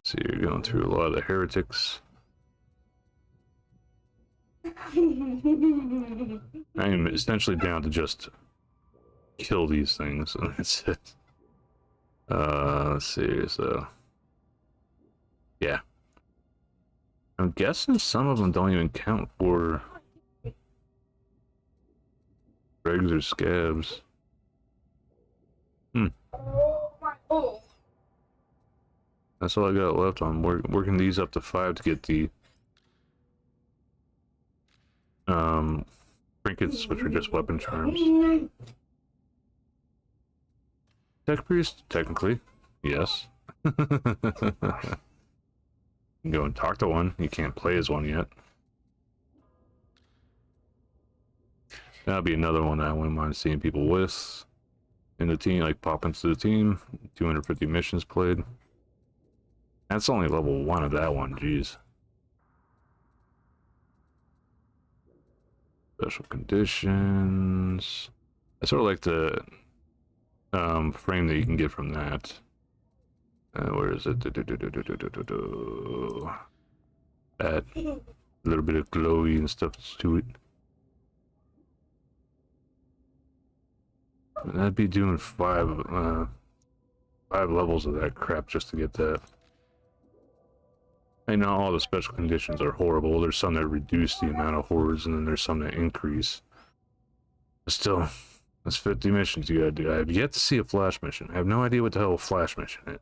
So you're going through a lot of the heretics. I am essentially down to just kill these things, and that's it. Let's see, so yeah. I'm guessing some of them don't even count for dregs or scabs. That's all I got left. I'm working these up to 5 to get the trinkets, which are just weapon charms. Tech priest, technically, yes. You can go and talk to one. You can't play as one yet. That'll be another one that I wouldn't mind seeing people with in the team, like pop into the team. 250 missions played. That's only level 1 of that one, jeez. Special conditions. I sort of like the frame that you can get from that. Where is it? Add a little bit of glowy and stuff to it. And I'd be doing 5 levels of that crap just to get that. I know all the special conditions are horrible. There's some that reduce the amount of hordes, and then there's some that increase. But still, that's 50 missions you gotta do. I have yet to see a flash mission. I have no idea what the hell a flash mission is.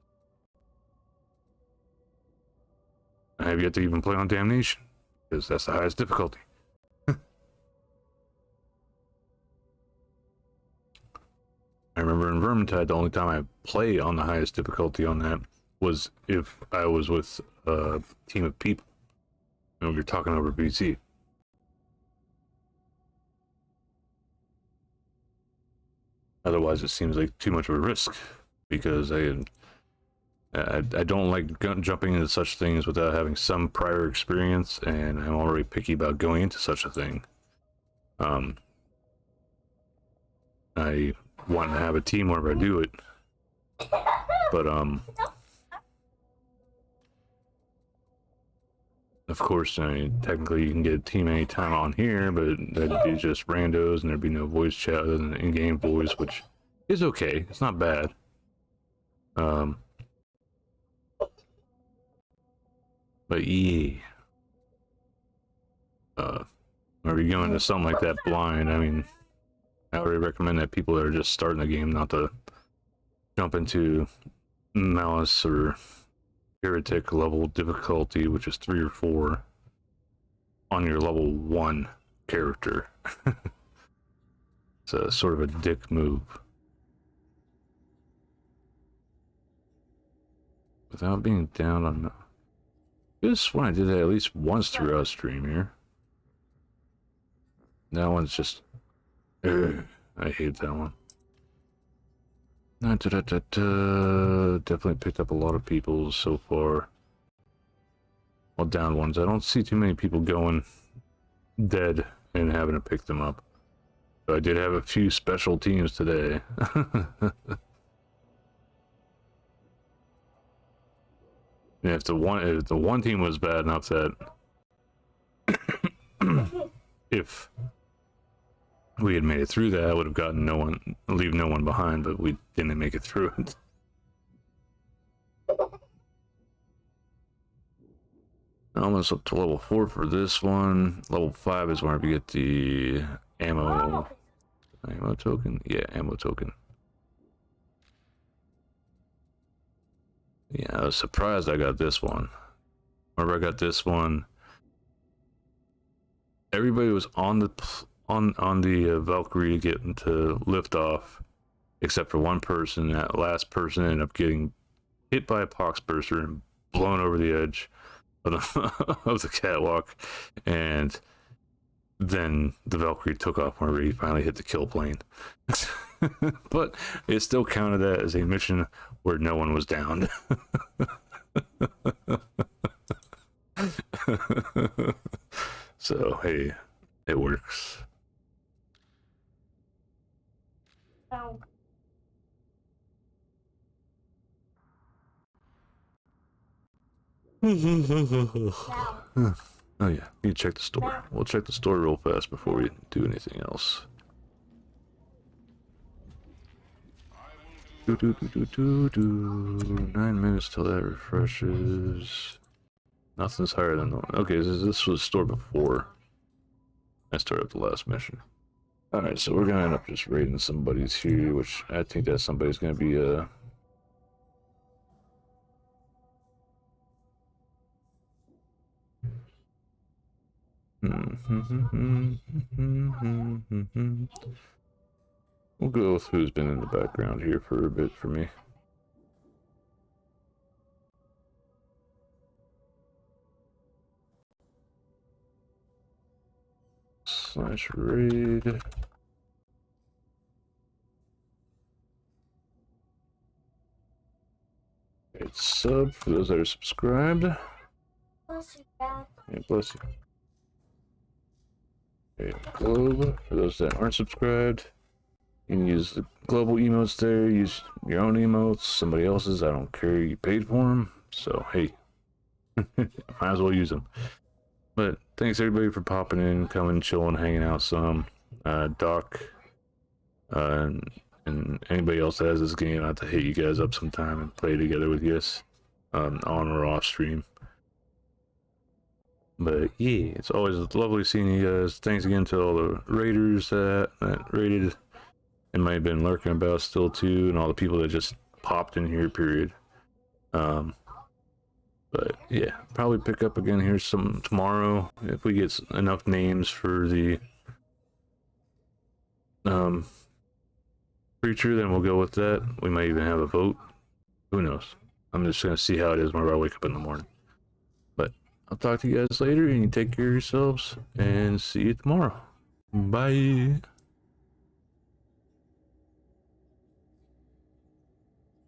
I have yet to even play on Damnation, because that's the highest difficulty. I remember in Vermintide, the only time I play on the highest difficulty on that was if I was with a team of people and we were talking over BC. Otherwise, it seems like too much of a risk, because I don't like jumping into such things without having some prior experience, and I'm already picky about going into such a thing. I want to have a team wherever I do it, but of course, I mean, technically you can get a team anytime on here, but that'd be just randos, and there'd be no voice chat other than the in-game voice, which is okay. It's not bad. But yeah. Are we going to something like that blind? I mean, I already recommend that people that are just starting the game not to jump into Malice or Heretic level difficulty, which is 3 or 4, on your level 1 character. It's a sort of a dick move. Without being down on... This one I did that at least once throughout stream here. That one's just... I hate that one. Definitely picked up a lot of people so far. Well, down ones. I don't see too many people going dead and having to pick them up. So I did have a few special teams today. Yeah, if the one team was bad enough that if we had made it through that, I would have gotten leave no one behind, but we didn't make it through it. Almost up to level 4 for this one. Level 5 is where we get the ammo token. Yeah, ammo token. Yeah, I was surprised I got this one. Whenever I got this one, everybody was on the Valkyrie to get into liftoff, except for one person. That last person ended up getting hit by a poxburster and blown over the edge of the catwalk, and then the Valkyrie took off whenever he finally hit the kill plane. But it still counted that as a mission where no one was downed. So hey, It works. No. Oh yeah, you check the store. We'll check the store real fast before we do anything else. 9 minutes till that refreshes. Nothing's higher than one. Okay, this was the store before I started the last mission. Alright, so we're gonna end up just raiding somebody's here, which I think that somebody's gonna be we'll go with who's been in the background here for a bit for me. / raid. It's sub for those that are subscribed. Bless you, Dad. Yeah, bless you. Okay, globe for those that aren't subscribed. You can use the global emotes there. Use your own emotes, somebody else's. I don't care. You paid for them, so hey, might as well use them. But thanks everybody for popping in, coming, chilling, hanging out some. Doc, and anybody else that has this game, I have to hit you guys up sometime and play together with you guys on or off stream. But yeah, it's always lovely seeing you guys. Thanks again to all the raiders that raided and might have been lurking about still too, and all the people that just popped in here, period. But yeah, probably pick up again here some tomorrow if we get enough names for the preacher, then we'll go with that. We might even have a vote. Who knows? I'm just gonna see how it is whenever I wake up in the morning. But I'll talk to you guys later, and you take care of yourselves, and see you tomorrow. Bye.